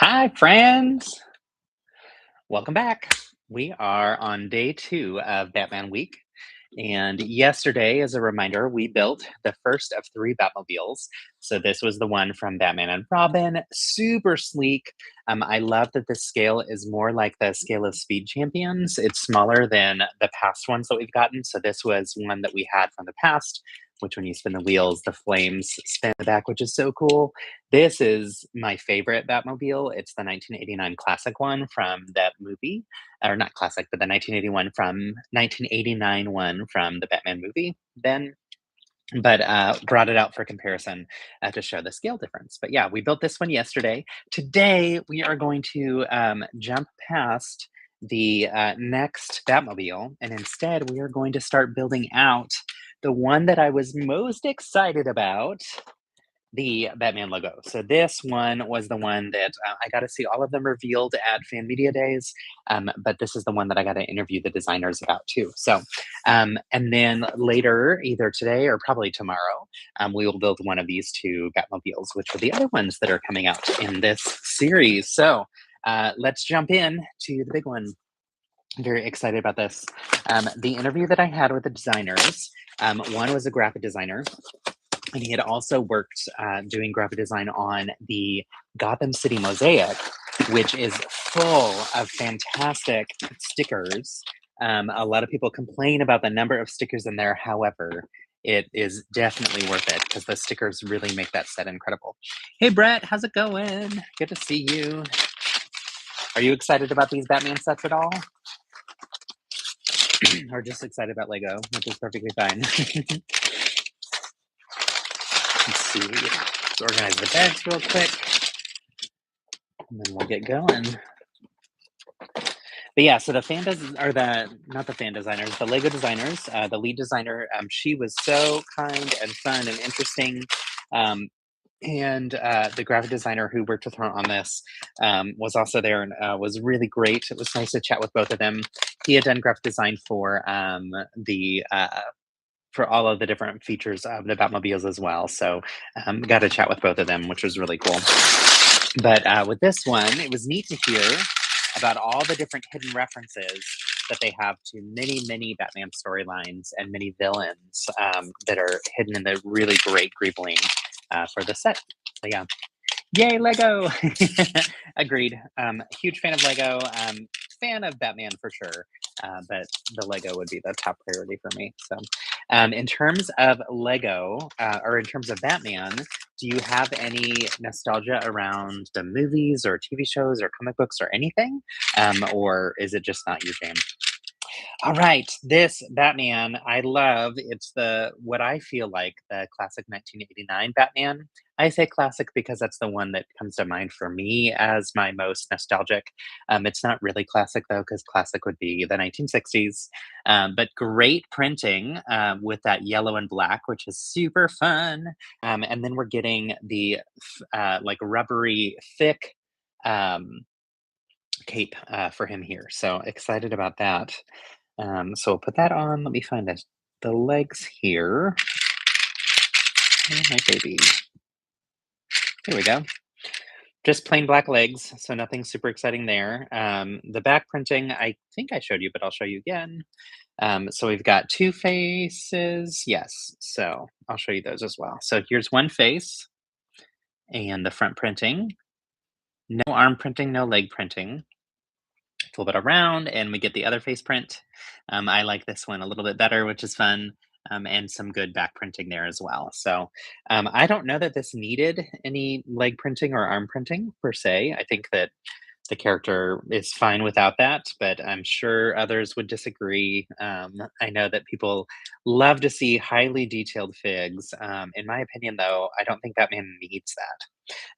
Hi, friends. Welcome back. We are on day two of Batman Week. And yesterday, as a reminder, we built the first of three Batmobiles. So this was the one from Batman and Robin, super sleek. I love that the scale is more like the scale of Speed Champions. It's smaller than the past ones that we've gotten. So this was one that we had from the past, which when you spin the wheels, the flames spin in the back, which is so cool. This is my favorite Batmobile. It's the 1989 classic one from that movie, or not classic, but the 1989 one from the Batman movie then, but brought it out for comparison to show the scale difference. But yeah, we built this one yesterday. Today, we are going to jump past the next Batmobile, and instead, we are going to start building out the one that I was most excited about, the Batman logo. So this one was the one that I got to see all of them revealed at Fan Media Days, but this is the one that I got to interview the designers about too. So, and then later, either today or probably tomorrow, we will build one of these two Batmobiles, which are the other ones that are coming out in this series. So let's jump in to the big one. I'm very excited about this. The interview that I had with the designers, one was a graphic designer, and he had also worked doing graphic design on the Gotham City Mosaic, which is full of fantastic stickers. A lot of people complain about the number of stickers in there. However, it is definitely worth it because the stickers really make that set incredible. Hey, Brett, how's it going? Good to see you. Are you excited about these Batman sets at all? Or just excited about Lego, which is perfectly fine. Let's see. Let's organize the bags real quick, and then we'll get going. But yeah, so the not the fan designers, the Lego designers, the lead designer, she was so kind and fun and interesting. Um, and the graphic designer who worked with her on this was also there and was really great. It was nice to chat with both of them. He had done graphic design the for all of the different features of the Batmobiles as well. So got to chat with both of them, which was really cool. But with this one, it was neat to hear about all the different hidden references that they have to many, many Batman storylines and many villains that are hidden in the really great greebling for the set. So yeah, yay Lego! Agreed. Huge fan of Lego. Fan of Batman for sure, but the Lego would be the top priority for me. So, in terms of Lego, or in terms of Batman, do you have any nostalgia around the movies or TV shows or comic books or anything, or is it just not your jam? All right, this Batman I love. It's the what I feel like the classic 1989 Batman. I say classic because that's the one that comes to mind for me as my most nostalgic. It's not really classic though, because classic would be the 1960s. But great printing with that yellow and black, which is super fun. And then we're getting the like rubbery, thick um, cape for him here. So excited about that. So we'll put that on. Let me find the legs here. Oh, my baby. Here we go. Just plain black legs, so nothing super exciting there. The back printing, I think I showed you, but I'll show you again. So we've got two faces. Yes, so I'll show you those as well. So here's one face and the front printing. No arm printing, no leg printing. Flip it around and we get the other face print. I like this one a little bit better, which is fun, and some good back printing there as well. So I don't know that this needed any leg printing or arm printing per se. I think that the character is fine without that, but I'm sure others would disagree. I know that people love to see highly detailed figs. In my opinion, though, I don't think Batman needs that.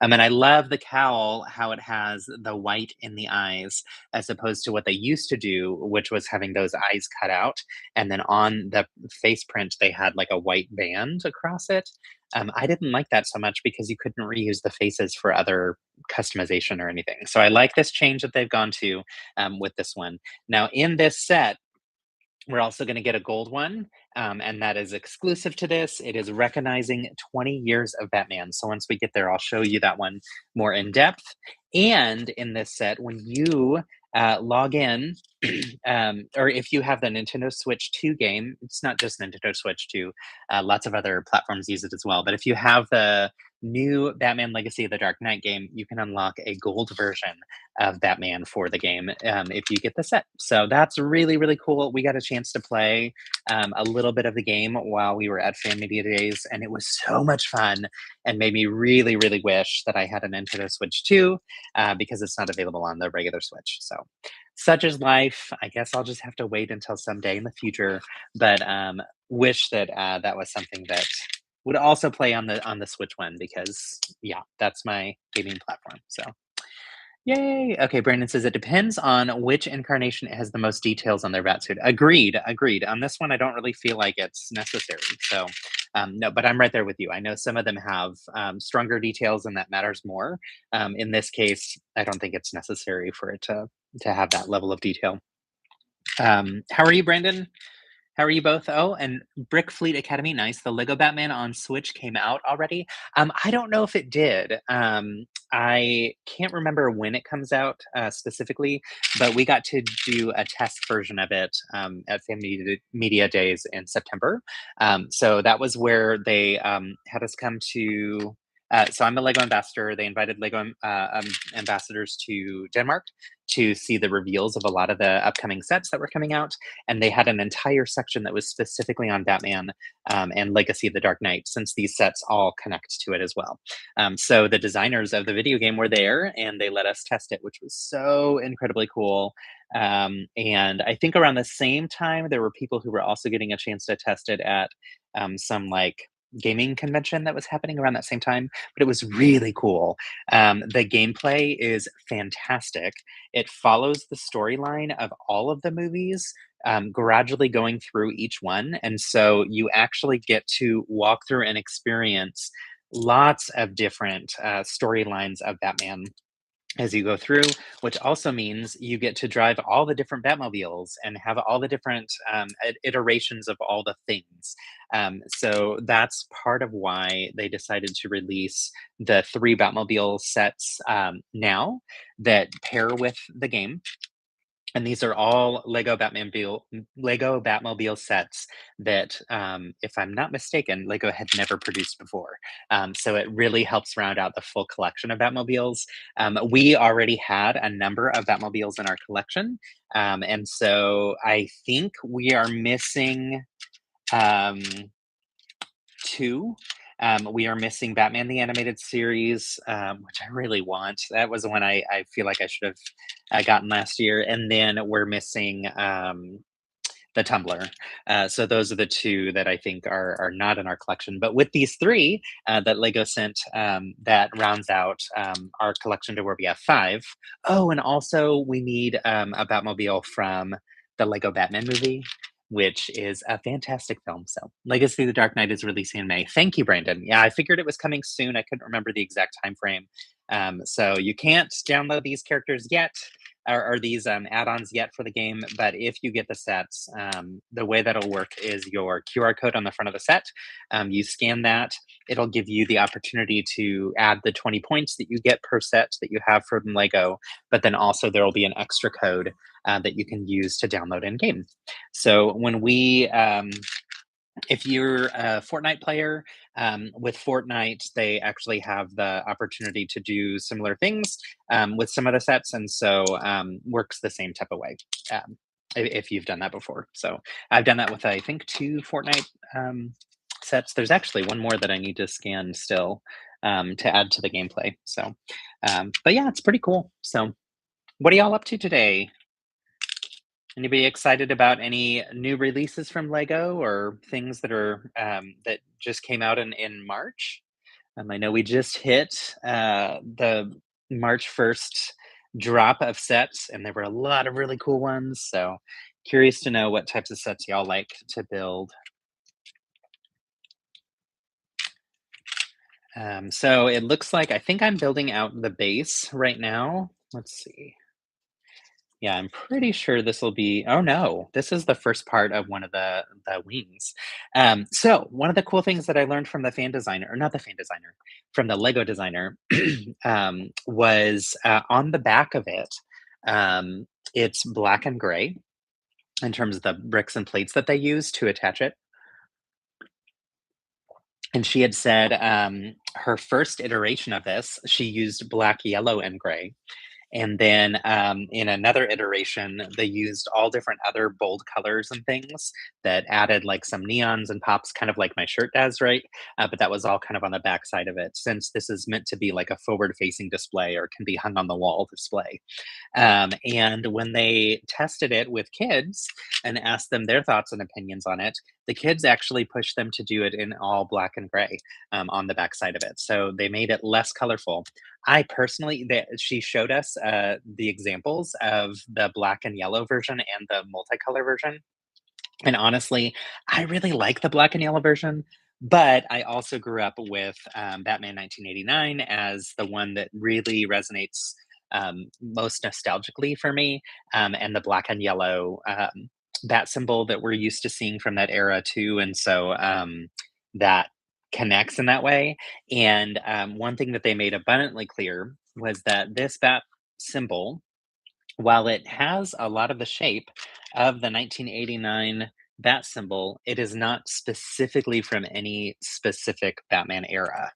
And I love the cowl, how it has the white in the eyes, as opposed to what they used to do, which was having those eyes cut out. And then on the face print, they had like a white band across it. I didn't like that so much because you couldn't reuse the faces for other customization or anything. So I like this change that they've gone to with this one. Now, in this set, We're also going to get a gold one, and that is exclusive to this. It is recognizing 20 years of Batman. So once we get there, I'll show you that one more in depth. And in this set, when you log in, or if you have the Nintendo Switch 2 game, it's not just Nintendo Switch 2, lots of other platforms use it as well. But if you have the new Batman Legacy of the Dark Knight game, you can unlock a gold version of Batman for the game if you get the set. So that's really, really cool. We got a chance to play a little bit of the game while we were at Fan Media Days, and it was so much fun and made me really, really wish that I had a Nintendo Switch 2 because it's not available on the regular Switch. So such is life. I guess I'll just have to wait until someday in the future, but wish that that was something that would also play on the Switch one because yeah, that's my gaming platform. So yay! Okay, Brandon says it depends on which incarnation has the most details on their bat suit. Agreed, agreed. On this one, I don't really feel like it's necessary. So, no, but I'm right there with you. I know some of them have stronger details, and that matters more. In this case, I don't think it's necessary for it to have that level of detail. How are you, Brandon? How are you both? Oh, and Brick Fleet Academy, nice. The Lego Batman on Switch came out already. I don't know if it did. I can't remember when it comes out specifically, but we got to do a test version of it at Media Days in September. So that was where they had us come to. So I'm a Lego ambassador. They invited Lego ambassadors to Denmark to see the reveals of a lot of the upcoming sets that were coming out, and they had an entire section that was specifically on Batman and Legacy of the Dark Knight, since these sets all connect to it as well. So the designers of the video game were there, and they let us test it, which was so incredibly cool. And I think around the same time, there were people who were also getting a chance to test it at some like gaming convention that was happening around that same time, but it was really cool. The gameplay is fantastic. It follows the storyline of all of the movies, gradually going through each one. And so you actually get to walk through and experience lots of different storylines of Batman as you go through, which also means you get to drive all the different Batmobiles and have all the different iterations of all the things. So that's part of why they decided to release the three Batmobile sets now that pair with the game, and these are all Lego Batmobile sets that, if I'm not mistaken, Lego had never produced before. So it really helps round out the full collection of Batmobiles. We already had a number of Batmobiles in our collection, and so I think we are missing um, two. We are missing Batman the Animated Series, which I really want. That was the one I feel like I should have gotten last year. And then we're missing the Tumbler. So those are the two that I think are not in our collection. But with these three that Lego sent, that rounds out our collection to where we have five. Oh, and also we need a Batmobile from the Lego Batman movie, which is a fantastic film. So Legacy of the Dark Knight is releasing in May. Thank you, Brandon. Yeah, I figured it was coming soon. I couldn't remember the exact time frame. So you can't download these characters yet, or these add-ons yet for the game, but if you get the sets, the way that'll work is your QR code on the front of the set. You scan that, it'll give you the opportunity to add the 20 points that you get per set that you have from Lego, but then also there will be an extra code that you can use to download in game. So when we if you're a Fortnite player, with Fortnite, they actually have the opportunity to do similar things with some of the sets, and so works the same type of way. If you've done that before, so I've done that with I think two Fortnite sets. There's actually one more that I need to scan still to add to the gameplay. So, but yeah, it's pretty cool. So, what are y'all up to today? Anybody excited about any new releases from Lego or things that are that just came out in March? I know we just hit the March 1st drop of sets, and there were a lot of really cool ones. So curious to know what types of sets y'all like to build. So it looks like I think I'm building out the base right now. Let's see. Yeah, I'm pretty sure this will be oh, no, this is the first part of one of the wings. So one of the cool things that I learned from the fan designer or not the fan designer, from the Lego designer, was, on the back of it, it's black and gray in terms of the bricks and plates that they use to attach it, and she had said, her first iteration of this, she used black, yellow, and gray. And then in another iteration, they used all different other bold colors and things that added like some neons and pops, kind of like my shirt does, right? But that was all kind of on the back side of it, since this is meant to be like a forward facing display or can be hung on the wall display. And when they tested it with kids and asked them their thoughts and opinions on it, the kids actually pushed them to do it in all black and gray on the back side of it. So they made it less colorful. I personally, she showed us the examples of the black and yellow version and the multicolor version. And honestly, I really like the black and yellow version, but I also grew up with Batman 1989 as the one that really resonates most nostalgically for me, and the black and yellow bat symbol that we're used to seeing from that era too. And so that connects in that way. And one thing that they made abundantly clear was that this bat symbol, while it has a lot of the shape of the 1989 bat symbol, it is not specifically from any specific Batman era.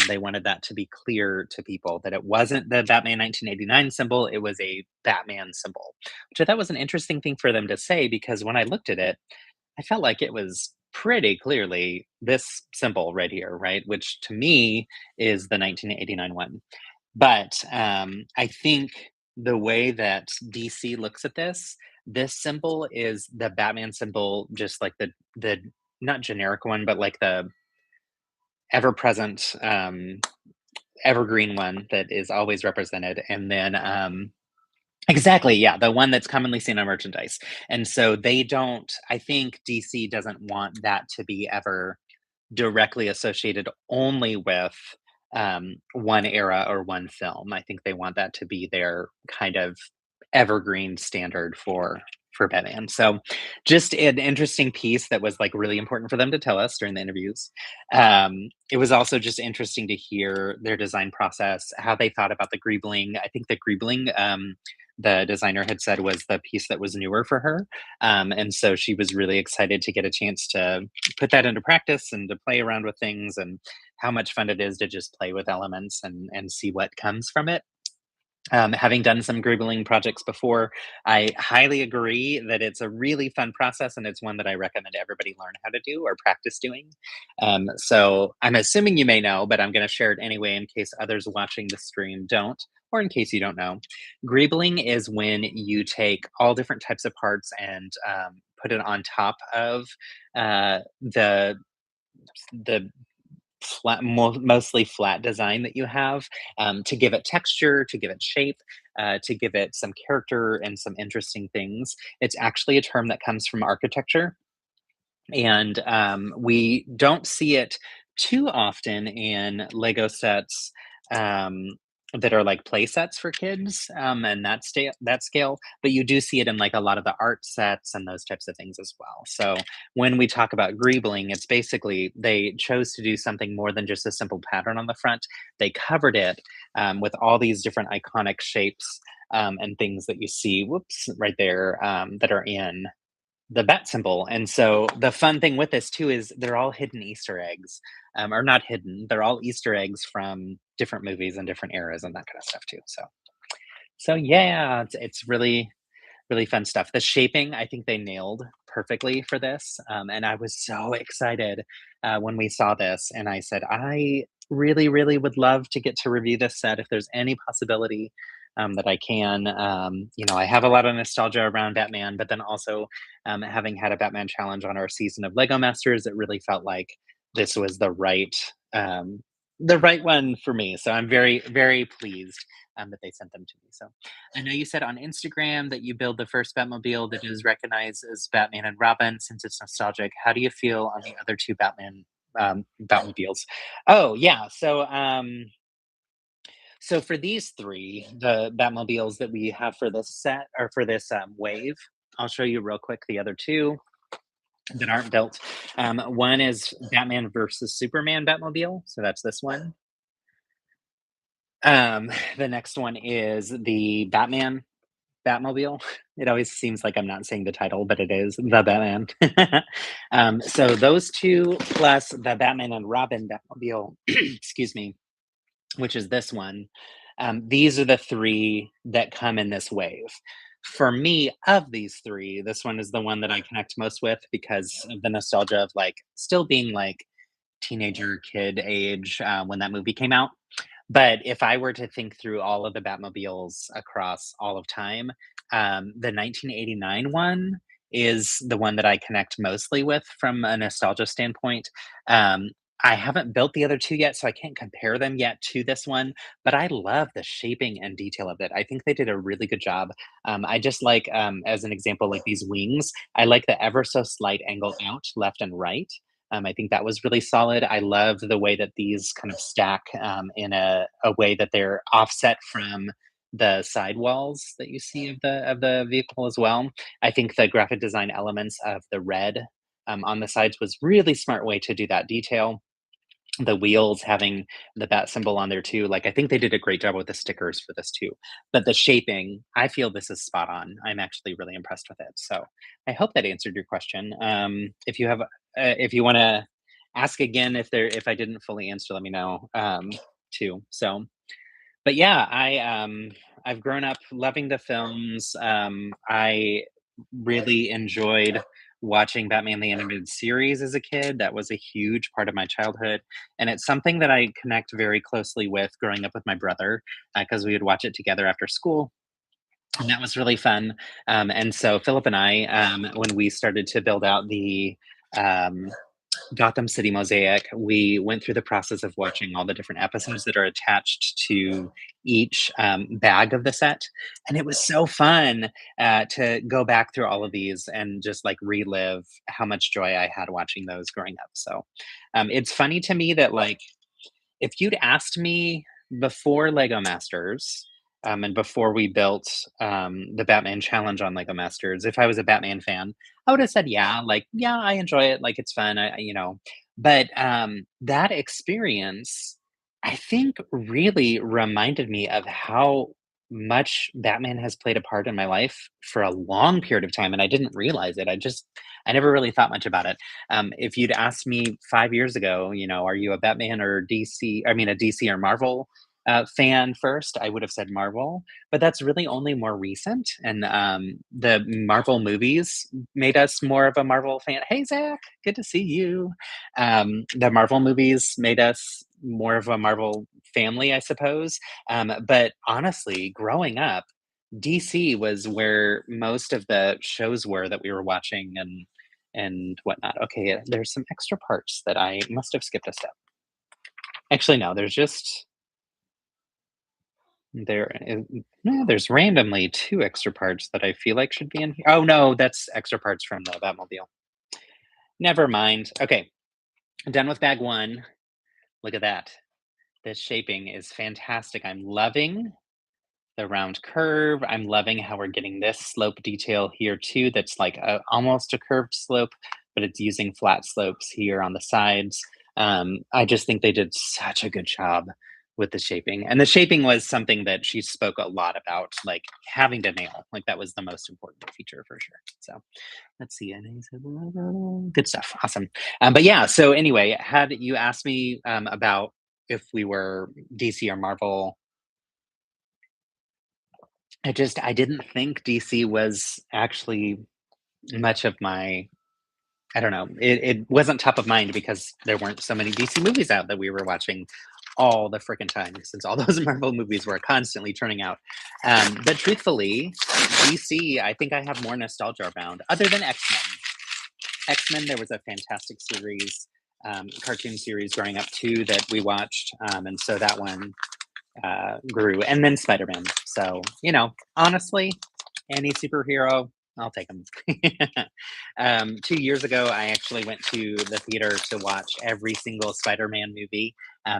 They wanted that to be clear to people that it wasn't the Batman 1989 symbol, it was a Batman symbol, which I thought was an interesting thing for them to say because when I looked at it, I felt like it was pretty clearly this symbol right here, right? Which to me is the 1989 one. But, I think the way that DC looks at this symbol is the Batman symbol, just like the not generic one, but like the ever-present, evergreen one that is always represented, and then, exactly, yeah, the one that's commonly seen on merchandise, and so they don't I think DC doesn't want that to be ever directly associated only with one era or one film. I think they want that to be their kind of evergreen standard for Batman. So, just an interesting piece that was like really important for them to tell us during the interviews. It was also just interesting to hear their design process, how they thought about the greebling. I think the greebling. The designer had said was the piece that was newer for her. And so she was really excited to get a chance to put that into practice and to play around with things and how much fun it is to just play with elements and see what comes from it. Having done some Googling projects before, I highly agree that it's a really fun process and it's one that I recommend everybody learn how to do or practice doing. So I'm assuming you may know, but I'm going to share it anyway in case others watching the stream don't, or in case you don't know. Greebling is when you take all different types of parts and put it on top of the mostly flat design that you have to give it texture, to give it shape, to give it some character and some interesting things. It's actually a term that comes from architecture, and we don't see it too often in Lego sets that are like play sets for kids and that scale. But you do see it in like a lot of the art sets and those types of things as well. So when we talk about greebling, it's basically they chose to do something more than just a simple pattern on the front. They covered it with all these different iconic shapes and things that you see, whoops, right there that are in the bat symbol. And so the fun thing with this too is they're all hidden Easter eggs, or not hidden. They're all Easter eggs from different movies and different eras and that kind of stuff too. So yeah, it's really fun stuff. The shaping, I think they nailed perfectly for this, and I was so excited when we saw this, and I said, I really would love to get to review this set if there's any possibility that I can. I have a lot of nostalgia around Batman, but then also having had a Batman challenge on our season of Lego Masters, it really felt like this was um, the right one for me. So I'm very pleased that they sent them to me. So I know you said on Instagram that you build the first Batmobile that is recognized as Batman and Robin since it's nostalgic. How do you feel on the other two Batmobiles? Oh yeah, so So for these three, the Batmobiles that we have for this set or for this wave, I'll show you real quick the other two that aren't built. One is Batman versus Superman Batmobile, so that's this one. The next one is the Batman Batmobile. It always seems like I'm not saying the title, but it is the Batman. So those two plus the Batman and Robin Batmobile, excuse me, which is this one. These are the three that come in this wave. For me, of these three, this one is the one that I connect most with because of the nostalgia of like still being like teenager kid age when that movie came out. But if I were to think through all of the Batmobiles across all of time, the 1989 one is the one that I connect mostly with from a nostalgia standpoint. Um, I haven't built the other two yet, so I can't compare them yet to this one, but I love the shaping and detail of it. I think they did a really good job. I just like, as an example, like these wings, I like the ever so slight angle out left and right. I think that was really solid. I love the way that these kind of stack in a way that they're offset from the sidewalls that you see of the vehicle as well. I think the graphic design elements of the red on the sides was really smart way to do that detail. The wheels having the bat symbol on there too. Like I think they did a great job with the stickers for this too. But the shaping, I feel this is spot on. I'm actually really impressed with it. So I hope that answered your question. If you have, if you want to ask again, if I didn't fully answer, let me know too. So but yeah, I've grown up loving the films. I really enjoyed watching Batman the Animated Series as a kid. That was a huge part of my childhood, and it's something that I connect very closely with growing up with my brother because we would watch it together after school. And that was really fun. And so Philip and I, when we started to build out the um, Gotham City Mosaic, we went through the process of watching all the different episodes that are attached to each bag of the set. And it was so fun to go back through all of these and just like relive how much joy I had watching those growing up. So it's funny to me that, like, if you'd asked me before Lego Masters, and before we built the Batman Challenge on Lego Masters, if I was a Batman fan, I would have said, yeah, like, yeah, I enjoy it. Like, it's fun. But that experience, I think, really reminded me of how much Batman has played a part in my life for a long period of time. And I didn't realize it. I never really thought much about it. If you'd asked me 5 years ago, are you a Batman or DC? I mean, a DC or Marvel fan first, I would have said Marvel, but that's really only more recent. And the Marvel movies made us more of a Marvel fan. Hey, Zach, good to see you. The Marvel movies made us more of a Marvel family, I suppose. But honestly, growing up, DC was where most of the shows were that we were watching and whatnot. Okay, there's some extra parts that I must have skipped a step. Actually, no, there's randomly two extra parts that I feel like should be in here. Oh no, that's extra parts from the Batmobile. Never mind. Okay, done with bag one. Look at that. This shaping is fantastic. I'm loving the round curve. I'm loving how we're getting this slope detail here too. That's like almost a curved slope, but it's using flat slopes here on the sides. I just think they did such a good job with the shaping. And the shaping was something that she spoke a lot about, like having to nail. Like that was the most important feature for sure. So let's see. Good stuff. Awesome. But yeah, so anyway, had you asked me about if we were DC or Marvel, I didn't think DC was actually much of my. I don't know. It wasn't top of mind because there weren't so many DC movies out that we were watching all the freaking time, since all those Marvel movies were constantly turning out. But truthfully, DC, I think I have more nostalgia around, other than X-Men. X-Men, there was a fantastic series, cartoon series growing up too that we watched, and so that one grew, and then Spider-Man. So honestly, any superhero, I'll take them. 2 years ago, I actually went to the theater to watch every single Spider-Man movie.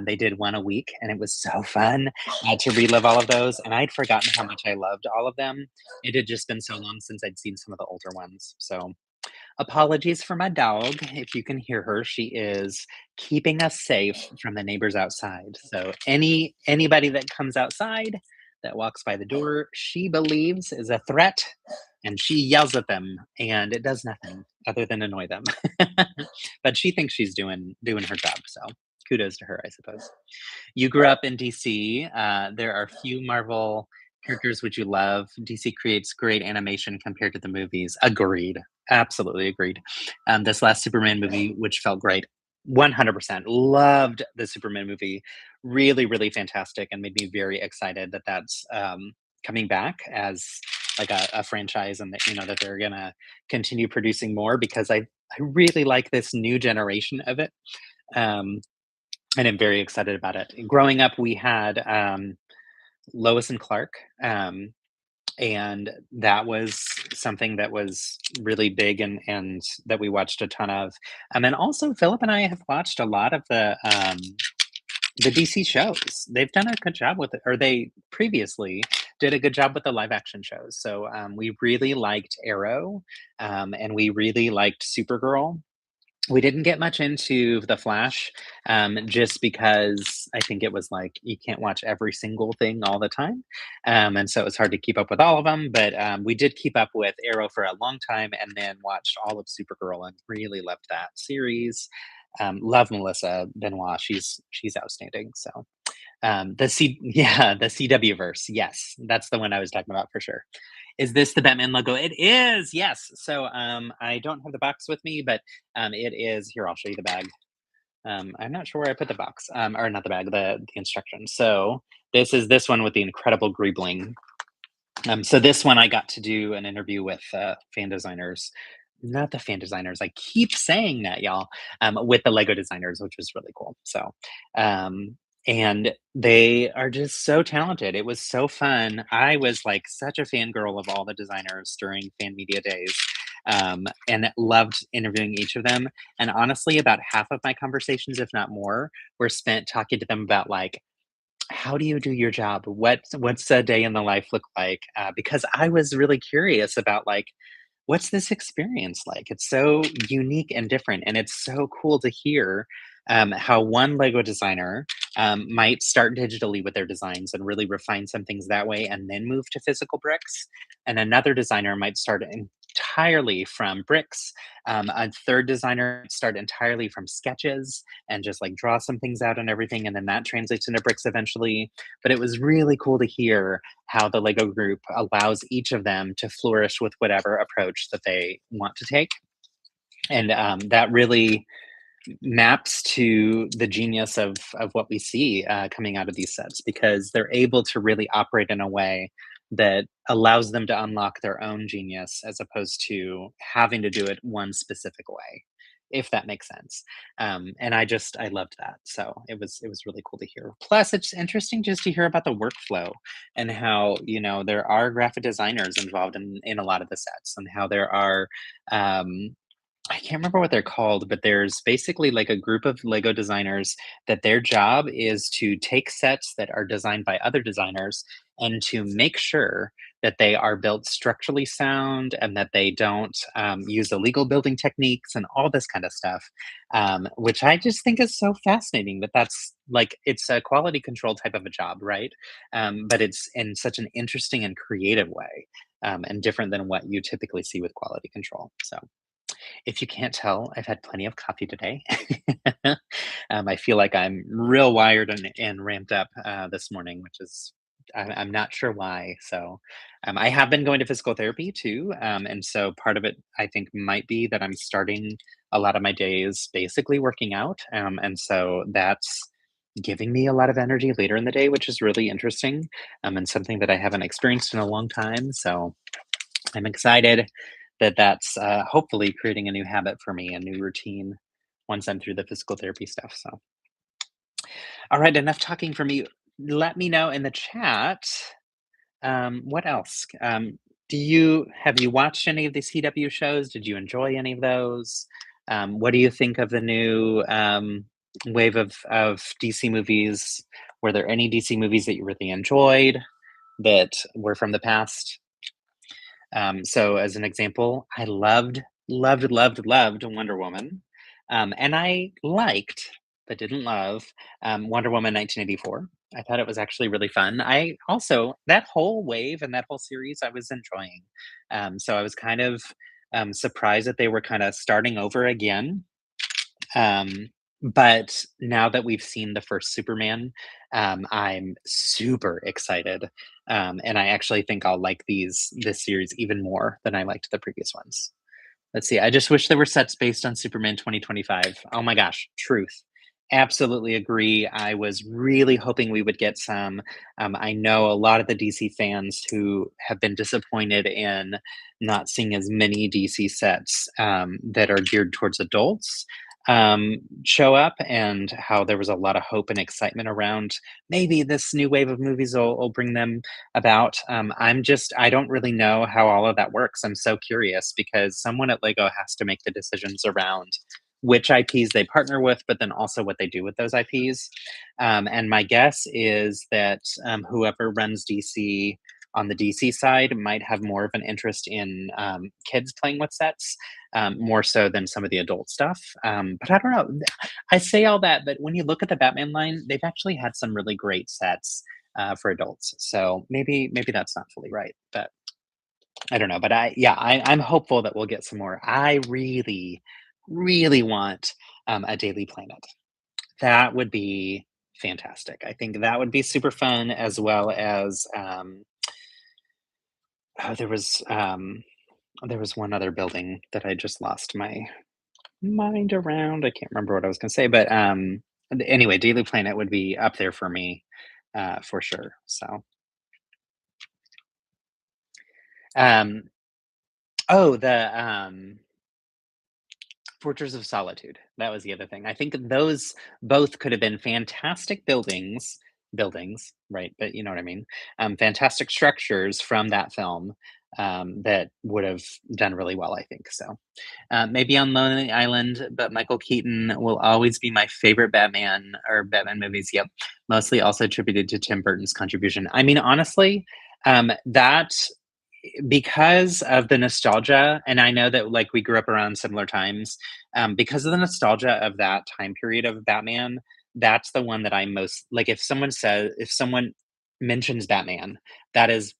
They did one a week, and it was so fun to relive all of those. And I'd forgotten how much I loved all of them. It had just been so long since I'd seen some of the older ones. So apologies for my dog. If you can hear her, she is keeping us safe from the neighbors outside. So anybody that comes outside that walks by the door, she believes is a threat and she yells at them and it does nothing other than annoy them. But she thinks she's doing her job, so kudos to her, I suppose. You grew up in DC. There are few Marvel characters which you love. DC creates great animation compared to the movies. Agreed. Absolutely agreed. This last Superman movie, which felt great, 100% loved the Superman movie. Really, really fantastic, and made me very excited that that's coming back as like a franchise, and that that they're gonna continue producing more because I really like this new generation of it. Um, and I'm very excited about it. Growing up, we had Lois and Clark, and that was something that was really big and that we watched a ton of. And also, Philip and I have watched a lot of the DC shows. They've done a good job with it, or they previously did a good job with the live action shows. So we really liked Arrow, and we really liked Supergirl. We didn't get much into The Flash, just because I think it was like you can't watch every single thing all the time, and so it was hard to keep up with all of them. But we did keep up with Arrow for a long time, and then watched all of Supergirl and really loved that series. Love Melissa Benoit; she's outstanding. So yeah, the CW verse. Yes, that's the one I was talking about for sure. Is this the Batman logo? It is. Yes. So I don't have the box with me, but it is here. I'll show you the bag. I'm not sure where I put the box, or not the bag, the instructions. So this one with the incredible greebling. So this one I got to do an interview with fan designers, not the fan designers. I keep saying that, y'all, with the Lego designers, which was really cool. So, um, and they are just so talented. It was so fun. I was like such a fangirl of all the designers during fan media days. And loved interviewing each of them. And honestly, about half of my conversations, if not more, were spent talking to them about like how do you do your job? What's a day in the life look like? Because I was really curious about like, what's this experience like? It's so unique and different, and it's so cool to hear how one Lego designer might start digitally with their designs and really refine some things that way, and then move to physical bricks. And another designer might start entirely from bricks. A third designer might start entirely from sketches and just like draw some things out and everything, and then that translates into bricks eventually. But it was really cool to hear how the Lego group allows each of them to flourish with whatever approach that they want to take. And that really maps to the genius of what we see coming out of these sets, because they're able to really operate in a way that allows them to unlock their own genius as opposed to having to do it one specific way, if that makes sense. And I loved that, so it was really cool to hear. Plus it's interesting just to hear about the workflow and how there are graphic designers involved in a lot of the sets, and how there are um, I can't remember what they're called, but there's basically like a group of Lego designers that their job is to take sets that are designed by other designers and to make sure that they are built structurally sound and that they don't use illegal building techniques and all this kind of stuff, which I just think is so fascinating that that's like it's a quality control type of a job, right? But it's in such an interesting and creative way, and different than what you typically see with quality control. So if you can't tell, I've had plenty of coffee today. I feel like I'm real wired and ramped up this morning, which is I'm not sure why. So I have been going to physical therapy too, and so part of it I think might be that I'm starting a lot of my days basically working out, and so that's giving me a lot of energy later in the day, which is really interesting, and something that I haven't experienced in a long time. So I'm excited that that's hopefully creating a new habit for me, a new routine once I'm through the physical therapy stuff. So, all right, enough talking for me. Let me know in the chat what else. Have you watched any of the CW shows? Did you enjoy any of those? What do you think of the new wave of DC movies? Were there any DC movies that you really enjoyed that were from the past? So as an example, I loved Wonder Woman. And I liked, but didn't love, Wonder Woman 1984. I thought it was actually really fun. I also, that whole wave and that whole series I was enjoying. So I was kind of surprised that they were kind of starting over again. But now that we've seen the first Superman, I'm super excited, and I actually think I'll like this series even more than I liked the previous ones. Let's see. I just wish there were sets based on Superman 2025. Oh my gosh, truth. Absolutely agree. I was really hoping we would get some. I know a lot of the DC fans who have been disappointed in not seeing as many DC sets that are geared towards adults show up, and how there was a lot of hope and excitement around maybe this new wave of movies will bring them about. I don't really know how all of that works. I'm so curious because someone at Lego has to make the decisions around which IPs they partner with, but then also what they do with those IPs. And my guess is that whoever runs DC on the DC side might have more of an interest in kids playing with sets, more so than some of the adult stuff. But I don't know. I say all that, but when you look at the Batman line, they've actually had some really great sets for adults. So maybe that's not fully right, but I don't know. But I'm hopeful that we'll get some more. I really want a Daily Planet. That would be fantastic. I think that would be super fun, as well as oh, there was one other building that I just lost my mind around. I can't remember what I was gonna say, but, anyway, Daily Planet would be up there for me, for sure, so, um oh, Fortress of Solitude, that was the other thing. I think those both could have been fantastic buildings, right, but you know what I mean, fantastic structures from that film, that would have done really well, I think, so. Maybe on Lonely Island, but Michael Keaton will always be my favorite Batman or Batman movies. Yep. Mostly also attributed to Tim Burton's contribution. I mean, honestly, that because of the nostalgia, and I know that like we grew up around similar times, because of the nostalgia of that time period of Batman, that's the one that I most like. If someone mentions Batman, that is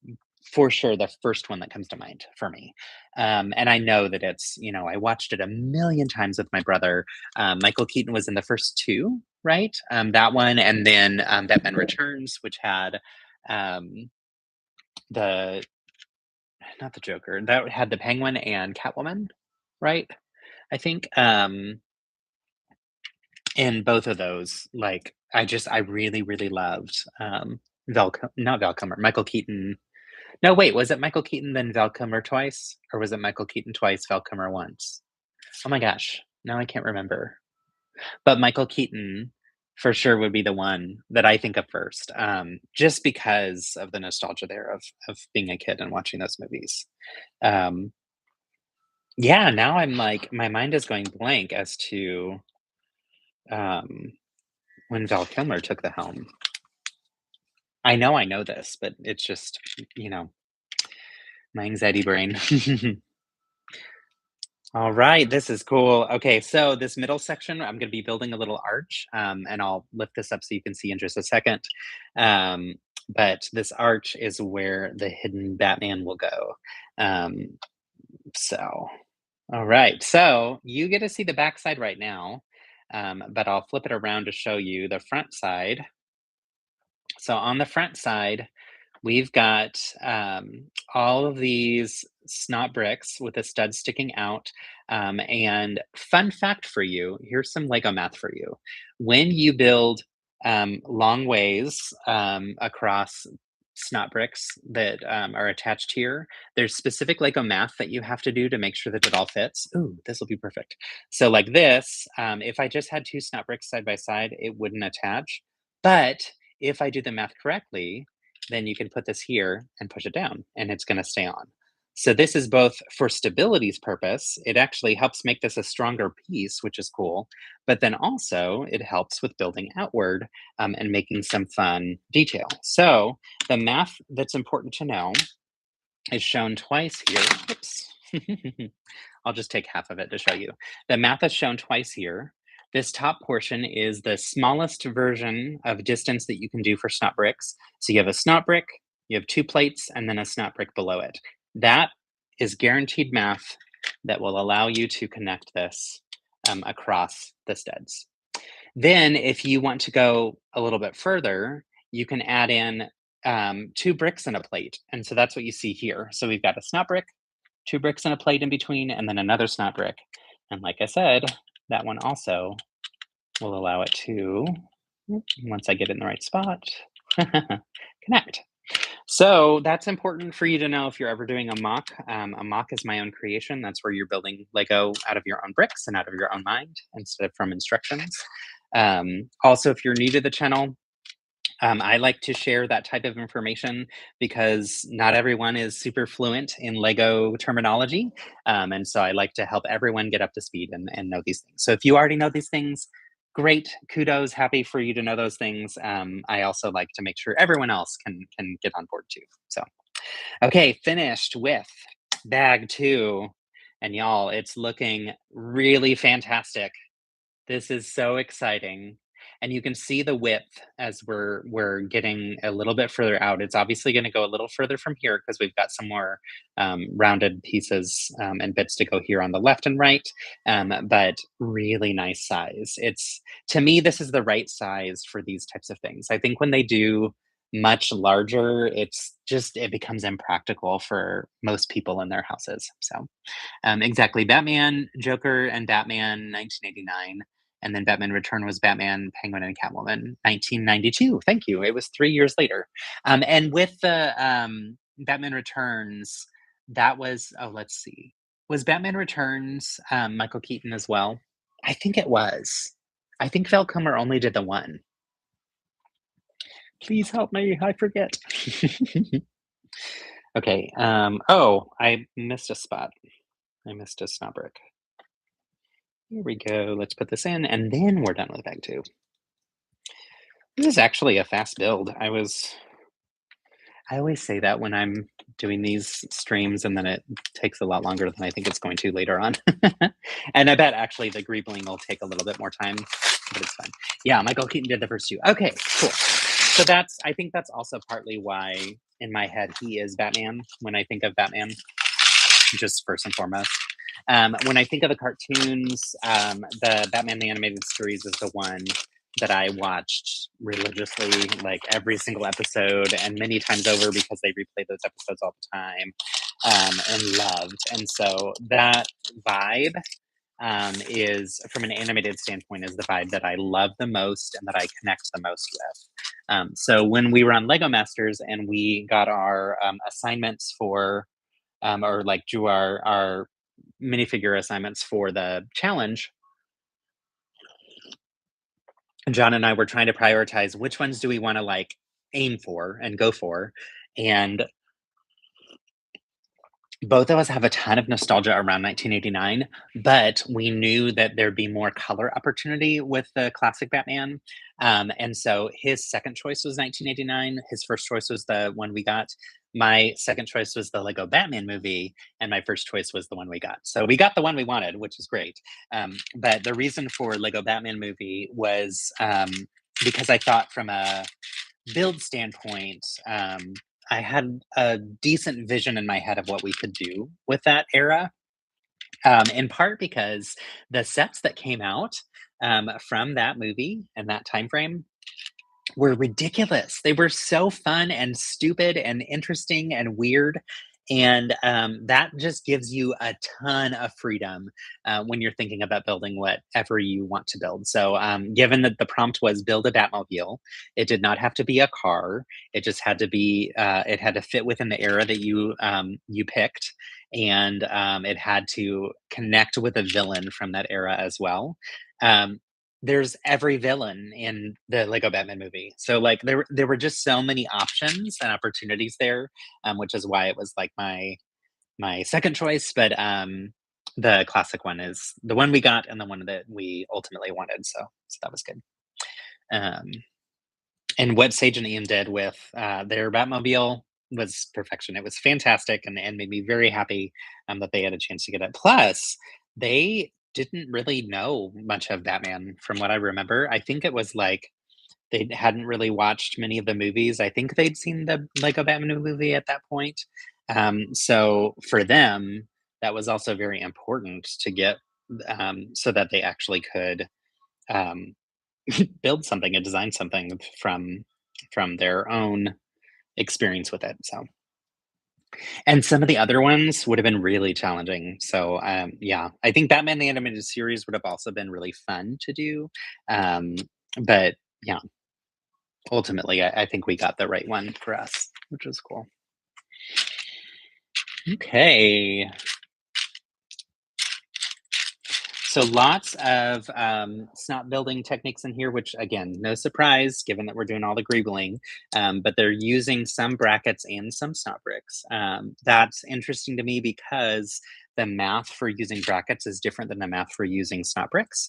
for sure the first one that comes to mind for me. And I know that I watched it a million times with my brother. Michael Keaton was in the first two, right? That one, and then Batman Returns, which had um, the not the Joker, that had the Penguin and Catwoman, right? I think, in both of those, like, I really loved, not Val Kilmer, Michael Keaton. No, wait, was it Michael Keaton, then Val Kilmer twice? Or was it Michael Keaton twice, Val Kilmer once? Oh my gosh, now I can't remember. But Michael Keaton for sure would be the one that I think of first, just because of the nostalgia there of being a kid and watching those movies. Um Yeah, now I'm like my mind is going blank as to, um, when Val Kilmer took the helm. I know this, but it's just, you know, my anxiety brain. Alright, this is cool. Okay, so this middle section, I'm gonna be building a little arch, and I'll lift this up so you can see in just a second. But this arch is where the hidden Batman will go. Um, so Alright, so you get to see the backside right now, but I'll flip it around to show you the front side. So on the front side, we've got all of these snot bricks with the studs sticking out. And fun fact for you, here's some Lego math for you. When you build long ways across snot bricks that are attached here, there's specific Lego math that you have to do to make sure that it all fits. Ooh, this will be perfect. So like this, if I just had two snot bricks side by side, it wouldn't attach. But if I do the math correctly, then you can put this here and push it down and it's going to stay on. So this is both for stability's purpose. It actually helps make this a stronger piece, which is cool. But then also it helps with building outward and making some fun detail. So the math that's important to know is shown twice here. Oops. I'll just take half of it to show you. The math is shown twice here. This top portion is the smallest version of distance that you can do for snot bricks. So you have a snot brick, you have two plates, and then a snot brick below it. That is guaranteed math that will allow you to connect this across the studs. Then, if you want to go a little bit further, you can add in two bricks and a plate. And so that's what you see here. So we've got a snot brick, two bricks and a plate in between, and then another snot brick. And like I said, that one also will allow it to, once I get it in the right spot, connect. So that's important for you to know if you're ever doing a mock. A mock is my own creation. That's where you're building Lego out of your own bricks and out of your own mind instead of from instructions. Also, if you're new to the channel, I like to share that type of information because not everyone is super fluent in Lego terminology. And so I like to help everyone get up to speed and know these things. So if you already know these things, great, kudos, happy for you to know those things. I also like to make sure everyone else can get on board too. So, okay, finished with bag two. And y'all, it's looking really fantastic. This is so exciting. And you can see the width as we're getting a little bit further out. It's obviously going to go a little further from here because we've got some more rounded pieces and bits to go here on the left and right. But really nice size. It's to me, this is the right size for these types of things. I think when they do much larger, it becomes impractical for most people in their houses. So exactly. Batman, Joker, and Batman 1989. And then Batman Return was Batman, Penguin, and Catwoman 1992. Thank you. It was 3 years later. And with the Batman Returns, that was, oh, let's see. Was Batman Returns Michael Keaton as well? I think it was. I think Val Kilmer only did the one. Please help me. I forget. Okay. Oh, I missed a spot. I missed a snot brick. Here we go. Let's put this in, and then we're done with bag two. This is actually a fast build. I always say that when I'm doing these streams, and then it takes a lot longer than I think it's going to later on. And I bet actually the greebling will take a little bit more time, but it's fun. Yeah, Michael Keaton did the first two. Okay, cool. So I think that's also partly why in my head he is Batman when I think of Batman, just first and foremost. When I think of the cartoons, the Batman the Animated Series is the one that I watched religiously, like every single episode and many times over because they replay those episodes all the time and loved. And so that vibe is, from an animated standpoint, is the vibe that I love the most and that I connect the most with. So when we were on Lego Masters and we got our assignments for, or like drew our minifigure assignments for the challenge, John and I were trying to prioritize which ones do we want to like aim for and go for. And both of us have a ton of nostalgia around 1989, but we knew that there'd be more color opportunity with the classic Batman. And so his second choice was 1989. His first choice was the one we got. My second choice was the Lego Batman movie, and my first choice was the one we got. So we got the one we wanted, which is great. But the reason for Lego Batman movie was because I thought from a build standpoint, I had a decent vision in my head of what we could do with that era. In part because the sets that came out from that movie and that time frame were ridiculous. They were so fun and stupid and interesting and weird. And that just gives you a ton of freedom when you're thinking about building whatever you want to build. So, given that the prompt was build a Batmobile, it did not have to be a car. It just had to be. It had to fit within the era that you picked, and it had to connect with a villain from that era as well. There's every villain in the Lego Batman movie. So like there were just so many options and opportunities there, which is why it was like my my second choice, but the classic one is the one we got and the one that we ultimately wanted. So that was good. Um, and what Sage and Ian did with their Batmobile was perfection. It was fantastic and made me very happy that they had a chance to get it. Plus, they didn't really know much of Batman from what I remember. I think it was like they hadn't really watched many of the movies. I think they'd seen the Lego Batman movie at that point. So for them, that was also very important to get so that they actually could um, build something and design something from their own experience with it. So, and some of the other ones would have been really challenging. So, yeah, I think Batman the Animated Series would have also been really fun to do. Um, but yeah, ultimately, I think we got the right one for us, which was cool. Okay. So lots of snot building techniques in here, which again, no surprise given that we're doing all the greebling, but they're using some brackets and some snot bricks. That's interesting to me because the math for using brackets is different than the math for using snot bricks,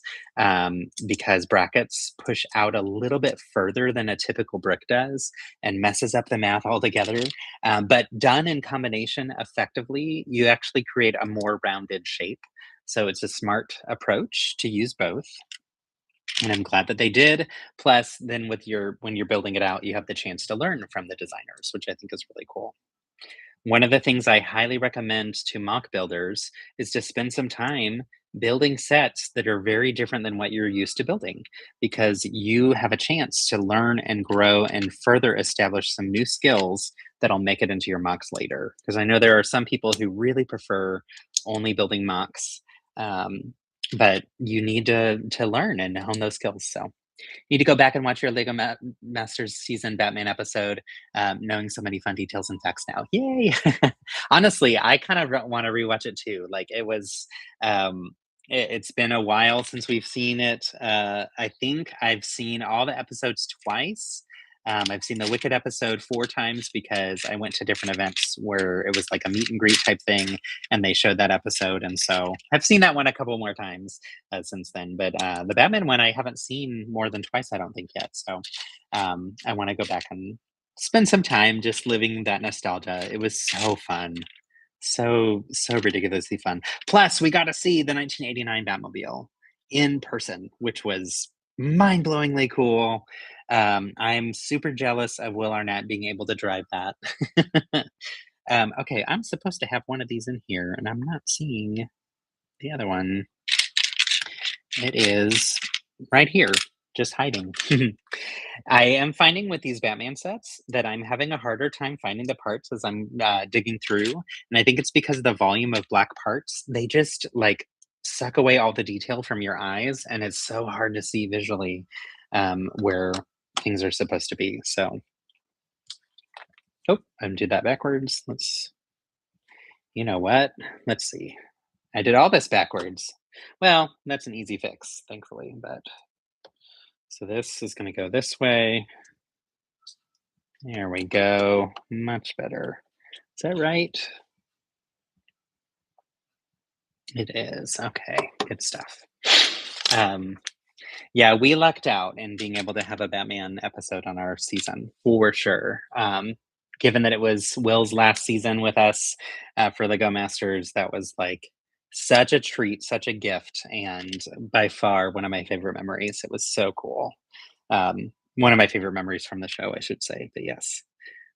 because brackets push out a little bit further than a typical brick does and messes up the math altogether. But done in combination effectively, you actually create a more rounded shape. So it's a smart approach to use both, and I'm glad that they did. Plus, then with your when you're building it out, you have the chance to learn from the designers, which I think is really cool. One of the things I highly recommend to mock builders is to spend some time building sets that are very different than what you're used to building, because you have a chance to learn and grow and further establish some new skills that'll make it into your mocks later. Because I know there are some people who really prefer only building mocks, um, but you need to learn and hone those skills. So need to go back and watch your Masters season Batman episode, knowing so many fun details and facts now. Yay! Honestly, I kind of want to rewatch it too. Like it's been a while since we've seen it. I think I've seen all the episodes twice. I've seen the Wicked episode 4 times because I went to different events where it was like a meet and greet type thing, and they showed that episode, and so I've seen that one a couple more times since then. But the Batman one I haven't seen more than twice, I don't think yet. So I want to go back and spend some time just living that nostalgia. It was so fun, so ridiculously fun. Plus, we got to see the 1989 Batmobile in person, which was mind-blowingly cool. I'm super jealous of Will Arnett being able to drive that. Okay, I'm supposed to have one of these in here, and I'm not seeing the other one. It is right here, just hiding. I am finding with these Batman sets that I'm having a harder time finding the parts as I'm digging through. And I think it's because of the volume of black parts. They just like suck away all the detail from your eyes, and it's so hard to see visually where things are supposed to be. So, oh, I did that backwards. You know what? Let's see. I did all this backwards. Well, that's an easy fix, thankfully. But so this is going to go this way. There we go. Much better. Is that right? It is. Okay, good stuff. Yeah, we lucked out in being able to have a Batman episode on our season for sure. Given that it was Will's last season with us for the Go Masters, that was like such a treat, such a gift, and by far one of my favorite memories. It was so cool. One of my favorite memories from the show, I should say. But yes,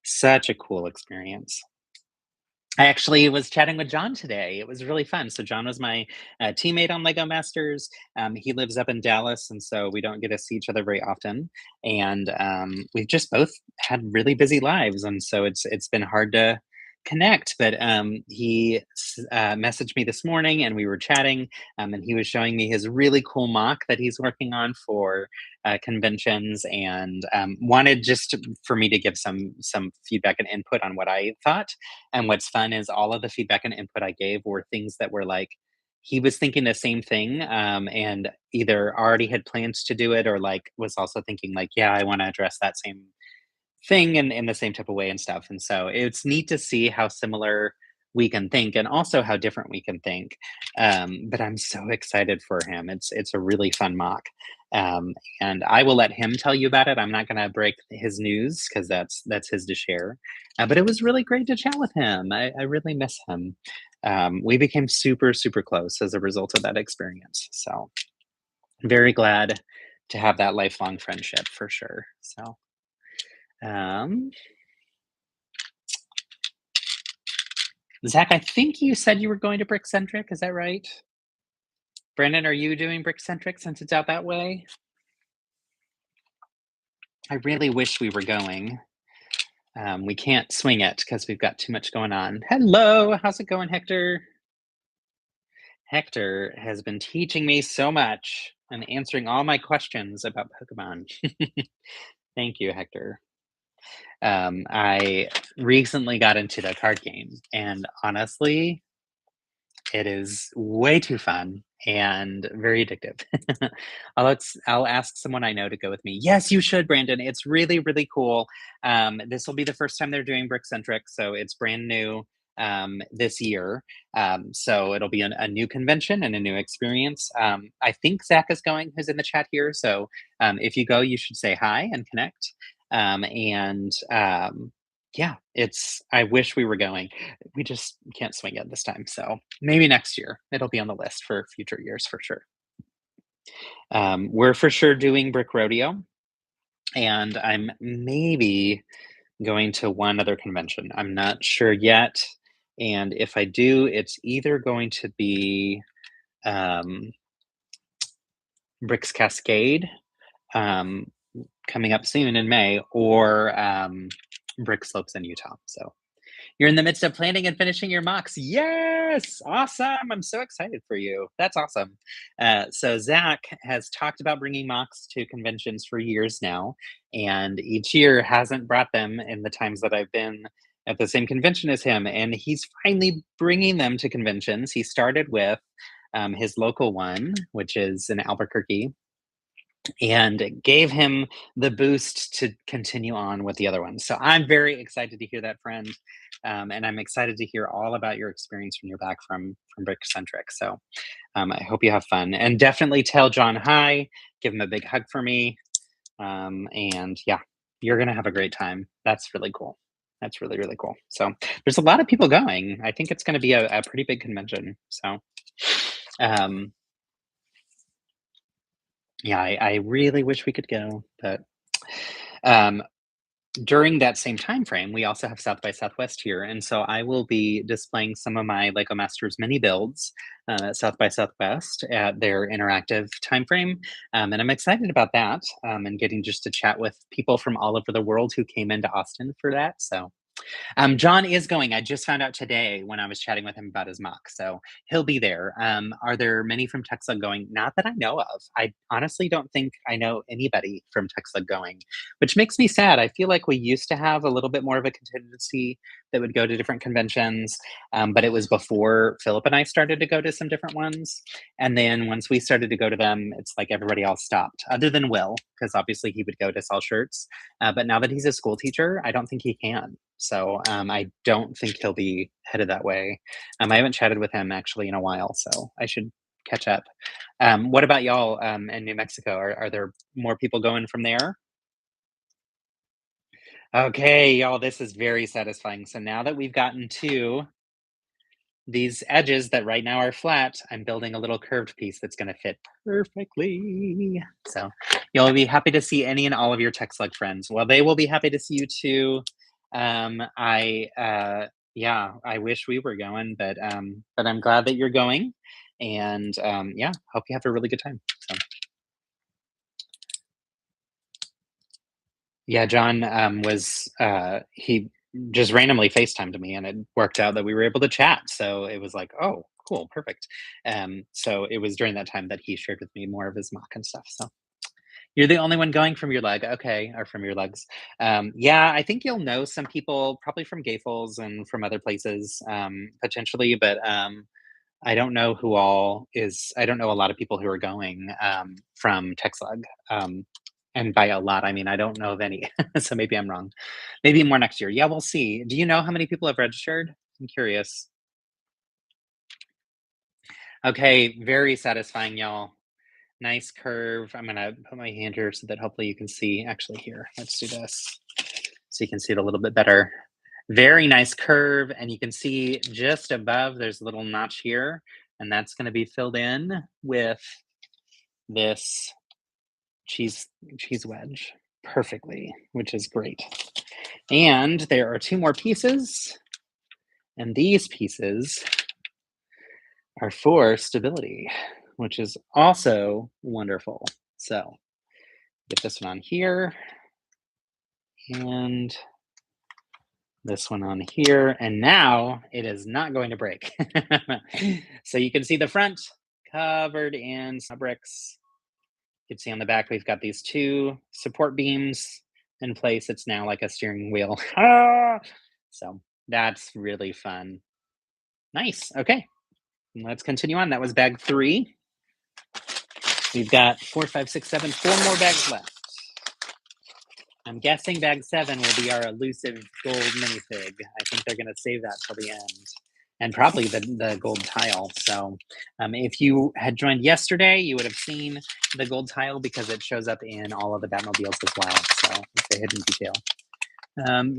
such a cool experience. I actually was chatting with John today. It was really fun. So John was my teammate on Lego Masters. He lives up in Dallas, and so we don't get to see each other very often. And we've just both had really busy lives, and so it's been hard to connect. But messaged me this morning, and we were chatting, and he was showing me his really cool mock that he's working on for conventions, and wanted for me to give some feedback and input on what I thought. And what's fun is all of the feedback and input I gave were things that were like, he was thinking the same thing, and either already had plans to do it or like was also thinking like, yeah, I want to address that same thing in the same type of way and stuff. And so it's neat to see how similar we can think and also how different we can think. But I'm so excited for him. It's a really fun mock. Um, and I will let him tell you about it. I'm not going to break his news because that's his to share. But it was really great to chat with him. I really miss him. We became super super close as a result of that experience. So very glad to have that lifelong friendship for sure. So um, Zach, I think you said you were going to Brickcentric. Is that right? Brandon, are you doing Brickcentric since it's out that way? I really wish we were going. We can't swing it because we've got too much going on. Hello, how's it going, Hector? Hector has been teaching me so much and answering all my questions about Pokemon. Thank you, Hector. I recently got into the card game, and honestly, it is way too fun and very addictive. I'll ask someone I know to go with me. Yes, you should, Brandon. It's really, really cool. This will be the first time they're doing Brickcentric, so it's brand new this year. So it'll be a new convention and a new experience. I think Zach is going, who's in the chat here. So if you go, you should say hi and connect. And yeah, I wish we were going. We just can't swing it this time. So maybe next year it'll be on the list for future years for sure. We're for sure doing Brick Rodeo, and I'm maybe going to one other convention. I'm not sure yet. And if I do, it's either going to be um, Bricks Cascade um, coming up soon in May, or Brick Slopes in Utah. So you're in the midst of planning and finishing your mocks. Yes! Awesome. I'm so excited for you. That's awesome. So, Zach has talked about bringing mocks to conventions for years now, and each year hasn't brought them in the times that I've been at the same convention as him. And he's finally bringing them to conventions. He started with his local one, which is in Albuquerque, and it gave him the boost to continue on with the other ones. So I'm very excited to hear that, friend, and I'm excited to hear all about your experience when you're back from Brickcentric. So I hope you have fun, and definitely tell John hi. Give him a big hug for me, and yeah, you're gonna have a great time. That's really cool. That's really really cool. So there's a lot of people going. I think it's going to be a pretty big convention. So. Um, yeah, I really wish we could go, but um, during that same time frame, we also have South by Southwest here, and so I will be displaying some of my Lego Masters mini builds at South by Southwest at their interactive time frame, and I'm excited about that, and getting just to chat with people from all over the world who came into Austin for that. So John is going. I just found out today when I was chatting with him about his mock, so he'll be there. Are there many from Texas going? Not that I know of. I honestly don't think I know anybody from Texas going, which makes me sad. I feel like we used to have a little bit more of a contingency that would go to different conventions, but it was before Philip and I started to go to some different ones. And then once we started to go to them, it's like everybody else stopped, other than Will, because obviously he would go to sell shirts. But now that he's a school teacher, I don't think he can. So I don't think he'll be headed that way. I haven't chatted with him actually in a while, so I should catch up. What about y'all in New Mexico? Are there more people going from there? Okay, y'all, this is very satisfying. So now that we've gotten to these edges that right now are flat, I'm building a little curved piece that's going to fit perfectly. So you'll be happy to see any and all of your tech slug friends. Well, they will be happy to see you too. Yeah, I wish we were going, but I'm glad that you're going, and yeah, hope you have a really good time. So yeah, John was he just randomly FaceTimed me, and it worked out that we were able to chat. So it was like, oh, cool, perfect. So it was during that time that he shared with me more of his mock and stuff. So you're the only one going from your leg, okay, or from your legs. Yeah, I think you'll know some people, probably from Gayfels and from other places, potentially, but I don't know who all is. I don't know a lot of people who are going from Texlag. And by a lot, I mean I don't know of any. So maybe I'm wrong. Maybe more next year. Yeah, we'll see. Do you know how many people have registered? I'm curious. Okay, very satisfying, y'all. Nice curve. I'm gonna put my hand here so that hopefully you can see. Actually, here, let's do this so you can see it a little bit better. Very nice curve, and you can see just above there's a little notch here, and that's going to be filled in with this cheese wedge perfectly, which is great. And there are two more pieces, and these pieces are for stability, which is also wonderful. So get this one on here and this one on here, and now it is not going to break. So you can see the front covered in bricks. You can see on the back we've got these two support beams in place. It's now like a steering wheel. So that's really fun. Nice. Okay, let's continue on. That was bag 3. We've got 4, 5, 6, 7, 4 more bags left. I'm guessing bag 7 will be our elusive gold minifig. I think they're going to save that till the end. And probably the gold tile. So if you had joined yesterday, you would have seen the gold tile because it shows up in all of the Batmobiles as well. So it's a hidden detail.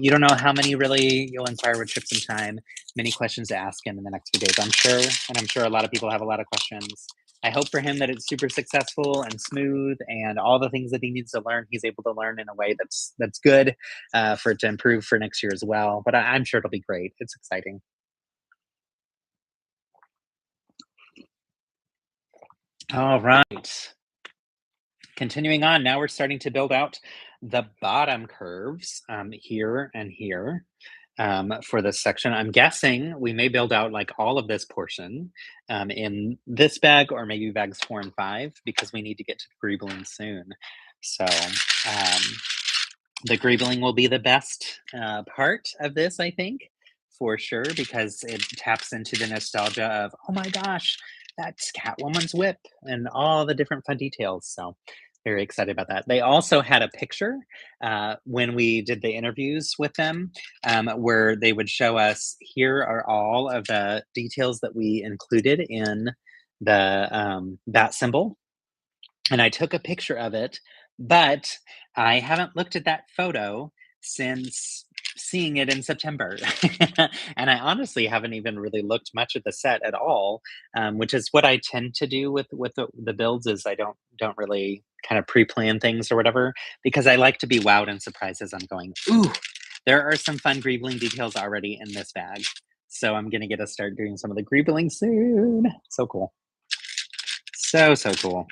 You don't know how many really you'll inspire with Chip some time. Many questions to ask him in the next few days, I'm sure. And I'm sure a lot of people have a lot of questions. I hope for him that it's super successful and smooth, and all the things that he needs to learn, he's able to learn in a way that's good for it to improve for next year as well. But I'm sure it'll be great. It's exciting. All right. Continuing on, now we're starting to build out the bottom curves here and here. For this section. I'm guessing we may build out like all of this portion in this bag, or maybe bags 4 and 5, because we need to get to the greebling soon. So the greebling will be the best part of this, I think, for sure, because it taps into the nostalgia of, oh my gosh, that's Catwoman's whip and all the different fun details. So very excited about that. They also had a picture when we did the interviews with them where they would show us, here are all of the details that we included in the bat symbol. And I took a picture of it, but I haven't looked at that photo since seeing it in September. And I honestly haven't even really looked much at the set at all, which is what I tend to do with the builds. Is I don't really kind of pre-plan things or whatever, because I like to be wowed and surprised as I'm going, ooh, there are some fun greebling details already in this bag. So I'm gonna get to start doing some of the greebling soon. So cool. So cool.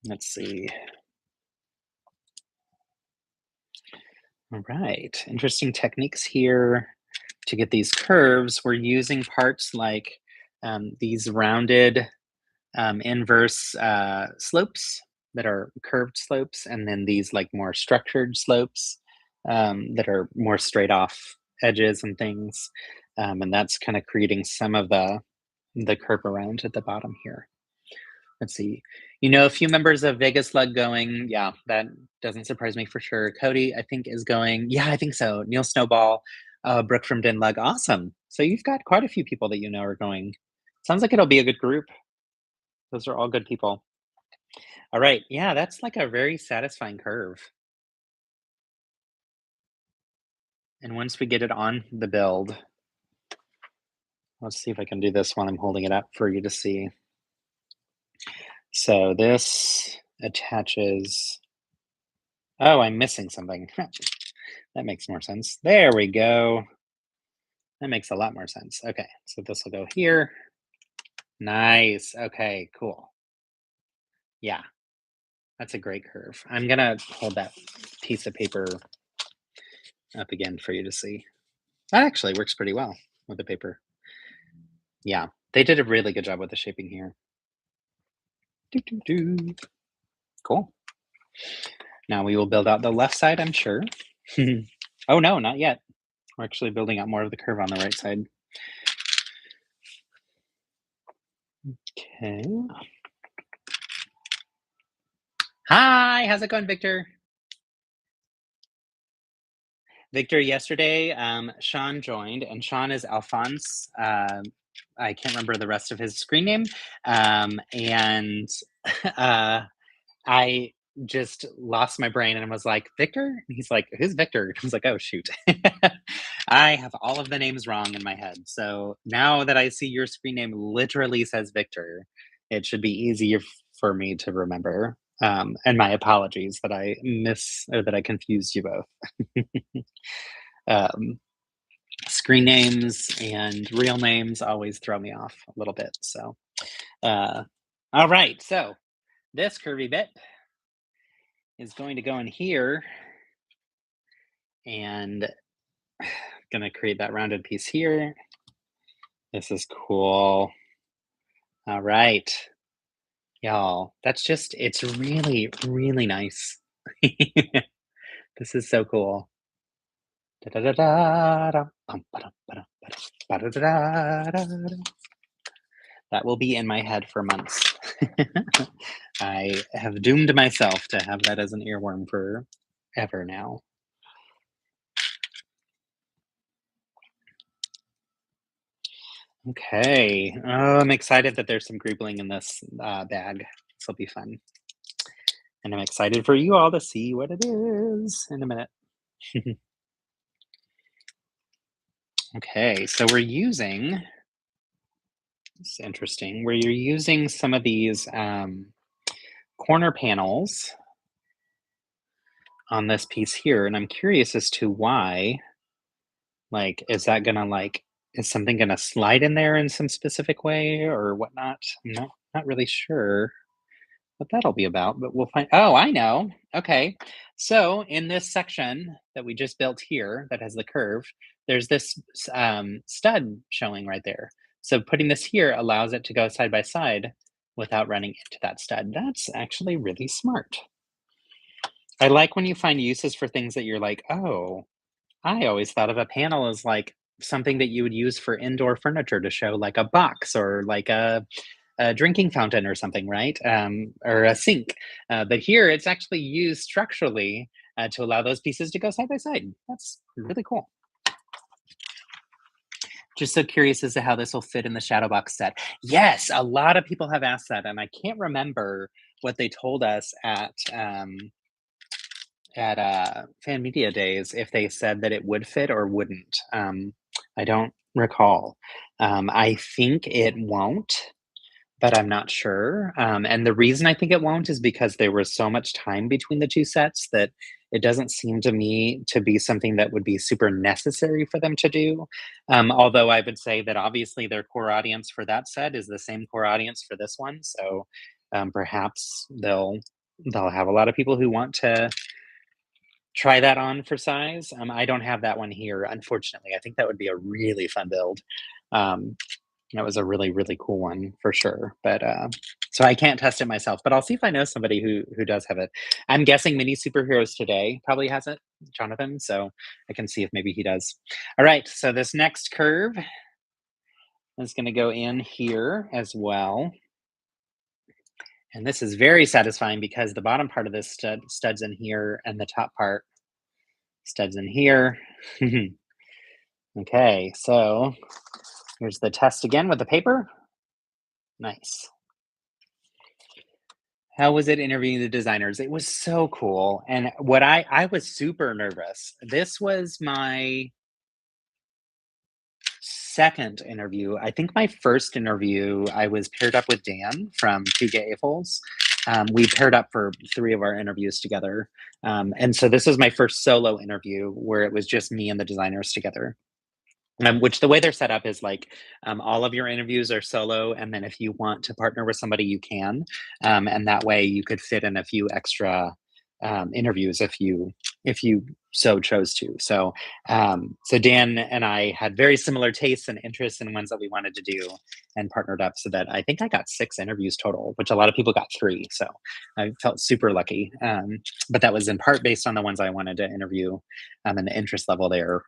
Let's see. All right, interesting techniques here to get these curves. We're using parts like these rounded inverse slopes that are curved slopes, and then these like more structured slopes that are more straight off edges and things. And that's kind of creating some of the curve around at the bottom here. Let's see. You know, a few members of Vegas Slug going. Yeah, that doesn't surprise me for sure. Cody, I think, is going. Yeah, I think so. Neil Snowball, Brooke from Denlug. Awesome. So you've got quite a few people that you know are going. Sounds like it'll be a good group. Those are all good people. All right. Yeah, that's like a very satisfying curve. And once we get it on the build, let's see if I can do this while I'm holding it up for you to see. So this attaches. Oh, I'm missing something. That makes more sense. There we go. That makes a lot more sense. Okay, so this will go here. Nice. Okay, cool. Yeah, that's a great curve. I'm gonna hold that piece of paper up again for you to see. That actually works pretty well with the paper. Yeah, they did a really good job with the shaping here. Cool. Now we will build out the left side, I'm sure. Oh no, not yet. We're actually building out more of the curve on the right side. Okay. Hi, how's it going, Victor? Victor, yesterday, Sean joined, and Sean is Alphonse I can't remember the rest of his screen name. And uh, I just lost my brain and was like, Victor? And he's like, who's Victor? I was like, oh, shoot. I have all of the names wrong in my head. So now that I see your screen name literally says Victor, it should be easier for me to remember. And my apologies that I that I confused you both. um, Screen names and real names always throw me off a little bit. So, uh, all right. So this curvy bit is going to go in here and gonna create that rounded piece here. This is cool. All right, y'all. That's just, it's really, really nice. This is so cool. That will be in my head for months. I have doomed myself to have that as an earworm for ever now. Okay. Oh, I'm excited that there's some greebling in this bag. This will be fun. And I'm excited for you all to see what it is in a minute. Okay, so we're using, it's interesting, where you're using some of these corner panels on this piece here, and I'm curious as to why, like, is that gonna like, is something gonna slide in there in some specific way or whatnot? I'm not really sure what that'll be about, but we'll find. Oh, I know. Okay. So in this section that we just built here that has the curve, there's this stud showing right there. So putting this here allows it to go side by side without running into that stud. That's actually really smart. I like when you find uses for things that you're like, oh, I always thought of a panel as like something that you would use for indoor furniture to show like a box or like a drinking fountain or something, right? Or a sink. But here it's actually used structurally to allow those pieces to go side by side. That's really cool. Just so curious as to how this will fit in the shadow box set. Yes, a lot of people have asked that, and I can't remember what they told us at fan media days if they said that it would fit or wouldn't. I don't recall. I think it won't, but I'm not sure. And the reason I think it won't is because there was so much time between the two sets that it doesn't seem to me to be something that would be super necessary for them to do. Although I would say that obviously their core audience for that set is the same core audience for this one, so perhaps they'll have a lot of people who want to try that on for size. I don't have that one here, unfortunately. I think that would be a really fun build. Um, that was a really, really cool one for sure. But so I can't test it myself, but I'll see if I know somebody who does have it. I'm guessing Mini Superheroes Today probably has it, Jonathan. So I can see if maybe he does. All right. So this next curve is going to go in here as well. And this is very satisfying because the bottom part of this studs in here and the top part studs in here. Okay, so here's the test again with the paper. Nice. How was it interviewing the designers? It was so cool. And what I was super nervous. This was my second interview. I think my first interview, I was paired up with Dan from Two Gay Afols. We paired up for 3 of our interviews together. And so this was my first solo interview where it was just me and the designers together. Which the way they're set up is like all of your interviews are solo, and then if you want to partner with somebody, you can, and that way you could fit in a few extra interviews if you so chose to. So so Dan and I had very similar tastes and interests in ones that we wanted to do, and partnered up so that I think I got 6 interviews total, which a lot of people got 3. So I felt super lucky, but that was in part based on the ones I wanted to interview and the interest level there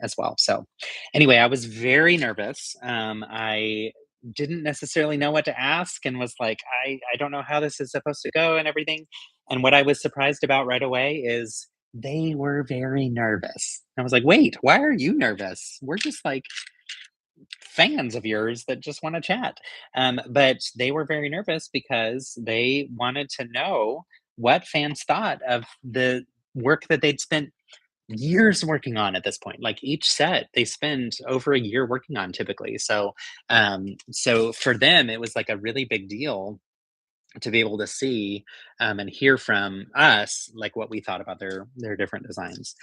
as well. So anyway, I was very nervous. I didn't necessarily know what to ask and was like, I don't know how this is supposed to go and everything. And what I was surprised about right away is they were very nervous. I was like, wait, why are you nervous? We're just like fans of yours that just want to chat. But they were very nervous because they wanted to know what fans thought of the work that they'd spent years working on at this point. Like each set they spend over a year working on typically. So for them it was like a really big deal to be able to see and hear from us like what we thought about their different designs.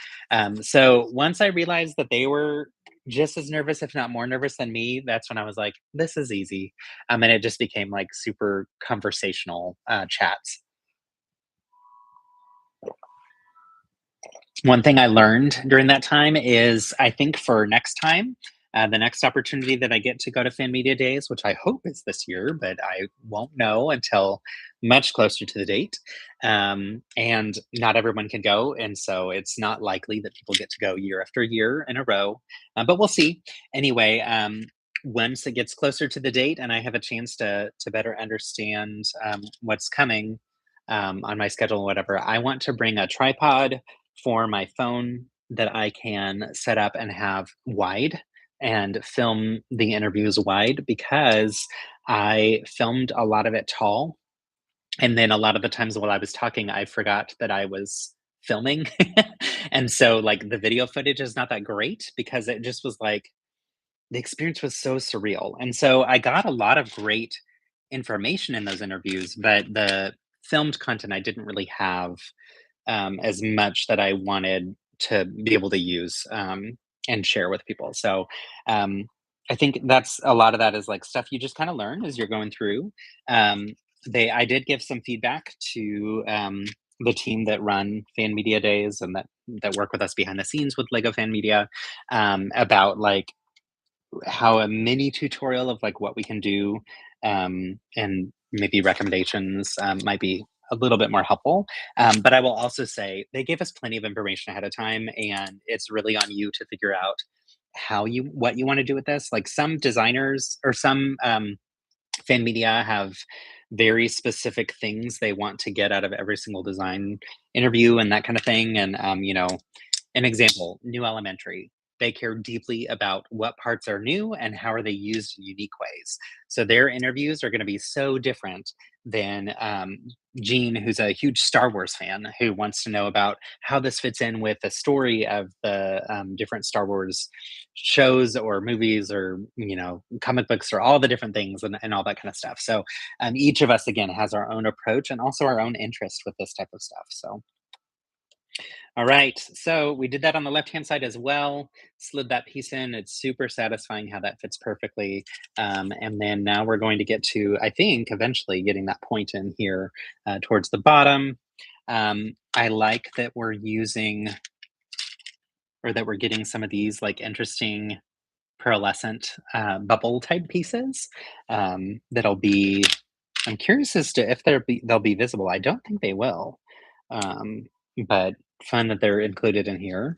So once I realized that they were just as nervous if not more nervous than me, that's when I was like, this is easy. And it just became like super conversational chats. One thing I learned during that time is I think for next time, the next opportunity that I get to go to Fan Media Days, which I hope is this year, but I won't know until much closer to the date. And not everyone can go. And so it's not likely that people get to go year after year in a row, but we'll see. Anyway, once it gets closer to the date and I have a chance to better understand what's coming on my schedule or whatever, I want to bring a tripod for my phone that I can set up and have wide and film the interviews wide because I filmed a lot of it tall. And then a lot of the times while I was talking, I forgot that I was filming. And so, like, the video footage is not that great because it just was like the experience was so surreal. And so I got a lot of great information in those interviews, but the filmed content I didn't really have as much that I wanted to be able to use and share with people. So um, I think that's a lot of that is like stuff you just kind of learn as you're going through. Um, I did give some feedback to the team that run Fan Media Days and that work with us behind the scenes with Lego Fan Media about like how a mini tutorial of like what we can do and maybe recommendations might be a little bit more helpful. But I will also say they gave us plenty of information ahead of time, and it's really on you to figure out what you want to do with this. Like some designers or some fan media have very specific things they want to get out of every single design interview and that kind of thing. And an example, New Elementary. They care deeply about what parts are new and how are they used in unique ways. So their interviews are going to be so different than Gene, who's a huge Star Wars fan, who wants to know about how this fits in with the story of the different Star Wars shows or movies or comic books or all the different things and all that kind of stuff. So each of us again has our own approach and also our own interest with this type of stuff. So all right, so we did that on the left-hand side as well, slid that piece in. It's super satisfying how that fits perfectly. And then now we're going to get to, I think, eventually getting that point in here towards the bottom. I like that we're using, or that we're getting some of these like interesting pearlescent bubble type pieces that'll be, I'm curious as to if they'll be visible. I don't think they will. Um, but fun that they're included in here.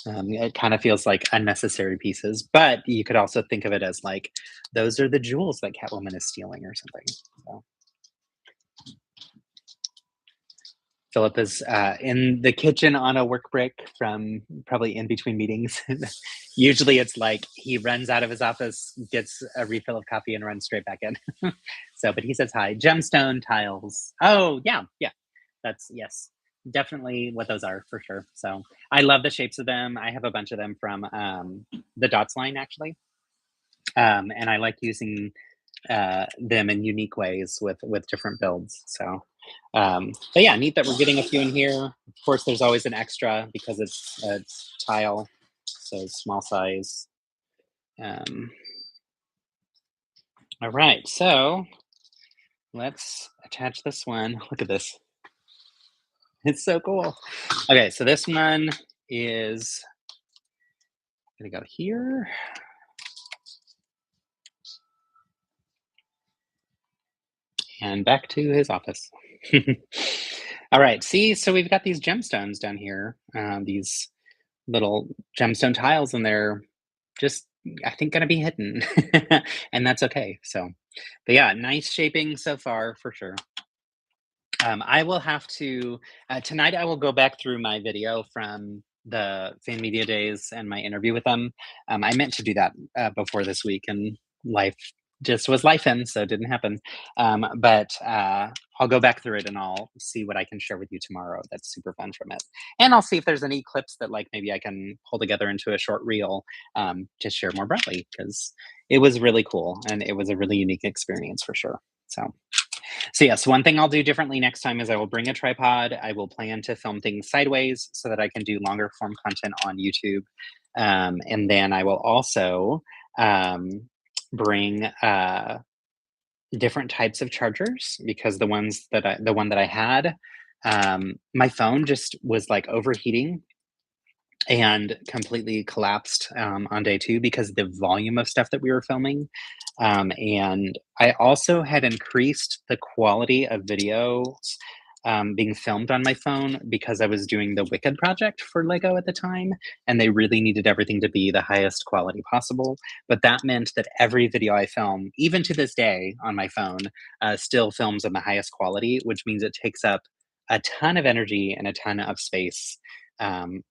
It kind of feels like unnecessary pieces, but you could also think of it as like those are the jewels that Catwoman is stealing or something. So Philip is in the kitchen on a work break from probably in between meetings. Usually it's like he runs out of his office, gets a refill of coffee, and runs straight back in. So, but he says hi. Gemstone tiles. Oh, yeah, yeah. That's, yes, definitely what those are for sure. So I love the shapes of them. I have a bunch of them from the Dots line, actually. And I like using them in unique ways with different builds. So, but yeah, neat that we're getting a few in here. Of course, there's always an extra because it's tile, so small size. All right, so let's attach this one. Look at this. It's so cool. Okay, so this one is gonna go here. And back to his office. All right, see, so we've got these gemstones down here, these little gemstone tiles, and they're just, I think, gonna be hidden. And that's okay. So, but yeah, nice shaping so far for sure. I will have to tonight. I will go back through my video from the fan media days and my interview with them. I meant to do that before this week, and life just was life in, so it didn't happen. But I'll go back through it and I'll see what I can share with you tomorrow. That's super fun from it, and I'll see if there's any clips that like maybe I can pull together into a short reel to share more broadly because it was really cool and it was a really unique experience for sure. So yes, one thing I'll do differently next time is I will bring a tripod. I will plan to film things sideways so that I can do longer form content on YouTube. And then I will also um, bring different types of chargers because the one that I had, my phone just was like overheating and completely collapsed on day two because the volume of stuff that we were filming. And I also had increased the quality of videos being filmed on my phone because I was doing the Wicked project for Lego at the time, and they really needed everything to be the highest quality possible. But that meant that every video I film, even to this day on my phone, still films in the highest quality, which means it takes up a ton of energy and a ton of space. Um,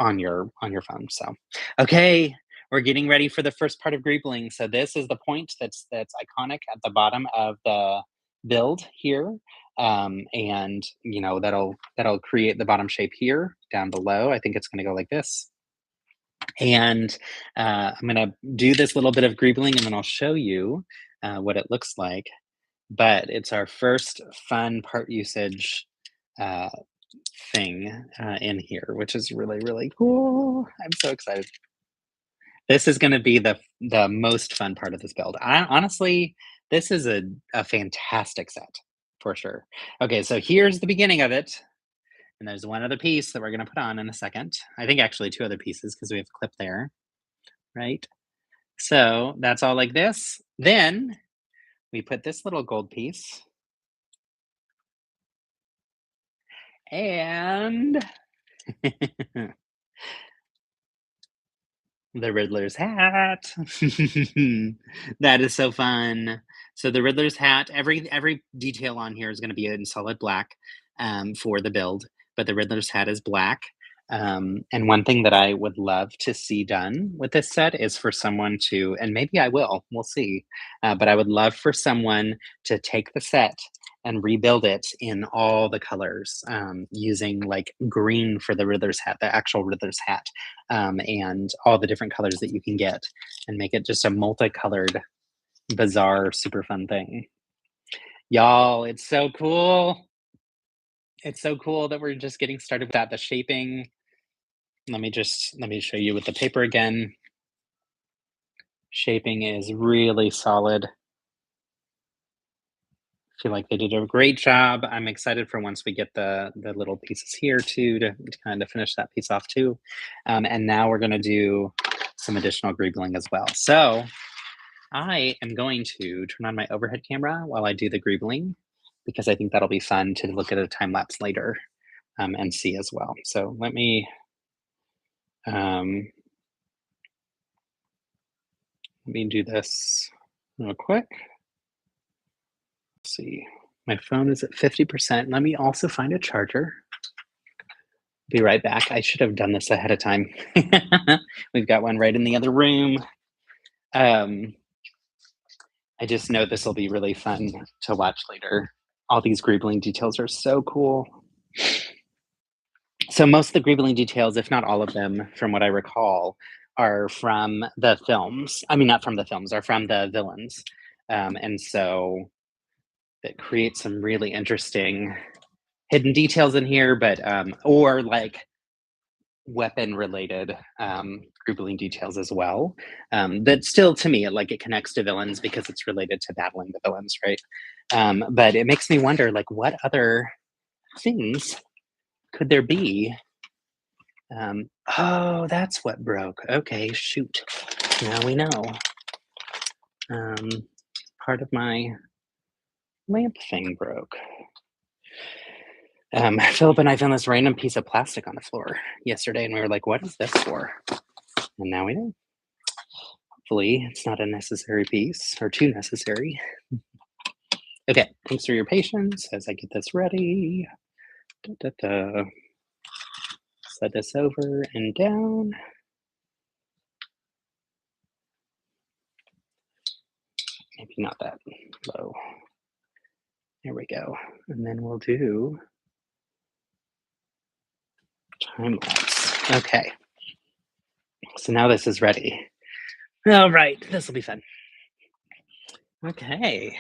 on your phone. So, okay, we're getting ready for the first part of greebling. So this is the point that's iconic at the bottom of the build here. And you know that'll create the bottom shape here down below. I think it's going to go like this. And I'm going to do this little bit of greebling, and then I'll show you what it looks like. But it's our first fun part usage uh, thing in here, which is really, really cool. I'm so excited. This is going to be the most fun part of this build. Honestly, this is a fantastic set for sure. Okay, so here's the beginning of it. And there's one other piece that we're going to put on in a second. I think actually two other pieces because we have a clip there, right? So that's all like this. Then we put this little gold piece and the Riddler's hat. That is so fun. So the Riddler's hat, every detail on here is going to be in solid black for the build, but the Riddler's hat is black. And one thing that I would love to see done with this set is for someone to, and maybe I will, we'll see, but I would love for someone to take the set and rebuild it in all the colors using like green for the Riddler's hat, the actual Riddler's hat, and all the different colors that you can get and make it just a multicolored, bizarre, super fun thing. Y'all, it's so cool. It's so cool that we're just getting started with that. The shaping. Let me show you with the paper again. Shaping is really solid. Feel like they did a great job. I'm excited for once we get the little pieces here too to kind of finish that piece off too. And now we're gonna do some additional greebling as well. So I am going to turn on my overhead camera while I do the greebling because I think that'll be fun to look at a time lapse later and see as well. So let me do this real quick. Let's see. My phone is at 50%. Let me also find a charger. Be right back. I should have done this ahead of time. We've got one right in the other room. I just know this will be really fun to watch later. All these greebling details are so cool. So most of the greebling details, if not all of them, from what I recall, are from the films. I mean, not from the films, are from the villains. And so it creates some really interesting hidden details in here, but or like weapon related greebling details as well. That still, to me, it connects to villains because it's related to battling the villains, right? But it makes me wonder, like, what other things could there be? Oh, that's what broke. Okay, shoot. Now we know. Part of my lamp thing broke. Philip and I found this random piece of plastic on the floor yesterday, and we were like, what is this for? And now we know. Hopefully, it's not a necessary piece, or too necessary. Okay, thanks for your patience as I get this ready. Da, da, da. slide this over and down. Maybe not that low. There we go. And then we'll do time lapse. Okay. So now this is ready. All right, this will be fun. Okay.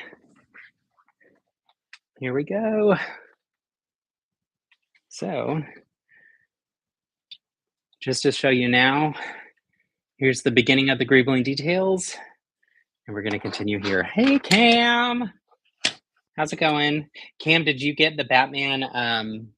Here we go. So, just to show you now, here's the beginning of the greebling details, and we're going to continue here. Hey, Cam. How's it going? Cam, did you get the Batman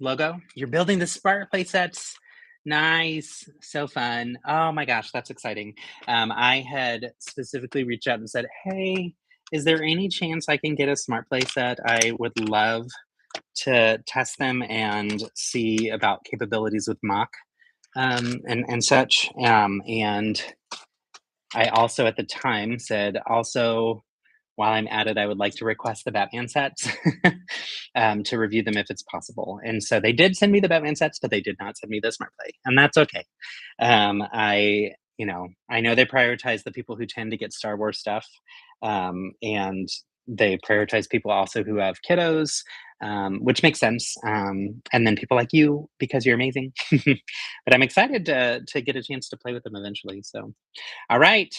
logo? You're building the Spark play sets. Nice. So fun. Oh my gosh, that's exciting. I had specifically reached out and said, hey, is there any chance I can get a smart play set? I would love to test them and see about capabilities with mock and such. And I also at the time said, also, while I'm at it, I would like to request the Batman sets to review them if it's possible. And so they did send me the Batman sets, but they did not send me the Smart Play, and that's okay. I know they prioritize the people who tend to get Star Wars stuff, and they prioritize people also who have kiddos, which makes sense. And then people like you because you're amazing. But I'm excited to get a chance to play with them eventually. So, all right.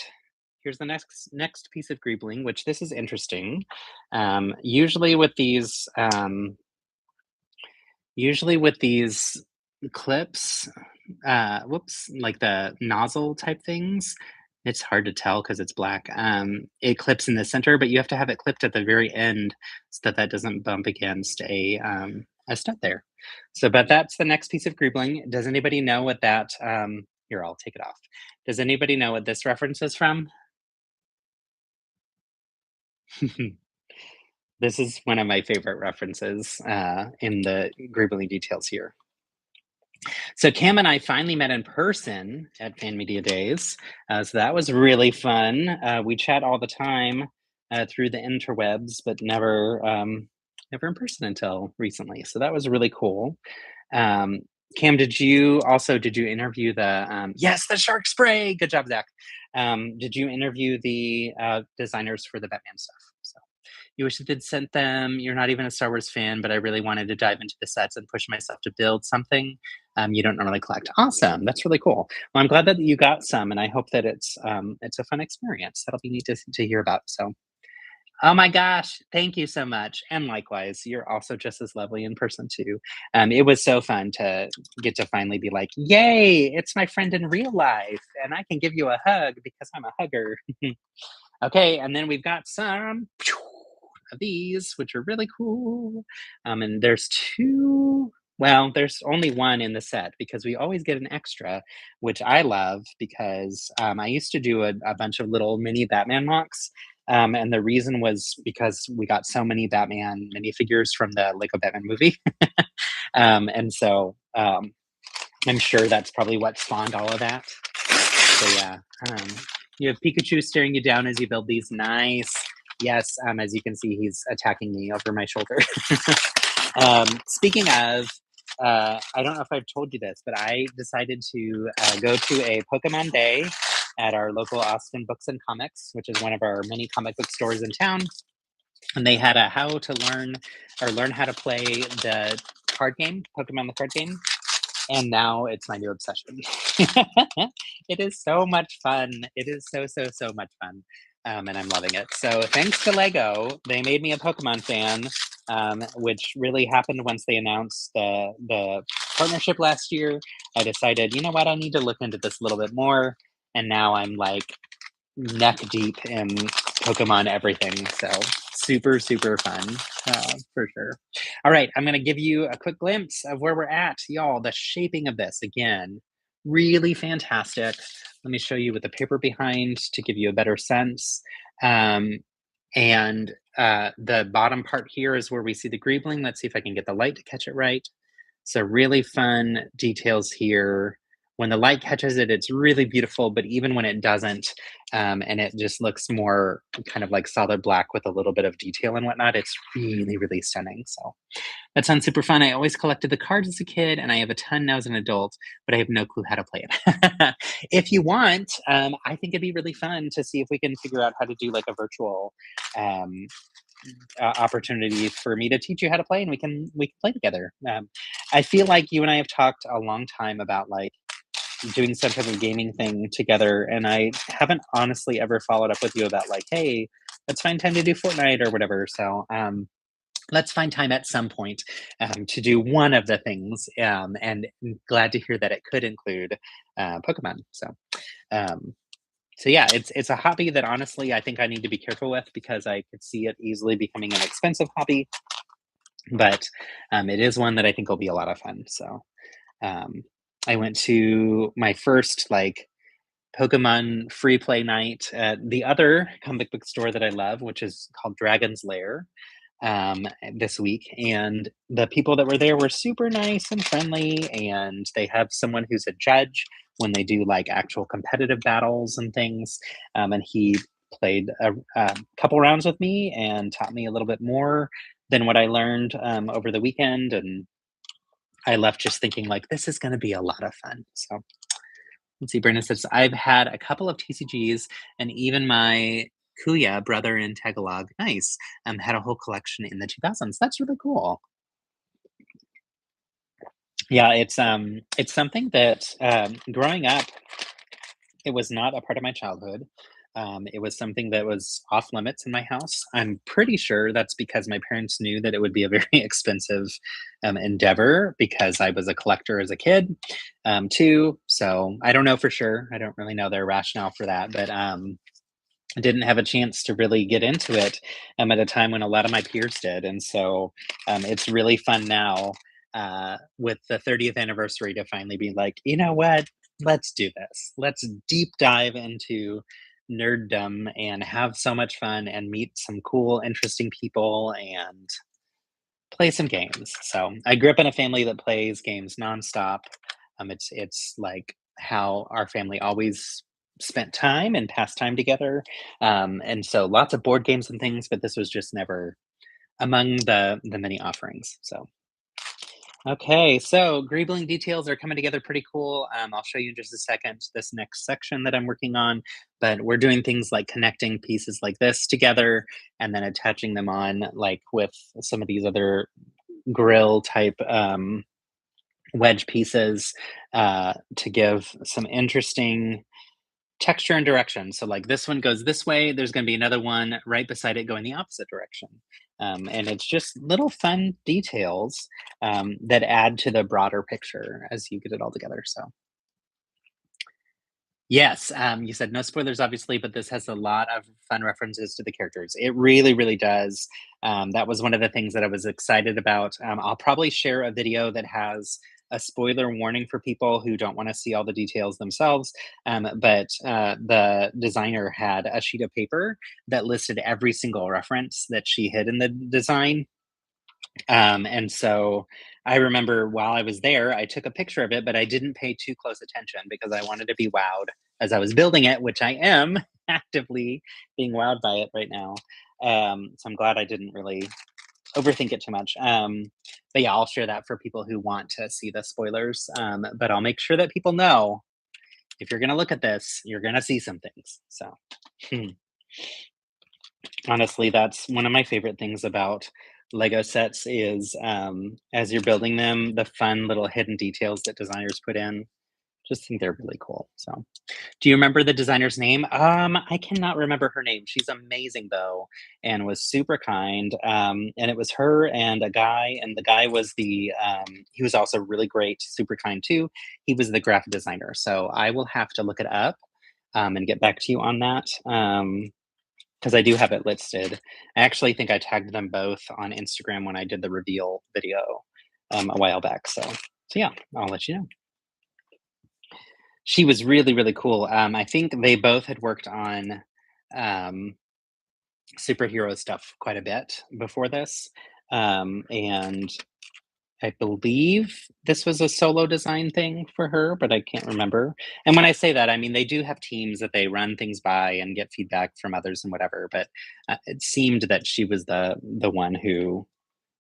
Here's the next piece of greebling, which this is interesting. Usually with these clips, whoops, like the nozzle type things, it's hard to tell because it's black. It clips in the center, but you have to have it clipped at the very end so that that doesn't bump against a stud there. So, but that's the next piece of greebling. Does anybody know what that? Here, I'll take it off. Does anybody know what this reference is from? This is one of my favorite references in the greebling details here. So Cam and I finally met in person at Fan Media Days. So that was really fun. We chat all the time through the interwebs, but never in person until recently. So that was really cool. Cam, did you interview the yes, the shark spray? Good job, Zach. Did you interview the designers for the Batman stuff? So you wish I did sent them. You're not even a Star Wars fan, but I really wanted to dive into the sets and push myself to build something you don't normally collect. Awesome, that's really cool. Well, I'm glad that you got some, and I hope that it's a fun experience. That'll be neat to hear about. So. Oh my gosh, thank you so much. And likewise, you're also just as lovely in person too. It was so fun to get to finally be like, yay, it's my friend in real life, and I can give you a hug because I'm a hugger. Okay, and then we've got some of these, which are really cool. And there's two. Well, there's only one in the set because we always get an extra, which I love because I used to do a bunch of little mini Batman mocks. And the reason was because we got so many Batman minifigures from the Lego Batman movie. And so I'm sure that's probably what spawned all of that. So yeah, you have Pikachu staring you down as you build these. Nice. Yes, as you can see, he's attacking me over my shoulder. Speaking of, I don't know if I've told you this, but I decided to go to a Pokemon Day at our local Austin Books and Comics, which is one of our many comic book stores in town. And they had a how to learn how to play the card game, Pokemon the card game. And now it's my new obsession. It is so much fun. It is so much fun. And I'm loving it. So thanks to Lego, they made me a Pokemon fan, which really happened once they announced the partnership last year. I decided, you know what, I need to look into this a little bit more. And now I'm like neck deep in Pokemon everything. So super fun for sure. All right, I'm going to give you a quick glimpse of where we're at, y'all. The shaping of this, again, really fantastic. Let me show you with the paper behind to give you a better sense. And the bottom part here is where we see the greebling. Let's see if I can get the light to catch it right. So really fun details here when the light catches it, it's really beautiful, but even when it doesn't, and it just looks more kind of like solid black with a little bit of detail and whatnot, it's really, really stunning. So that sounds super fun. I always collected the cards as a kid, and I have a ton now as an adult, but I have no clue how to play it. If you want, I think it'd be really fun to see if we can figure out how to do like a virtual um, opportunity for me to teach you how to play, and we can play together. I feel like you and I have talked a long time about like doing some type of gaming thing together, and I haven't honestly ever followed up with you about like, hey, let's find time to do Fortnite or whatever. So let's find time at some point to do one of the things. And glad to hear that it could include Pokemon. Um, so yeah, it's a hobby that honestly I think I need to be careful with because I could see it easily becoming an expensive hobby, but it is one that I think will be a lot of fun. So um, I went to my first like Pokemon free play night at the other comic book store that I love, which is called Dragon's Lair, this week. And the people that were there were super nice and friendly. And they have someone who's a judge when they do like actual competitive battles and things. And he played a couple rounds with me and taught me a little bit more than what I learned over the weekend. And I left just thinking like this is going to be a lot of fun. So let's see. Brandon says I've had a couple of TCGs, and even my Kuya brother in Tagalog, nice, had a whole collection in the 2000s. That's really cool. Yeah, it's something that growing up, it was not a part of my childhood. It was something that was off limits in my house. I'm pretty sure that's because my parents knew that it would be a very expensive endeavor because I was a collector as a kid, too. So I don't know for sure. I don't really know their rationale for that, but I didn't have a chance to really get into it at a time when a lot of my peers did. And so it's really fun now with the 30th anniversary to finally be like, you know what? Let's do this. Let's deep dive into nerddom and have so much fun and meet some cool, interesting people and play some games. So I grew up in a family that plays games nonstop. It's like how our family always spent time and passed time together. And so lots of board games and things, but this was just never among the many offerings. So okay, so greebling details are coming together pretty cool. I'll show you in just a second this next section that I'm working on, but we're doing things like connecting pieces like this together and then attaching them on like with some of these other grill type wedge pieces to give some interesting texture and direction. So like this one goes this way, there's going to be another one right beside it going the opposite direction. And it's just little fun details that add to the broader picture as you get it all together. So yes, you said no spoilers, obviously, but this has a lot of fun references to the characters. It really, really does. That was one of the things that I was excited about. I'll probably share a video that has a spoiler warning for people who don't want to see all the details themselves. But the designer had a sheet of paper that listed every single reference that she hid in the design, and so I remember while I was there, I took a picture of it, but I didn't pay too close attention because I wanted to be wowed as I was building it, which I am actively being wowed by it right now. So I'm glad I didn't really overthink it too much. But yeah, I'll share that for people who want to see the spoilers. But I'll make sure that people know if you're going to look at this, you're going to see some things. So honestly, that's one of my favorite things about Lego sets is as you're building them, the fun little hidden details that designers put in. Just think they're really cool. So, do you remember the designer's name? I cannot remember her name. She's amazing though, and was super kind. And it was her and a guy, and the guy was he was also really great, super kind too. He was the graphic designer. So I will have to look it up and get back to you on that. Because I do have it listed. I actually think I tagged them both on Instagram when I did the reveal video a while back. So yeah, I'll let you know. She was really, really cool. I think they both had worked on um, superhero stuff quite a bit before this. And I believe this was a solo design thing for her, but I can't remember. And when I say that, I mean they do have teams that they run things by and get feedback from others and whatever. But it seemed that she was the one who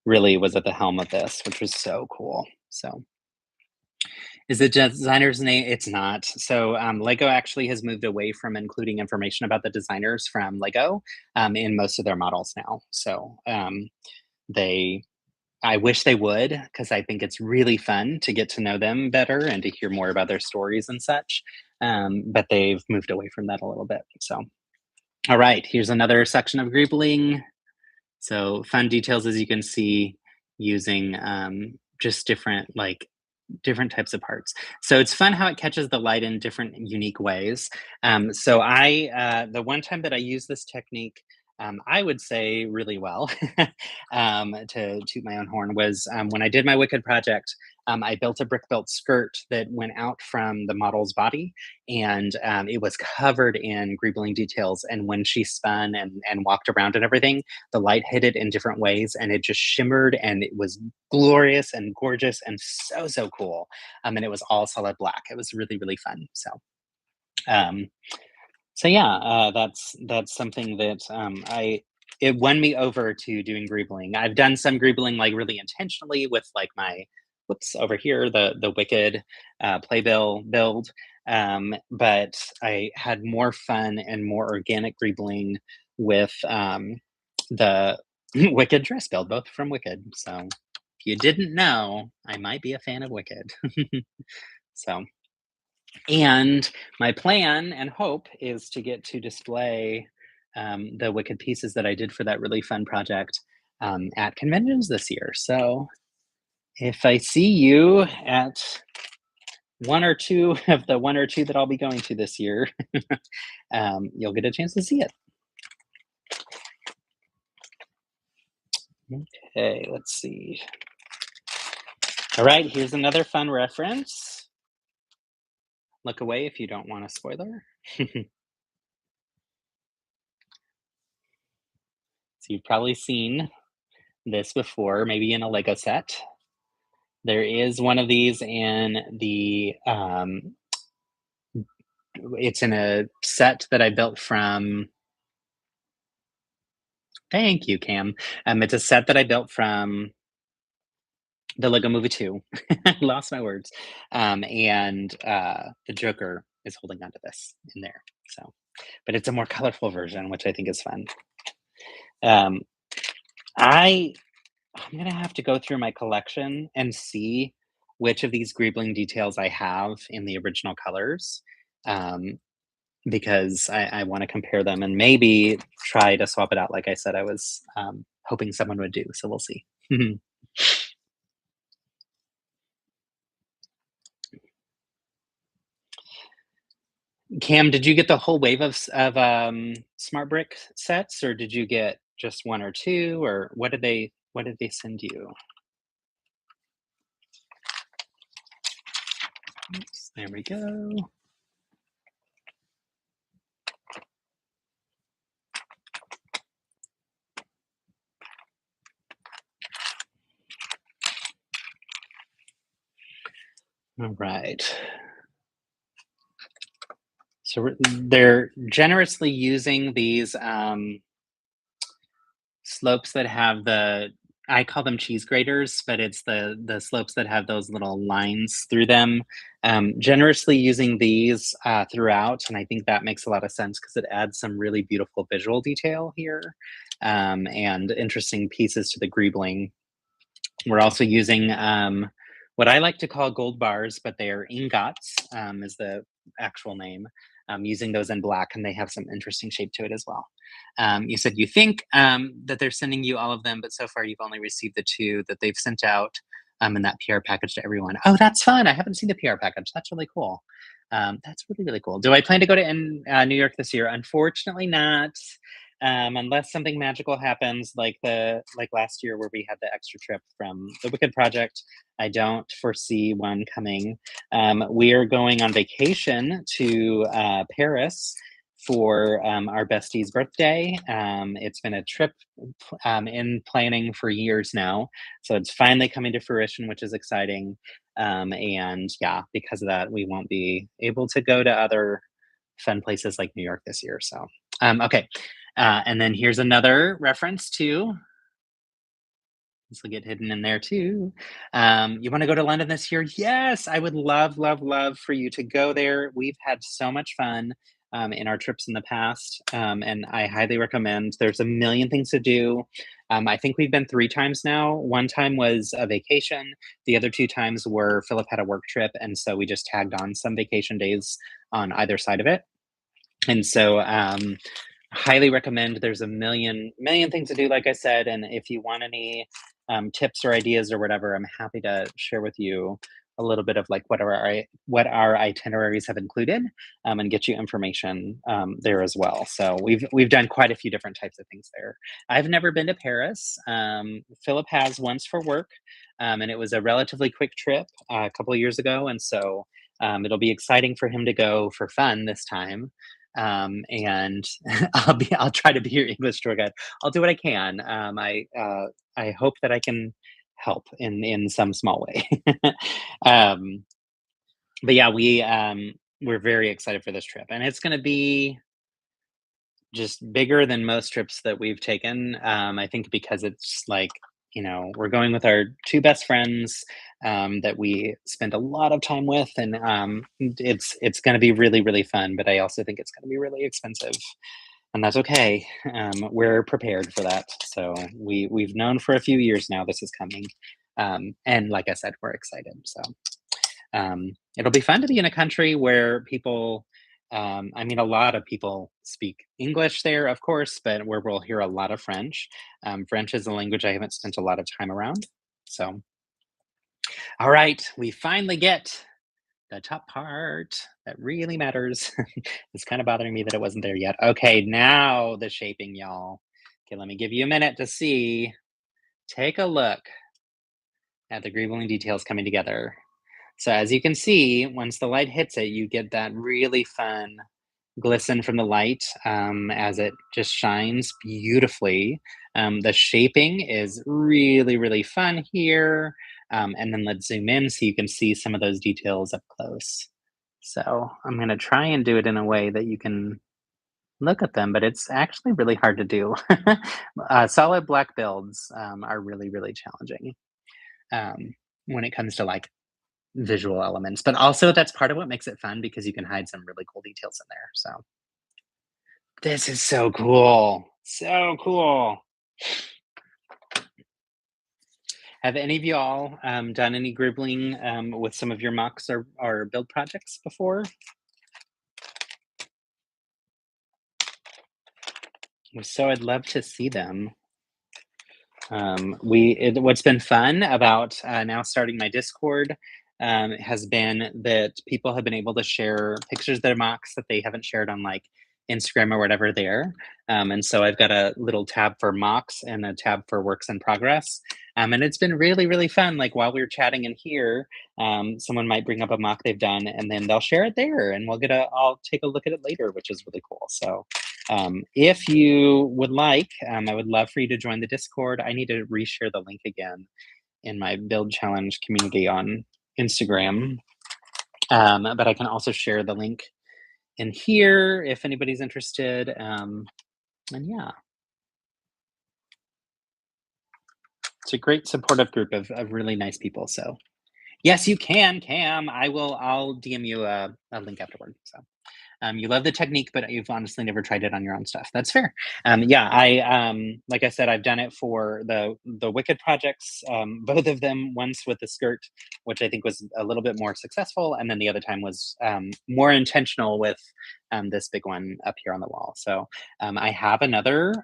really was at the helm of this, which was so cool. So, is the designer's name? It's not. So, Lego actually has moved away from including information about the designers from Lego in most of their models now. So, they I wish they would, because I think it's really fun to get to know them better and to hear more about their stories and such. But they've moved away from that a little bit. So, all right, here's another section of Greebling. So, fun details as you can see using just different types of parts. So it's fun how it catches the light in different unique ways. The one time that I used this technique, I would say really well, to toot my own horn, was when I did my Wicked project. I built a brick built skirt that went out from the model's body, and it was covered in greebling details. And when she spun and walked around and everything, the light hit it in different ways, and it just shimmered, and it was glorious and gorgeous and so cool. And it was all solid black. It was really really fun. Um, yeah, that's something that I it won me over to doing greebling. I've done some greebling like really intentionally with like my whoops over here the Wicked playbill build, but I had more fun and more organic greebling with the Wicked dress build, both from Wicked. So if you didn't know, I might be a fan of Wicked. So, and my plan and hope is to get to display the Wicked pieces that I did for that really fun project at conventions this year. So if I see you at one or two of the one or two that I'll be going to this year, you'll get a chance to see it. Okay, let's see. All right, here's another fun reference. Look away if you don't want a spoiler. So you've probably seen this before, maybe in a Lego set. There is one of these in it's in a set that I built from. Thank you, Cam. It's a set that I built from the Lego Movie 2. I lost my words. And the Joker is holding onto this in there. So, but it's a more colorful version, which I think is fun. Um, I I'm gonna have to go through my collection and see which of these greebling details I have in the original colors, um, because I want to compare them and maybe try to swap it out. Like I said, I was hoping someone would do. So we'll see. Cam, did you get the whole wave of smart brick sets, or did you get just one or two, or what did they send you? Oops, there we go. All right. So they're generously using these slopes that have I call them cheese graters, but it's the slopes that have those little lines through them. Generously using these throughout, and I think that makes a lot of sense because it adds some really beautiful visual detail here, and interesting pieces to the greebling. We're also using what I like to call gold bars, but they are ingots, is the actual name. Using those in black, and they have some interesting shape to it as well. You said you think that they're sending you all of them, but so far you've only received the two that they've sent out in that PR package to everyone. Oh, that's fun. I haven't seen the PR package. That's really cool. That's really, really cool. Do I plan to go to New York this year? Unfortunately, not. Unless something magical happens, like last year where we had the extra trip from the Wicked project. I don't foresee one coming. We are going on vacation to Paris for our bestie's birthday. It's been a trip in planning for years now, so it's finally coming to fruition, which is exciting. And yeah, because of that, we won't be able to go to other fun places like New York this year. So, okay. And then here's another reference to this will get hidden in there too. You want to go to London this year? Yes, I would love, love, love for you to go there. We've had so much fun in our trips in the past, and I highly recommend. There's a million things to do. I think we've been 3 times now. One time was a vacation. The other 2 times were Philip had a work trip, and so we just tagged on some vacation days on either side of it. And so, highly recommend. There's a million things to do, like I said. And if you want any tips or ideas or whatever, I'm happy to share with you a little bit of like what our itineraries have included, and get you information there as well. So we've done quite a few different types of things there. I've never been to Paris. Philip has once for work, and it was a relatively quick trip a couple of years ago, and so it'll be exciting for him to go for fun this time. And I'll try to be your English tour guide. I'll do what I can. I hope that I can help in some small way. um, but yeah, we're very excited for this trip, and it's going to be just bigger than most trips that we've taken. I think because it's like, we're going with our 2 best friends that we spend a lot of time with, and it's going to be really, really fun. But I also think it's going to be really expensive, and that's okay. We're prepared for that. So we've known for a few years now this is coming, and like I said, we're excited. So it'll be fun to be in a country where people, I mean, a lot of people speak English there, of course, but where we'll hear a lot of French. French is a language I haven't spent a lot of time around. So, all right, we finally get the top part that really matters. It's kind of bothering me that it wasn't there yet. Okay, now the shaping, y'all. Okay, let me give you a minute to see. Take a look at the greebling details coming together. So as you can see, once the light hits it, you get that really fun glisten from the light as it just shines beautifully. The shaping is really, really fun here. And then let's zoom in so you can see some of those details up close. So I'm going to try and do it in a way that you can look at them, but it's actually really hard to do. Solid black builds are really, really challenging when it comes to like visual elements, but also that's part of what makes it fun because you can hide some really cool details in there. So this is so cool. So cool. Have any of y'all done any gribbling with some of your mocks or build projects before? So I'd love to see them. What's been fun about now starting my Discord has been that people have been able to share pictures of their mocks that they haven't shared on like Instagram or whatever there. And so I've got a little tab for mocks and a tab for works in progress. And it's been really, really fun. Like while we were chatting in here, someone might bring up a mock they've done and then they'll share it there and I'll take a look at it later, which is really cool. So if you would like, I would love for you to join the Discord. I need to reshare the link again in my Build Challenge community on Instagram. But I can also share the link in here if anybody's interested. And yeah, it's a great supportive group of really nice people. So yes, you can, Cam. I'll DM you a link afterward. So. You love the technique, but you've honestly never tried it on your own stuff. That's fair. Yeah, like I said, I've done it for the Wicked projects, both of them. Once with the skirt, which I think was a little bit more successful, and then the other time was more intentional with this big one up here on the wall. So I have another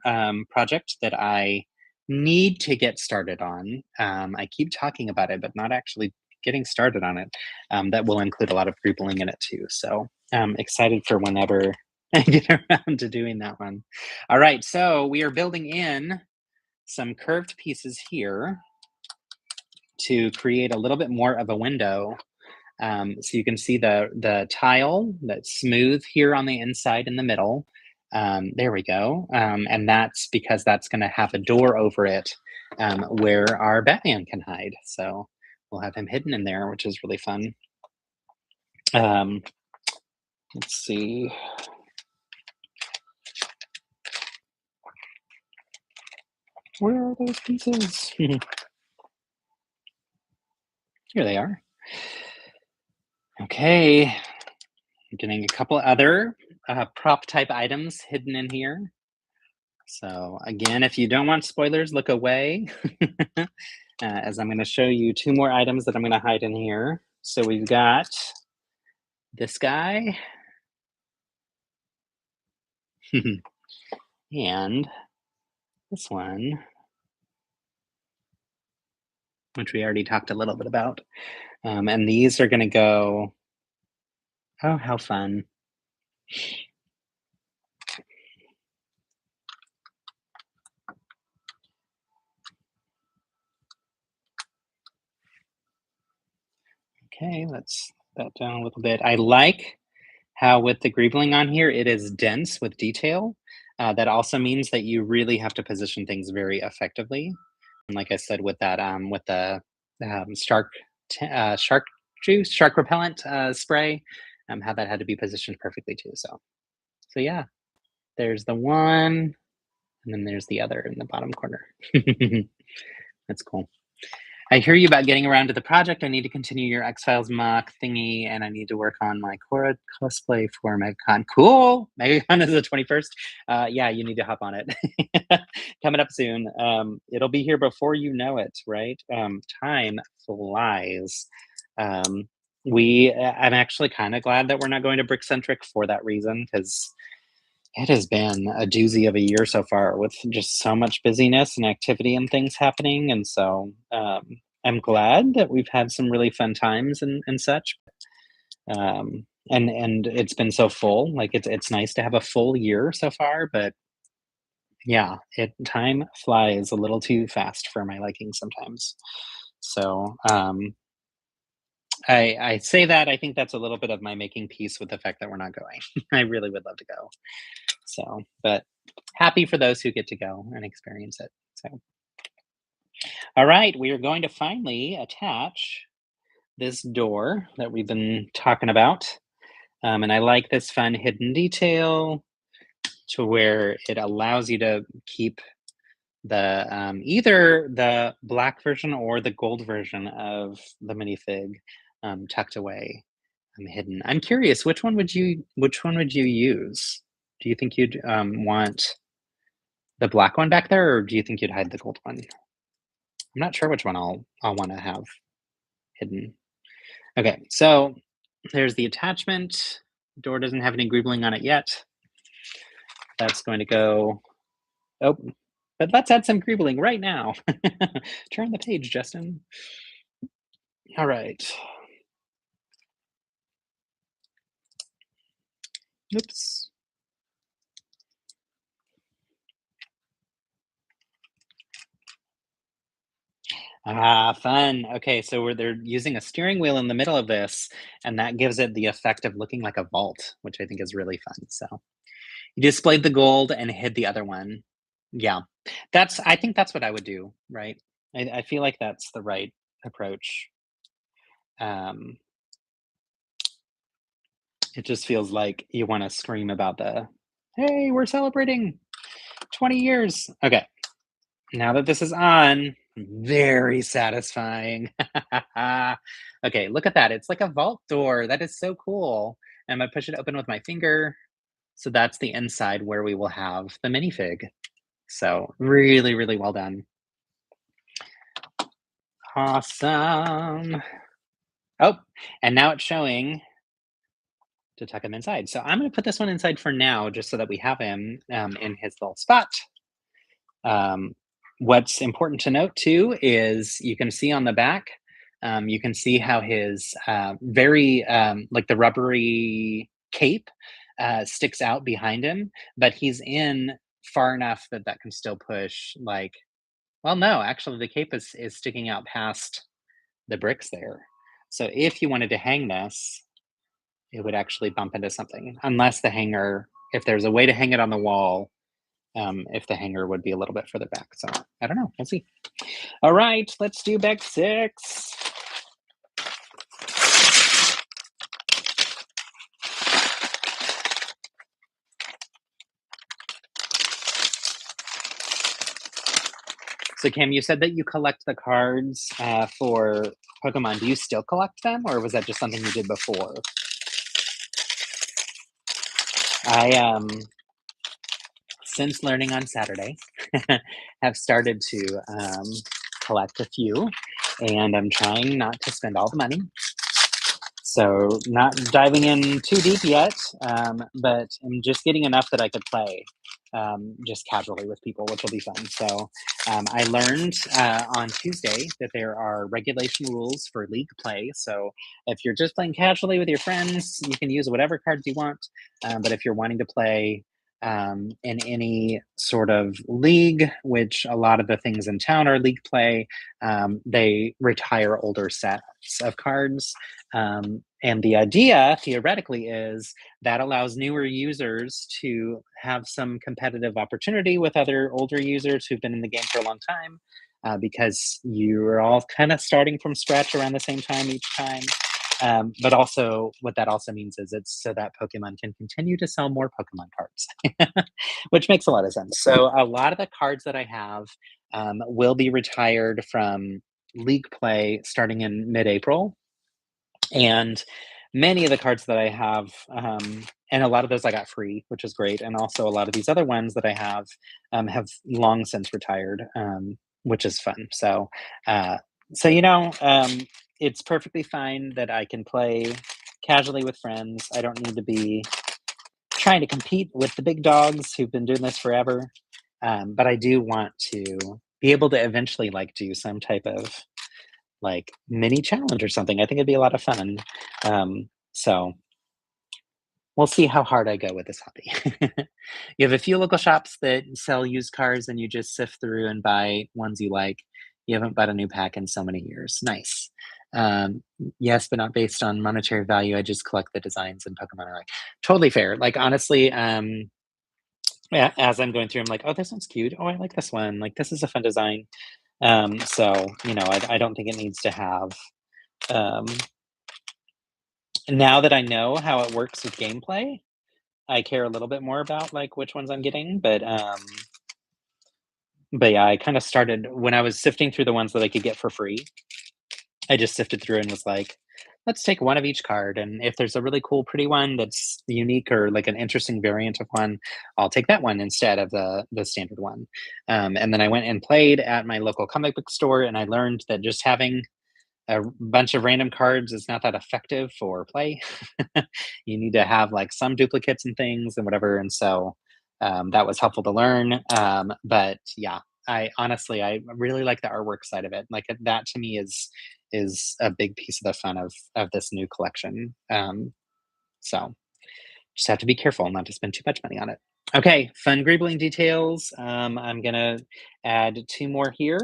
project that I need to get started on. I keep talking about it, but not actually getting started on it. That will include a lot of groupling in it too. So excited for whenever I get around to doing that one. All right, so we are building in some curved pieces here to create a little bit more of a window So you can see the tile that's smooth here on the inside in the middle. There we go. And that's because that's going to have a door over it where our Batman can hide. So we'll have him hidden in there, which is really fun. Let's see. Where are those pieces? Here they are. Okay, I'm getting a couple other prop type items hidden in here. So again, if you don't want spoilers, look away. As I'm going to show you two more items that I'm going to hide in here. So we've got this guy and this one, which we already talked a little bit about. And these are going to go, oh, how fun. Okay, let's that down a little bit. I like how with the greebling on here, it is dense with detail. That also means that you really have to position things very effectively. And like I said, with that, with the shark juice, shark repellent spray, how that had to be positioned perfectly too. So yeah, there's the one, and then there's the other in the bottom corner. That's cool. I hear you about getting around to the project. I need to continue your X-Files mock thingy, and I need to work on my Cora cosplay for MegaCon. Cool! MegaCon is the 21st. Yeah, you need to hop on it. Coming up soon. It'll be here before you know it, right? Time flies. I'm actually kind of glad that we're not going to Brickcentric for that reason, because it has been a doozy of a year so far with just so much busyness and activity and things happening. And so I'm glad that we've had some really fun times and such. And it's been so full. Like it's nice to have a full year so far, but yeah, time flies a little too fast for my liking sometimes. So I say that I think that's a little bit of my making peace with the fact that we're not going. I really would love to go. So, but happy for those who get to go and experience it. So, all right, we are going to finally attach this door that we've been talking about. And I like this fun hidden detail to where it allows you to keep the either the black version or the gold version of the minifig tucked away, hidden. I'm curious, which one would you use? Do you think you'd want the black one back there, or do you think you'd hide the gold one? I'm not sure which one I'll want to have hidden. Okay, so there's the attachment. Door doesn't have any greebling on it yet. That's going to go. Oh, but let's add some greebling right now. Turn the page, Justin. All right. Oops. Ah, fun. Okay, so they're using a steering wheel in the middle of this, and that gives it the effect of looking like a vault, which I think is really fun. So you displayed the gold and hid the other one. Yeah, I think that's what I would do, right? I feel like that's the right approach. Um, it just feels like you want to scream about hey, we're celebrating 20 years. Okay, now that this is on, very satisfying. Okay, look at that. It's like a vault door. That is so cool. And I push it open with my finger. So that's the inside where we will have the minifig. So really, really well done. Awesome. Oh, and now it's showing to tuck him inside. So I'm going to put this one inside for now, just so that we have him in his little spot. What's important to note too is you can see on the back, you can see how his very like the rubbery cape sticks out behind him, but he's in far enough that that can still push like, well, no, actually the cape is sticking out past the bricks there. So if you wanted to hang this, it would actually bump into something, unless the hanger, if there's a way to hang it on the wall, if the hanger would be a little bit further back. So I don't know. We'll see. All right, let's do bag 6. So Kim, you said that you collect the cards for Pokemon. Do you still collect them, or was that just something you did before? I since learning on Saturday, have started to collect a few, and I'm trying not to spend all the money. So not diving in too deep yet, but I'm just getting enough that I could play just casually with people, which will be fun. So I learned on Tuesday that there are regulation rules for league play. So if you're just playing casually with your friends, you can use whatever cards you want. But if you're wanting to play in any sort of league, which a lot of the things in town are league play, they retire older sets of cards. And the idea, theoretically, is that allows newer users to have some competitive opportunity with other older users who've been in the game for a long time, because you're all kind of starting from scratch around the same time each time. But also, what that also means is it's so that Pokemon can continue to sell more Pokemon cards, which makes a lot of sense. So, a lot of the cards that I have will be retired from League play starting in mid April. And many of the cards that I have, and a lot of those I got free, which is great. And also, a lot of these other ones that I have long since retired, which is fun. So, uh, so you know, it's perfectly fine that I can play casually with friends. I don't need to be trying to compete with the big dogs who've been doing this forever. But I do want to be able to eventually like do some type of like mini challenge or something. I think it'd be a lot of fun. So we'll see how hard I go with this hobby. You have a few local shops that sell used cars and you just sift through and buy ones you like. You haven't bought a new pack in so many years. Nice. Yes, but not based on monetary value. I just collect the designs and Pokemon are like totally fair. Like honestly, yeah, as I'm going through, I'm like, oh, this one's cute. Oh, I like this one. Like this is a fun design. So you know, I don't think it needs to have um, now that I know how it works with gameplay, I care a little bit more about like which ones I'm getting, but yeah, I kind of started when I was sifting through the ones that I could get for free. I just sifted through and was like, let's take one of each card, and if there's a really cool, pretty one that's unique or like an interesting variant of one, I'll take that one instead of the standard one. And then I went and played at my local comic book store, and I learned that just having a bunch of random cards is not that effective for play. You need to have like some duplicates and things and whatever. And so that was helpful to learn. But yeah, I honestly I really like the artwork side of it. Like that to me is a big piece of the fun of this new collection. So just have to be careful not to spend too much money on it. Okay, fun greebling details. I'm gonna add 2 more here.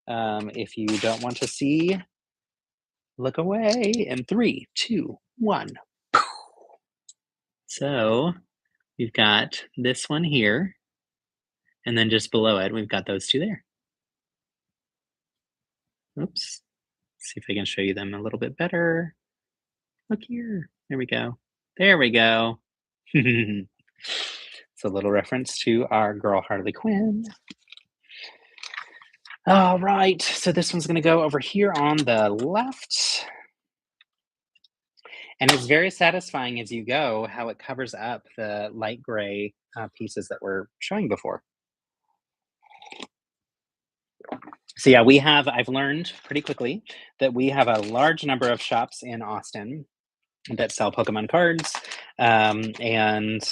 If you don't want to see, look away in 3, 2, 1. So we've got this one here, and then just below it, we've got those 2 there. Oops. See if I can show you them a little bit better. Look here. There we go. There we go. It's a little reference to our girl Harley Quinn. All right, so this one's going to go over here on the left. And it's very satisfying as you go how it covers up the light gray pieces that we're showing before. So yeah, I've learned pretty quickly that we have a large number of shops in Austin that sell Pokemon cards. And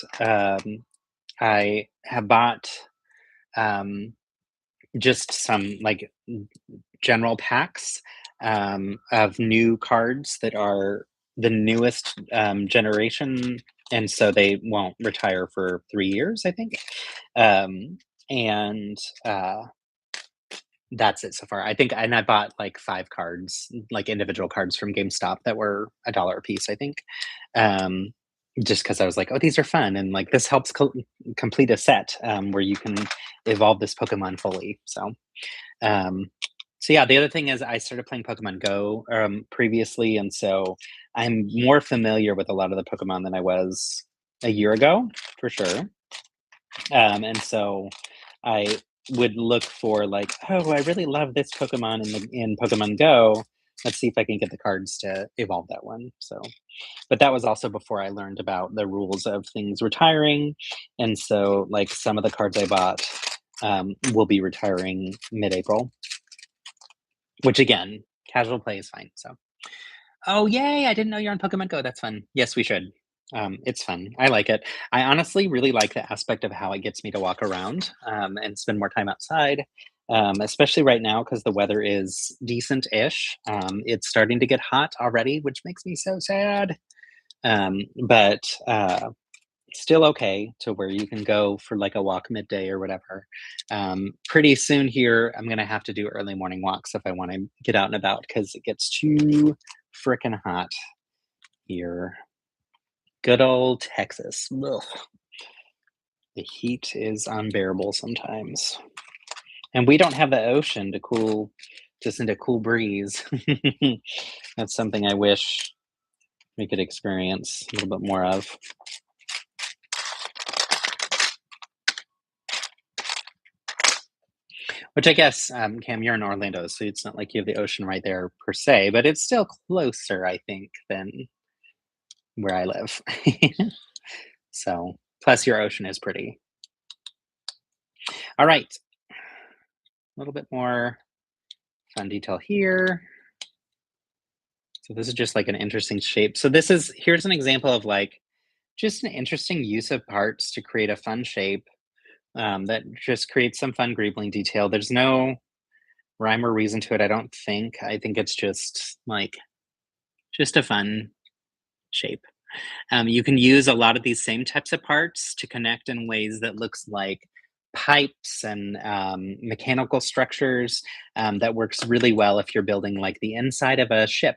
I have bought just some like general packs of new cards that are the newest generation, and so they won't retire for 3 years, I think. And That's it so far. I think and I bought, like, 5 cards, like, individual cards from GameStop that were $1 a piece, I think. Um, just because I was like, "Oh, these are fun," and, like, this helps complete a set, where you can evolve this Pokemon fully, um so, yeah, the other thing is I started playing Pokemon Go, previously, and so I'm more familiar with a lot of the Pokemon than I was a year ago, for sure. And so I would look for like, oh, I really love this Pokemon in Pokemon Go. Let's see if I can get the cards to evolve that one. So, but that was also before I learned about the rules of things retiring, and so like some of the cards I bought will be retiring mid-April, which again, casual play is fine. So oh, yay! I didn't know you're on Pokemon Go. That's fun. Yes, we should. It's fun. I like it. I honestly really like the aspect of how it gets me to walk around and spend more time outside, especially right now because the weather is decent-ish. It's starting to get hot already, which makes me so sad. But still okay to where you can go for like a walk midday or whatever. Pretty soon here, I'm gonna have to do early morning walks if I want to get out and about because it gets too freaking hot here. Good old Texas. Ugh. The heat is unbearable sometimes. And we don't have the ocean to to send a cool breeze. That's something I wish we could experience a little bit more of. Which I guess, Cam, you're in Orlando, so it's not like you have the ocean right there per se, but it's still closer, I think, than where I live. So, plus your ocean is pretty. All right, a little bit more fun detail here. So this is just like an interesting shape. So here's an example of like just an interesting use of parts to create a fun shape that just creates some fun greebling detail. There's no rhyme or reason to it, I don't think. I think it's just like just a fun shape. You can use a lot of these same types of parts to connect in ways that looks like pipes and mechanical structures that works really well if you're building like the inside of a ship,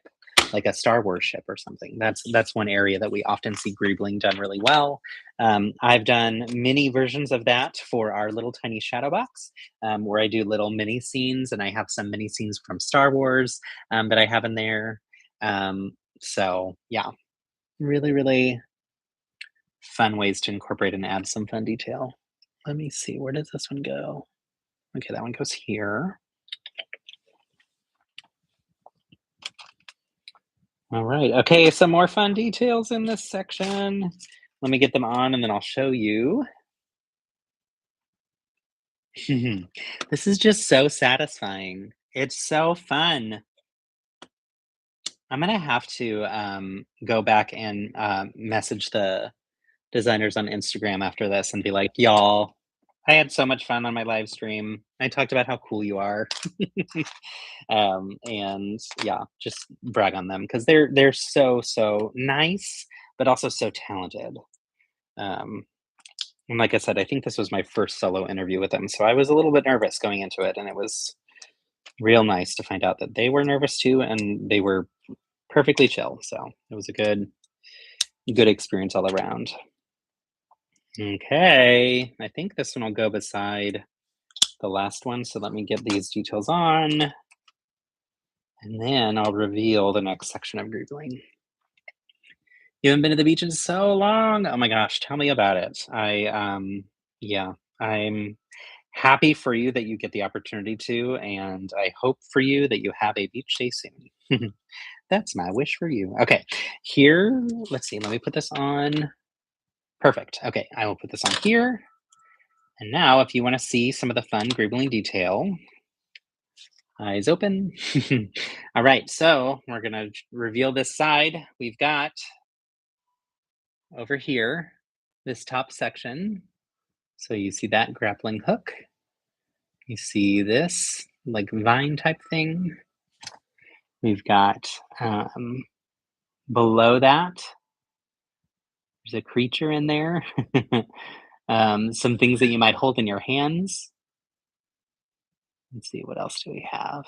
like a Star Wars ship or something. That's one area that we often see greebling done really well. I've done mini versions of that for our little tiny shadow box, where I do little mini scenes, and I have some mini scenes from Star Wars that I have in there. So yeah, really, really fun ways to incorporate and add some fun detail. Let me see, where does this one go? Okay, that one goes here. All right. Okay, some more fun details in this section. Let me get them on and then I'll show you. This is just so satisfying. It's so fun. I'm gonna have to go back and message the designers on Instagram after this and be like, y'all, I had so much fun on my live stream. I talked about how cool you are. And yeah, just brag on them because they're so nice, but also so talented. Um, and like I said, I think this was my first solo interview with them, so I was a little bit nervous going into it, and it was real nice to find out that they were nervous too, and they were perfectly chill. So it was a good experience all around. Okay, I think this one will go beside the last one. So let me get these details on, and then I'll reveal the next section of Googling. You haven't been to the beach in so long. Oh my gosh, tell me about it. Yeah, I'm happy for you that you get the opportunity to, and I hope for you that you have a beach day soon. That's my wish for you. Okay, here, let's see, let me put this on. Perfect. Okay, I will put this on here. And now, if you want to see some of the fun greebling detail, eyes open. All right, so we're going to reveal this side. We've got over here this top section. So you see that grappling hook. You see this like vine type thing. We've got below that, there's a creature in there. Some things that you might hold in your hands. Let's see, what else do we have?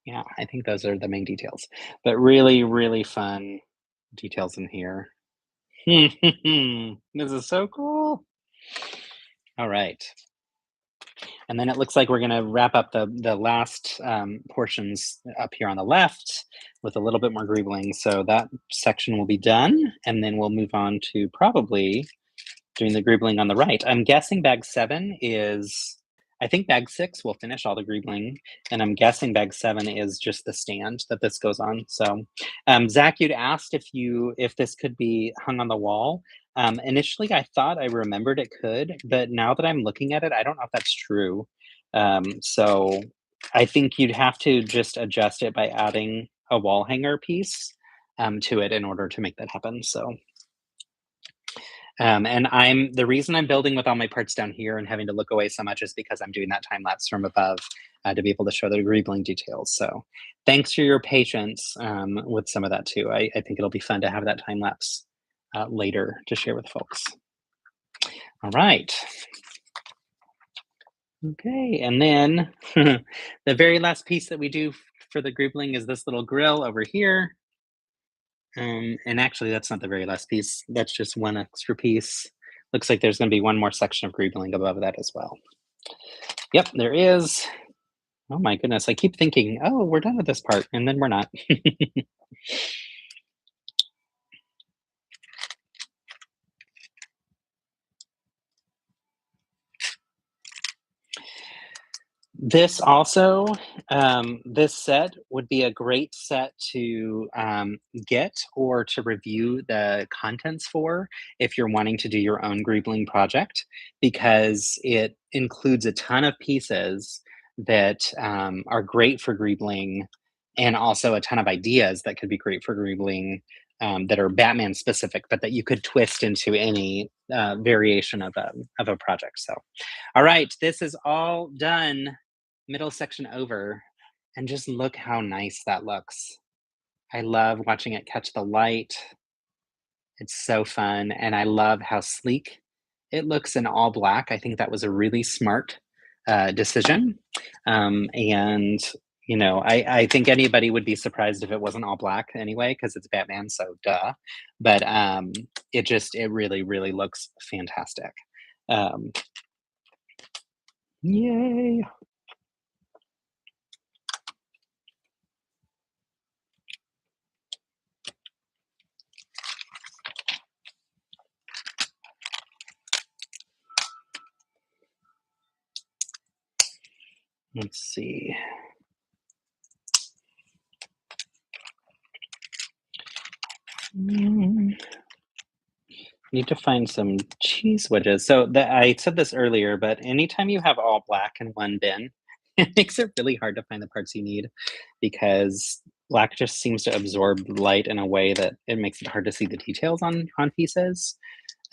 Yeah, I think those are the main details, but really, really fun details in here. This is so cool. All right. And then it looks like we're going to wrap up the last portions up here on the left with a little bit more greebling. So that section will be done, and then we'll move on to probably doing the greebling on the right. I'm guessing bag 7 is, I think bag 6 will finish all the greebling, and I'm guessing bag 7 is just the stand that this goes on. So, Zach, you'd asked if this could be hung on the wall. Initially, I thought I remembered it could, but now that I'm looking at it, I don't know if that's true. So I think you'd have to just adjust it by adding a wall hanger piece to it in order to make that happen. So and the reason I'm building with all my parts down here and having to look away so much is because I'm doing that time lapse from above to be able to show the greebling details. So thanks for your patience with some of that too. I think it'll be fun to have that time lapse later to share with folks. All right. Okay, and then the very last piece that we do for the greebling is this little grill over here. And actually, that's not the very last piece. That's just one extra piece. Looks like there's going to be one more section of greebling above that as well. Yep, there is. Oh my goodness, I keep thinking, oh, we're done with this part, and then we're not. This also, this set would be a great set to get or to review the contents for if you're wanting to do your own greebling project, because it includes a ton of pieces that are great for greebling, and also a ton of ideas that could be great for greebling that are Batman specific, but that you could twist into any variation of a project. So, all right, this is all done, middle section over, and just look how nice that looks. I love watching it catch the light. It's so fun, and I love how sleek it looks in all black. I think that was a really smart decision. And I think anybody would be surprised if it wasn't all black anyway, because it's Batman, so duh. But it really, really looks fantastic. Um, Yay! Let's see. Need to find some cheese wedges. So I said this earlier, but anytime you have all black in one bin, it makes it really hard to find the parts you need, because black just seems to absorb light in a way that it makes it hard to see the details on pieces.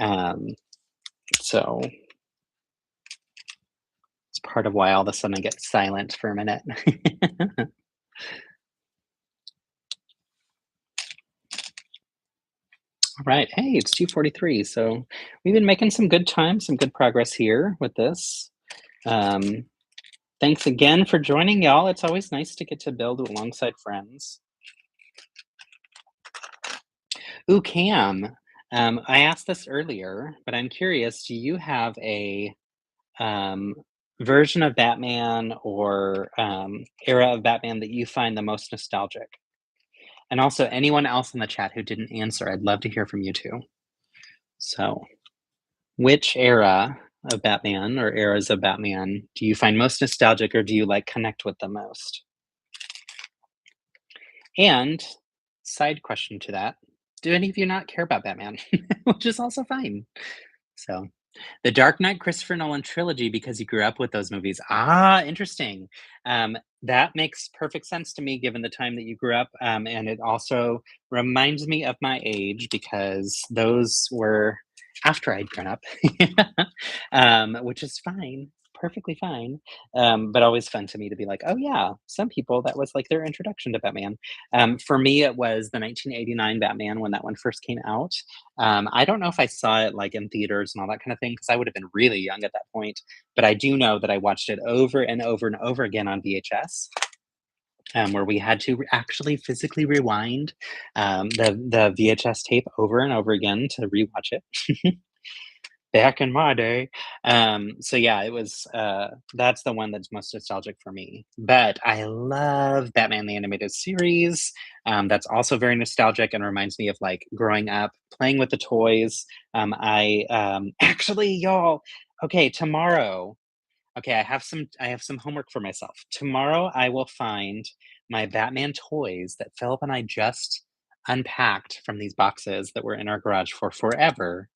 Um, so it's part of why all of a sudden I get silent for a minute. All right. Hey, it's 2:43. So we've been making some good time, some good progress here with this. Thanks again for joining, y'all. It's always nice to get to build alongside friends. Ooh, Cam, I asked this earlier, but I'm curious, do you have a um, version of Batman or era of Batman that you find the most nostalgic? And also, anyone else in the chat who didn't answer, I'd love to hear from you too. So, which era of Batman or eras of Batman do you find most nostalgic, or do you like connect with the most? And side question to that, do any of you not care about Batman? Which is also fine. So, the Dark Knight Christopher Nolan trilogy, because you grew up with those movies. Ah, interesting. That makes perfect sense to me given the time that you grew up. And it also reminds me of my age, because those were after I'd grown up, which is fine. perfectly fine. But always fun to me to be like, oh yeah, some people that was like their introduction to Batman. For me, it was the 1989 Batman when that one first came out. I don't know if I saw it like in theaters and all that kind of thing because I would have been really young at that point. But I do know that I watched it over and over and over again on VHS, where we had to actually physically rewind the VHS tape over and over again to rewatch it. Back in my day. So yeah, it was, that's the one that's most nostalgic for me. But I love Batman the Animated Series. That's also very nostalgic and reminds me of like growing up, playing with the toys. Actually, y'all, okay, tomorrow, okay, I have some homework for myself. Tomorrow I will find my Batman toys that Philip and I just unpacked from these boxes that were in our garage for forever,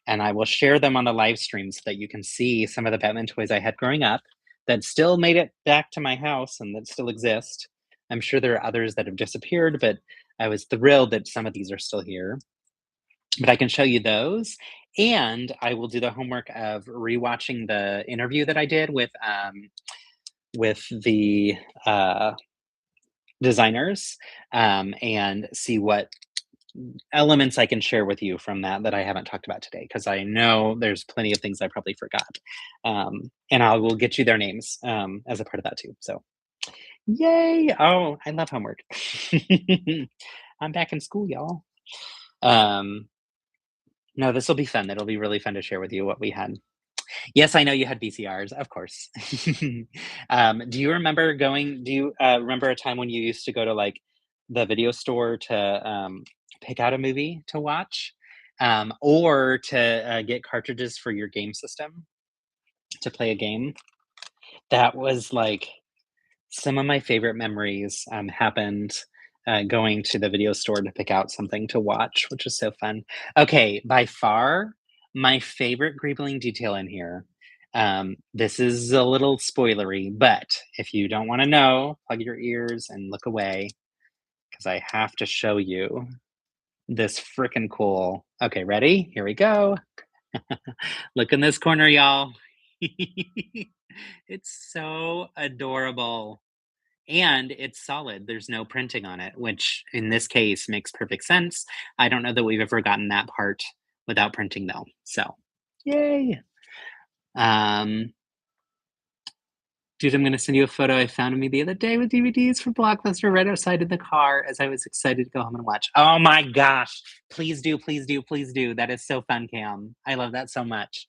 and I will share them on the live stream so that you can see some of the Batman toys I had growing up that still made it back to my house and that still exist. I'm sure there are others that have disappeared, but I was thrilled that some of these are still here. But I can show you those, and I will do the homework of rewatching the interview that I did with the uh, designers, and see what elements I can share with you from that that I haven't talked about today, because I know there's plenty of things I probably forgot. And I will get you their names as a part of that too. So, yay! Oh, I love homework. I'm back in school, y'all. Um, no, this will be fun. It'll be really fun to share with you what we had. Yes, I know you had VCRs, of course. Do you remember going? Do you remember a time when you used to go to like the video store to pick out a movie to watch, or to get cartridges for your game system to play a game? That was like some of my favorite memories happened going to the video store to pick out something to watch, which was so fun. Okay, by far, my favorite greebling detail in here. This is a little spoilery, but if you don't want to know, plug your ears and look away because I have to show you this freaking cool. Okay, ready? Here we go. Look in this corner, y'all. It's so adorable. And it's solid. There's no printing on it, which in this case makes perfect sense. I don't know that we've ever gotten that part without printing though. So, yay. Um, Dude, I'm gonna send you a photo I found of me the other day with DVDs from Blockbuster right outside in the car as I was excited to go home and watch. Oh my gosh. Please do, please do, please do. That is so fun, Cam. I love that so much.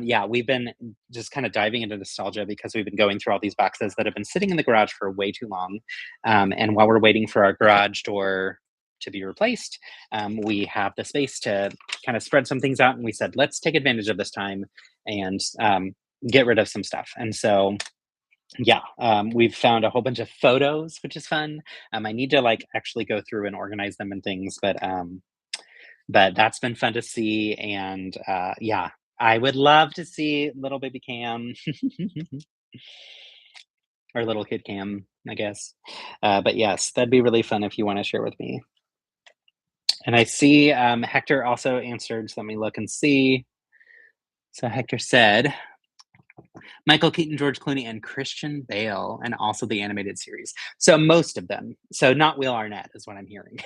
Yeah, we've been just kind of diving into nostalgia because we've been going through all these boxes that have been sitting in the garage for way too long. And while we're waiting for our garage door to be replaced, we have the space to kind of spread some things out. And we said, let's take advantage of this time and get rid of some stuff. And so, yeah, we've found a whole bunch of photos, which is fun. I need to like actually go through and organize them and things, but that's been fun to see. And yeah, I would love to see little baby Cam or little kid Cam, I guess. But yes, that'd be really fun if you want to share with me. And I see Hector also answered. So let me look and see. So Hector said, Michael Keaton, George Clooney, and Christian Bale, and also the animated series. So most of them. So not Will Arnett is what I'm hearing.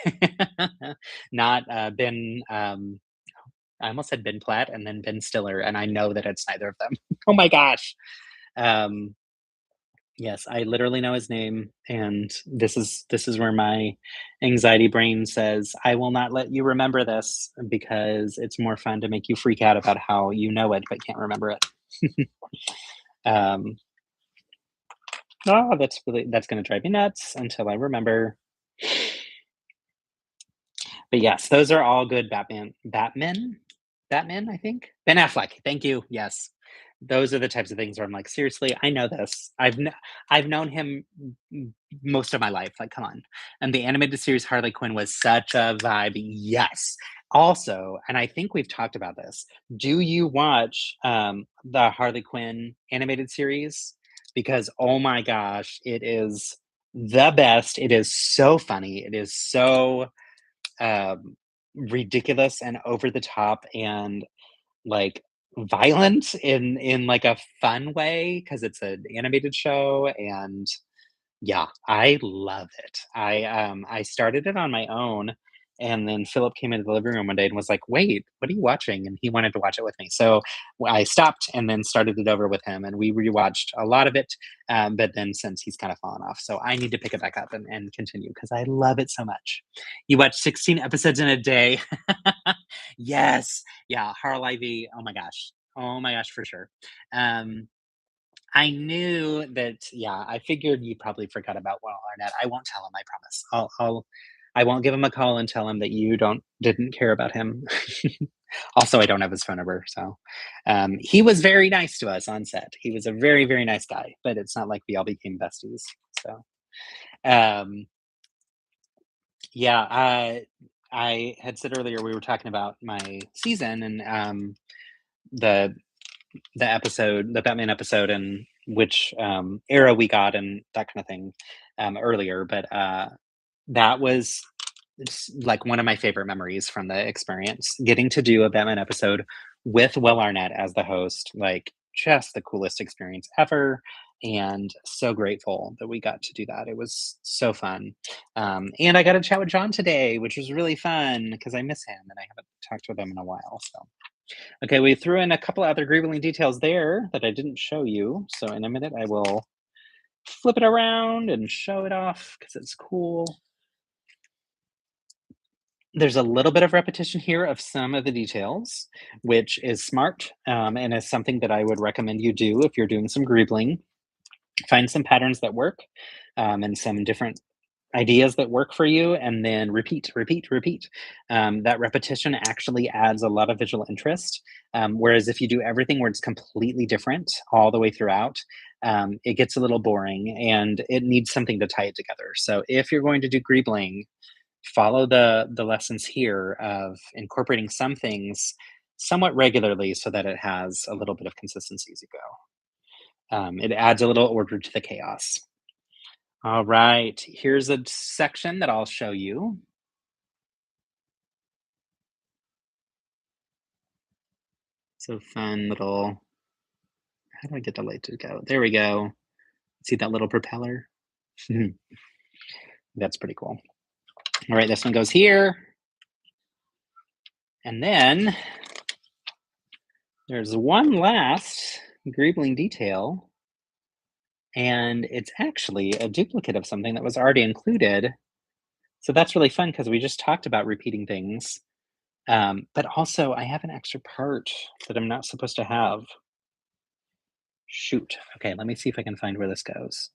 Not Ben. I almost said Ben Platt and then Ben Stiller, and I know that it's neither of them. Oh my gosh. Um, yes, I literally know his name, and this is where my anxiety brain says, "I will not let you remember this because it's more fun to make you freak out about how you know it but can't remember it." um, Oh, that's gonna drive me nuts until I remember. But yes, those are all good Batman, I think? Ben Affleck, thank you, yes. Those are the types of things where I'm like, "Seriously, I know this. I've known him m most of my life, like, come on." And the animated series Harley Quinn was such a vibe, yes. Also, and I think we've talked about this, do you watch, the Harley Quinn animated series? Because, oh my gosh, it is the best, it is so funny, it is so, um, ridiculous and over the top and, like, violent in like a fun way because it's an animated show, and yeah, I love it. I started it on my own, and then Philip came into the living room one day and was like, "Wait, what are you watching?" And he wanted to watch it with me. So I stopped and then started it over with him, and we rewatched a lot of it. But then since he's kind of fallen off, so I need to pick it back up and continue because I love it so much. You watch 16 episodes in a day. Yes. Yeah. Harlivy. Oh my gosh, for sure. Um, I knew that, yeah, I figured you probably forgot about Will Arnett. I won't tell him, I promise. I won't give him a call and tell him that you didn't care about him. Also, I don't have his phone number, so he was very nice to us on set. He was a very, very nice guy, but it's not like we all became besties. So um yeah, I had said earlier we were talking about my season and the the Batman episode and which era we got and that kind of thing earlier. But that was like one of my favorite memories from the experience, getting to do a Batman episode with Will Arnett as the host. Like just the coolest experience ever. And so grateful that we got to do that. It was so fun. And I got to chat with John today, which was really fun because I miss him and I haven't talked with him in a while. So okay, we threw in a couple other greebling details there that I didn't show you. So in a minute, I will flip it around and show it off because it's cool. There's a little bit of repetition here of some of the details, which is smart and is something that I would recommend you do if you're doing some greebling. Find some patterns that work and some different ideas that work for you, and then repeat, repeat, repeat. That repetition actually adds a lot of visual interest. Whereas if you do everything where it's completely different all the way throughout, it gets a little boring and it needs something to tie it together. So if you're going to do greebling, follow the lessons here of incorporating some things somewhat regularly so that it has a little bit of consistency as you go. It adds a little order to the chaos. All right, here's a section that I'll show you. So fun little, how do I get the light to go? There we go. See that little propeller? That's pretty cool. All right, this one goes here. And then there's one last greebling detail, and it's actually a duplicate of something that was already included. So that's really fun because we just talked about repeating things. But also, I have an extra part that I'm not supposed to have. Shoot. Okay, let me see if I can find where this goes.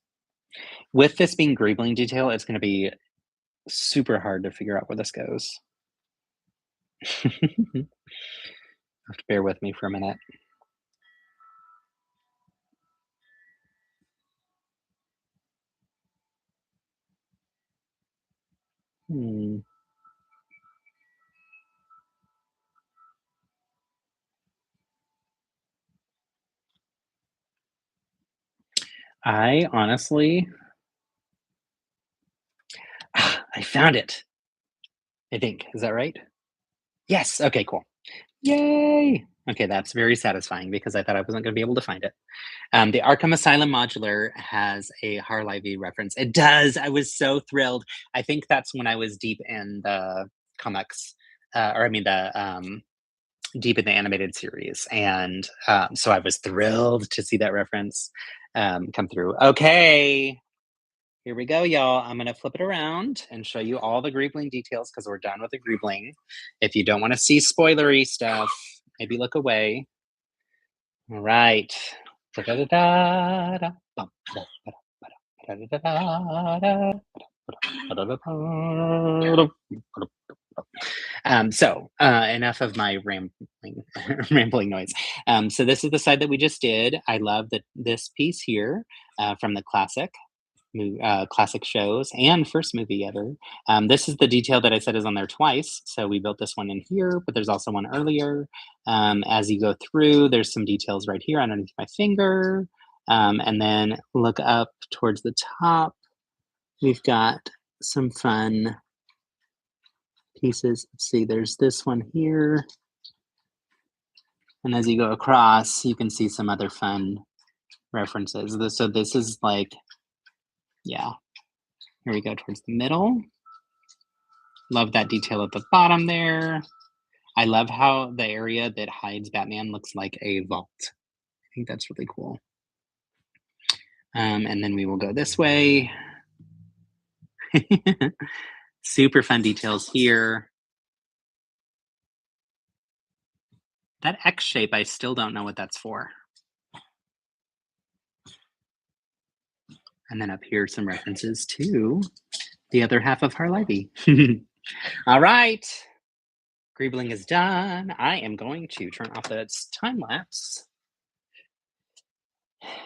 With this being greebling detail, it's going to be super hard to figure out where this goes. You have to bear with me for a minute. Hmm. I honestly, I found it. I think. Is that right? Yes. Okay, cool. Yay. Okay, that's very satisfying because I thought I wasn't going to be able to find it. The Arkham Asylum modular has a Harlivy reference. It does. I was so thrilled. I think that's when I was deep in the comics, or I mean the deep in the animated series, and so I was thrilled to see that reference come through. Okay, here we go, y'all. I'm gonna flip it around and show you all the greebling details because we're done with the greebling. If you don't want to see spoilery stuff, maybe look away. All right. Da-da-da-da-da, bum, ba-da, ba-da, ba-da-da-da-da, enough of my rambling, rambling noise. So this is the side that we just did. I love that this piece here from the classic shows and first movie ever. This is the detail that I said is on there twice. So we built this one in here, but there's also one earlier. As you go through, there's some details right here underneath my finger. And then look up towards the top. We've got some fun pieces. Let's see, there's this one here. And as you go across, you can see some other fun references. So this is like, yeah, here we go towards the middle. Love that detail at the bottom there. I love how the area that hides Batman looks like a vault. I think that's really cool. And then we will go this way. Super fun details here. That X shape, I still don't know what that's for. And then up here, some references to the other half of Harlivy. All right. Greebling is done. I am going to turn off the time lapse.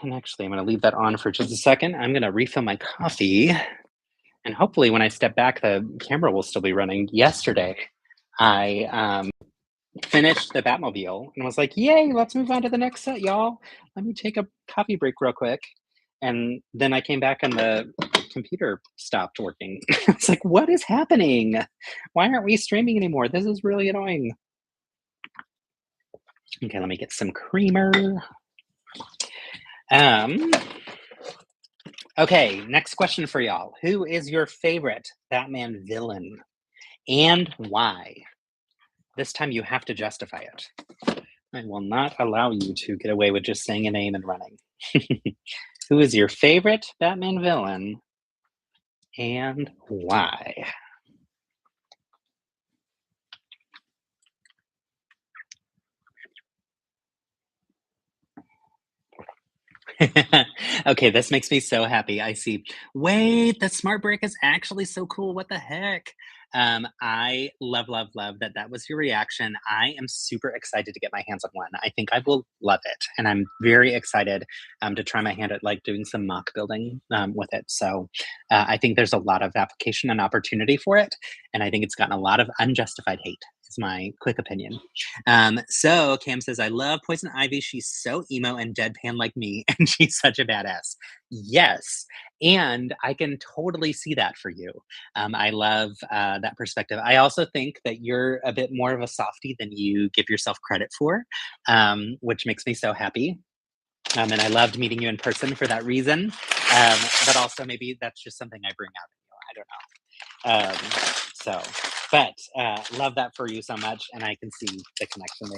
And actually, I'm going to leave that on for just a second. I'm going to refill my coffee. And hopefully, when I step back, the camera will still be running. Yesterday, I finished the Batmobile and was like, yay, let's move on to the next set, y'all. Let me take a coffee break real quick. And then I came back and the computer stopped working. It's like, what is happening? Why aren't we streaming anymore? This is really annoying. Okay, let me get some creamer. Okay, next question for y'all. Who is your favorite Batman villain and why? This time you have to justify it. I will not allow you to get away with just saying a name and running. Who is your favorite Batman villain and why? Okay, this makes me so happy. I see. Wait, the smart brick is actually so cool. What the heck? I love that that was your reaction. I am super excited to get my hands on one. I think I will love it, and I'm very excited to try my hand at like doing some mock building with it. So I think there's a lot of application and opportunity for it, and I think it's gotten a lot of unjustified hate. Is my quick opinion. So Cam says, I love Poison Ivy. She's so emo and deadpan like me, and she's such a badass. Yes. And I can totally see that for you. I love that perspective. I also think that you're a bit more of a softie than you give yourself credit for, which makes me so happy. And I loved meeting you in person for that reason. But also, maybe that's just something I bring out in you. I don't know. But love that for you so much, and I can see the connection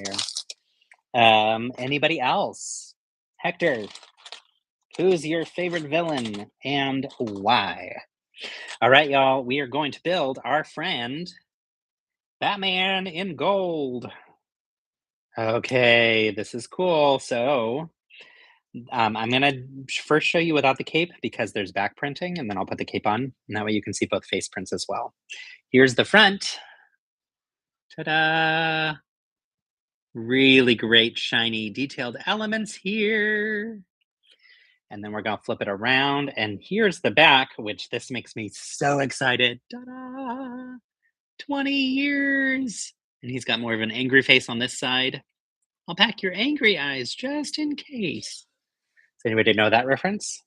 there. Anybody else? Hector, who's your favorite villain and why? All right, y'all, we are going to build our friend Batman in gold. Okay, this is cool. So I'm gonna first show you without the cape because there's back printing, and then I'll put the cape on, and that way you can see both face prints as well. Here's the front. Ta-da! Really great, shiny, detailed elements here. And then we're gonna flip it around, and here's the back, which this makes me so excited. Ta-da! 20 years! And he's got more of an angry face on this side. I'll pack your angry eyes just in case. Does anybody know that reference?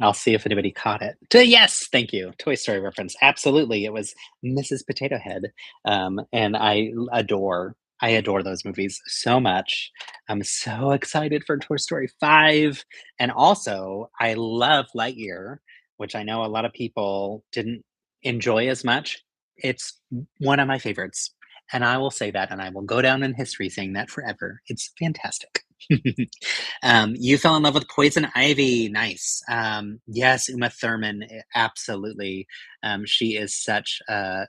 I'll see if anybody caught it. Yes, thank you. Toy Story reference. Absolutely, it was Mrs. Potato Head, and I adore those movies so much. I'm so excited for Toy Story 5, and also I love Lightyear, which I know a lot of people didn't enjoy as much. It's one of my favorites, and I will say that, and I will go down in history saying that forever. It's fantastic. You fell in love with Poison Ivy. Nice. Yes, Uma Thurman. Absolutely. She is such a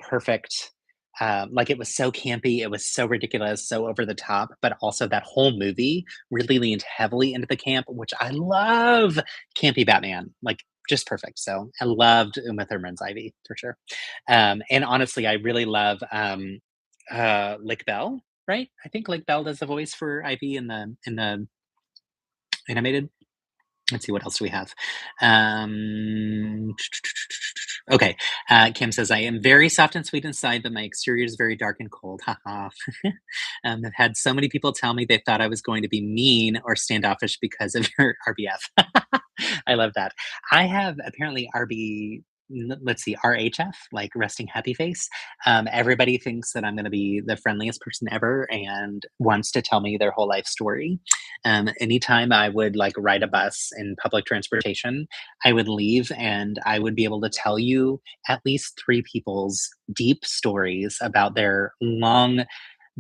perfect. Like it was so campy, it was so ridiculous, so over the top, but also that whole movie really leaned heavily into the camp, which I love. Campy Batman, like just perfect. So I loved Uma Thurman's Ivy for sure. And honestly, I really love Lick Bell, right? I think Lake Bell does the voice for Ivy in the animated. Let's see what else do we have. Okay, Kim says I am very soft and sweet inside, but my exterior is very dark and cold. Haha. I've had so many people tell me they thought I was going to be mean or standoffish because of your RBF. I love that. I have apparently let's see, RHF, like resting happy face. Everybody thinks that I'm going to be the friendliest person ever and wants to tell me their whole life story. Anytime I would like ride a bus in public transportation, I would leave and I would be able to tell you at least three people's deep stories about their long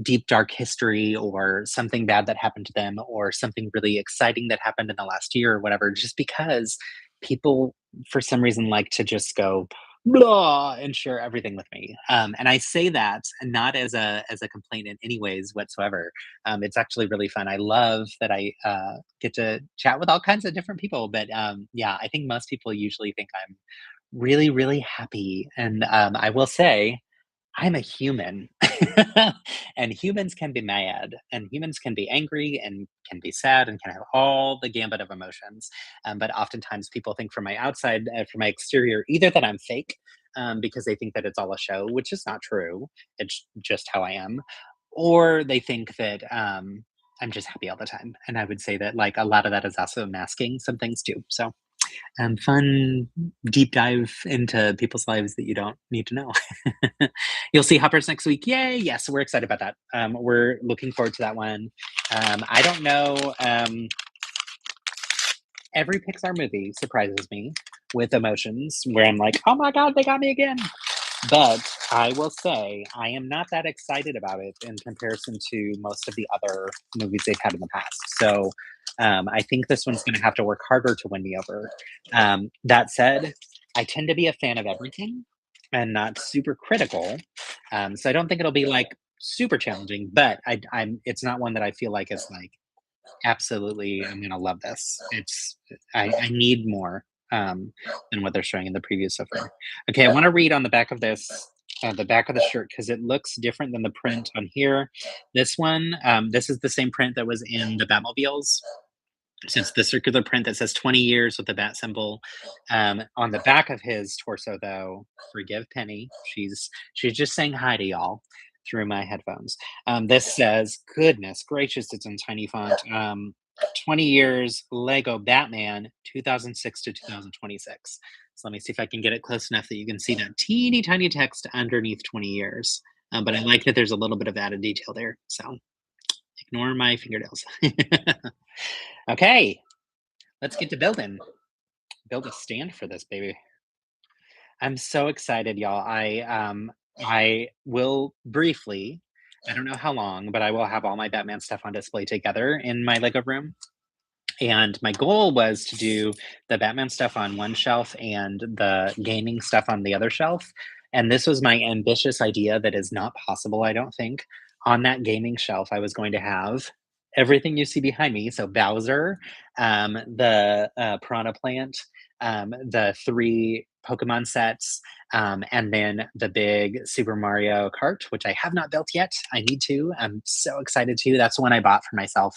deep dark history or something bad that happened to them or something really exciting that happened in the last year or whatever, just because people for some reason like to just go blah and share everything with me. And I say that not as a complaint in any ways whatsoever. It's actually really fun. I love that I get to chat with all kinds of different people. But yeah, I think most people usually think I'm really really happy, and I will say I'm a human. And humans can be mad, and humans can be angry, and can be sad, and can have all the gambit of emotions. But oftentimes people think from my outside, from my exterior, either that I'm fake, because they think that it's all a show, which is not true. It's just how I am. Or they think that I'm just happy all the time. And I would say that like a lot of that is also masking some things too. So fun deep dive into people's lives that you don't need to know. You'll see Hoppers next week. Yay! Yes, we're excited about that. We're looking forward to that one. I don't know. Every Pixar movie surprises me with emotions where I'm like, oh my God, they got me again. But I will say I am not that excited about it in comparison to most of the other movies they've had in the past. So I think this one's going to have to work harder to win me over. That said, I tend to be a fan of everything and not super critical. So I don't think it'll be like super challenging, but I'm. It's not one that I feel like is like absolutely, I'm gonna love this. I need more than what they're showing in the preview so far. Okay, I want to read on the back of the shirt because it looks different than the print on here. This one, this is the same print that was in the Batmobiles. So it's the circular print that says 20 years with the bat symbol. On the back of his torso, though, forgive Penny. She's just saying hi to y'all through my headphones. This says, goodness gracious, it's in tiny font. 20 years Lego Batman 2006 to 2026. So let me see if I can get it close enough that you can see that teeny tiny text underneath 20 years. But I like that there's a little bit of added detail there. So ignore my fingernails. Okay, let's get to building. Build a stand for this baby. I'm so excited, y'all. I will briefly, I don't know how long, but I will have all my Batman stuff on display together in my Lego room. And my goal was to do the Batman stuff on one shelf and the gaming stuff on the other shelf. And this was my ambitious idea that is not possible, I don't think. On that gaming shelf, I was going to have everything you see behind me. So Bowser, the Piranha Plant, the three Pokemon sets, and then the big Super Mario Kart, which I have not built yet. I need to. I'm so excited to. That's one I bought for myself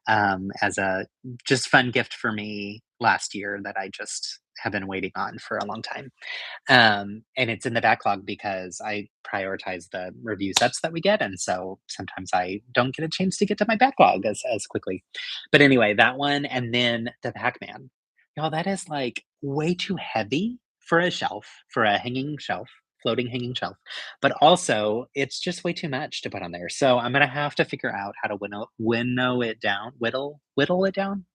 as a just fun gift for me last year that I just have been waiting on for a long time. And it's in the backlog because I prioritize the review sets that we get. And so sometimes I don't get a chance to get to my backlog as quickly. But anyway, that one and then the Pac-Man. Y'all, that is like way too heavy for a shelf, for a hanging shelf, floating hanging shelf. But also, it's just way too much to put on there. So I'm gonna have to figure out how to winnow it down, whittle it down,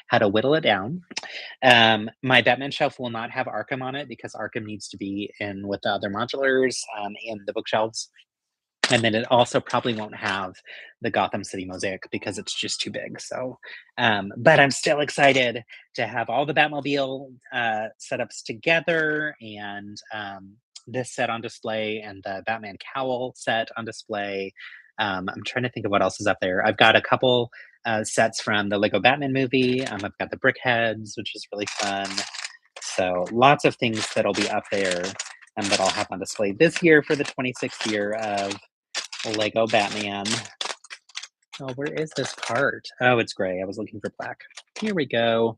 how to whittle it down. My Batman shelf will not have Arkham on it because Arkham needs to be in with the other modulars and the bookshelves. And then it also probably won't have the Gotham City Mosaic because it's just too big. So, but I'm still excited to have all the Batmobile setups together and this set on display and the Batman cowl set on display. I'm trying to think of what else is up there. I've got a couple sets from the Lego Batman movie. I've got the brick heads, which is really fun. So lots of things that'll be up there that I'll have on display this year for the 26th year of Lego Batman. Oh, where is this part? Oh, it's gray. I was looking for black. Here we go.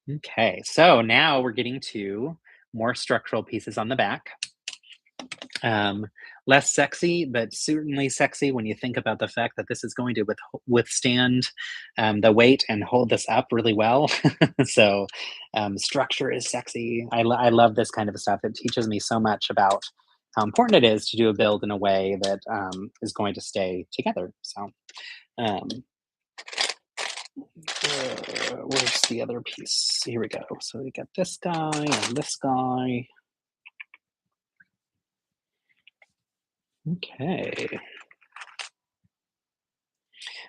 Okay, so now we're getting to more structural pieces on the back. Um, Less sexy, but certainly sexy when you think about the fact that this is going to withstand the weight and hold this up really well. So, structure is sexy. I love this kind of stuff. It teaches me so much about how important it is to do a build in a way that is going to stay together. So, um, where's the other piece? Here we go. So we got this guy and this guy. Okay.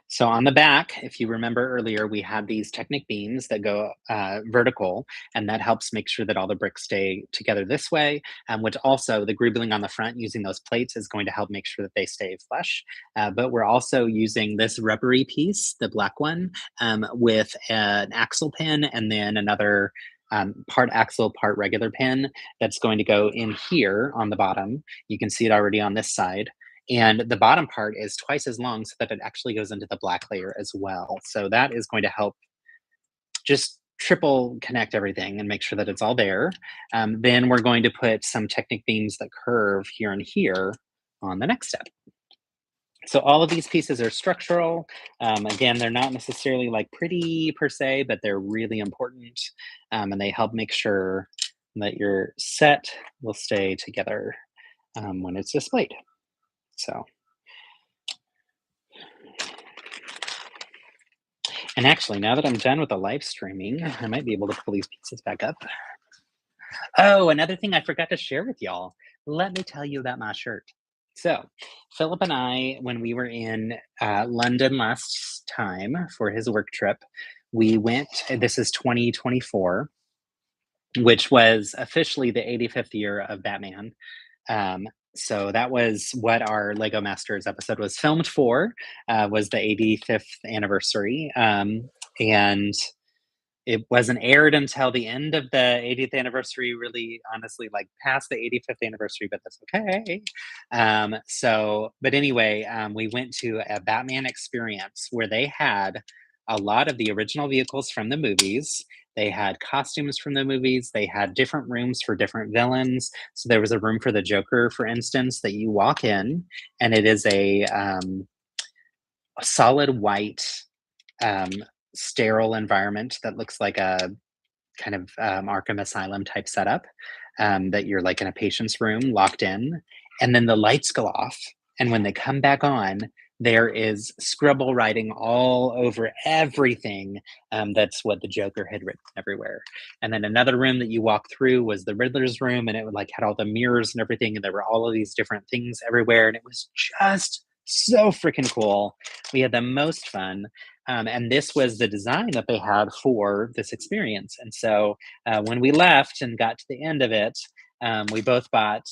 So on the back, if you remember earlier, we had these Technic beams that go vertical, and that helps make sure that all the bricks stay together this way, which also the greubling on the front using those plates is going to help make sure that they stay flush. But we're also using this rubbery piece, the black one, with an axle pin and then another part axle, part regular pin that's going to go in here on the bottom. You can see it already on this side, and the bottom part is twice as long so that it actually goes into the black layer as well. So that is going to help just triple connect everything and make sure that it's all there. Then we're going to put some Technic beams that curve here and here on the next step. So all of these pieces are structural. Again, they're not necessarily like pretty per se, but they're really important, and they help make sure that your set will stay together when it's displayed. So, and actually, now that I'm done with the live streaming, I might be able to pull these pieces back up. Oh, another thing I forgot to share with y'all. Let me tell you about my shirt. So, Philip and I, when we were in London last time for his work trip, we went, this is 2024, which was officially the 85th year of Batman. Um, so that was what our Lego Masters episode was filmed for, was the 85th anniversary. And it wasn't aired until the end of the 80th anniversary, really, honestly, like past the 85th anniversary, but that's okay. But anyway, we went to a Batman experience where they had a lot of the original vehicles from the movies. They had costumes from the movies. They had different rooms for different villains. So there was a room for the Joker, for instance, that you walk in, and it is a solid white, um, sterile environment that looks like a kind of Arkham Asylum type setup, that you're like in a patient's room locked in, and then the lights go off. And when they come back on, there is scribble writing all over everything. That's what the Joker had written everywhere. And then another room that you walk through was the Riddler's room, and it would like had all the mirrors and everything, and there were all of these different things everywhere, and it was just so freaking cool. We had the most fun. And this was the design that they had for this experience. And so when we left and got to the end of it, we both bought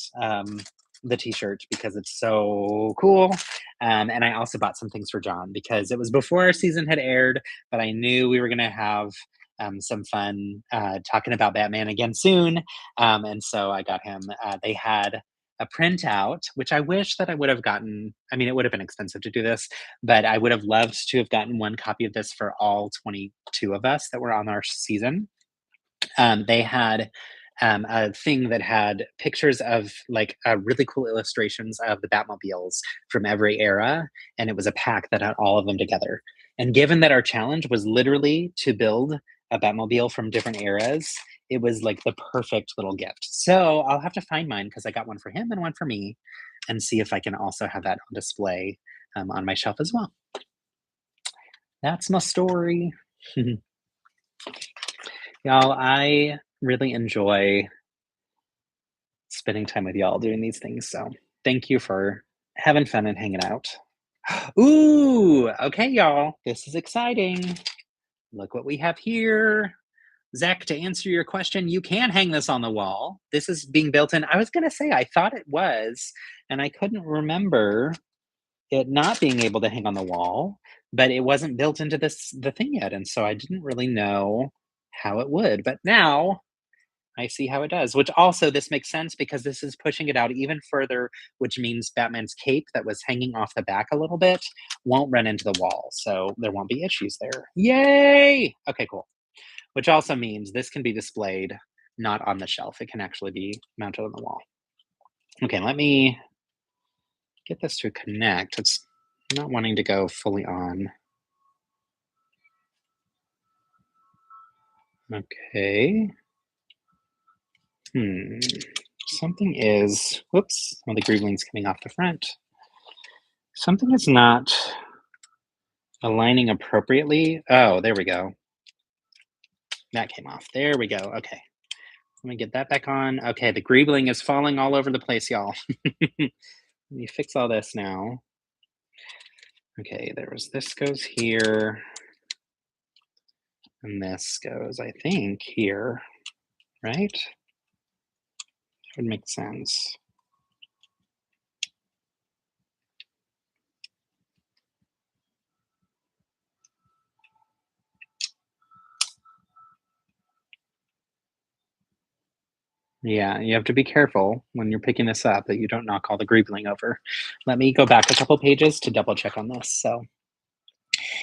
the t-shirt because it's so cool. And I also bought some things for John because it was before our season had aired, but I knew we were going to have some fun talking about Batman again soon. And so I got him, they had a printout, which I wish that I would have gotten. I mean, it would have been expensive to do this, but I would have loved to have gotten one copy of this for all 22 of us that were on our season. They had a thing that had pictures of like really cool illustrations of the Batmobiles from every era, and it was a pack that had all of them together. And given that our challenge was literally to build a Batmobile from different eras, it was like the perfect little gift. So I'll have to find mine because I got one for him and one for me, and see if I can also have that on display on my shelf as well. That's my story. Y'all, I really enjoy spending time with y'all doing these things. So thank you for having fun and hanging out. Ooh, okay, y'all. This is exciting. Look what we have here. Zach, to answer your question, you can hang this on the wall. This is being built in. I was going to say, I thought it was, and I couldn't remember it not being able to hang on the wall, but it wasn't built into the thing yet. And so I didn't really know how it would, but now I see how it does, which also this makes sense because this is pushing it out even further, which means Batman's cape that was hanging off the back a little bit won't run into the wall. So there won't be issues there. Yay! Okay, cool. Which also means this can be displayed not on the shelf. It can actually be mounted on the wall. Okay, let me get this to connect. It's not wanting to go fully on. Okay. Something is, whoops, well, the grooveling's coming off the front. Something is not aligning appropriately. Oh, there we go. That came off. There we go. Okay. Let me get that back on. Okay, the greebling is falling all over the place, y'all. Let me fix all this now. Okay, this goes here. And this goes, I think, here, right? Would make sense. Yeah, you have to be careful when you're picking this up that you don't knock all the greebling over. Let me go back a couple pages to double check on this. So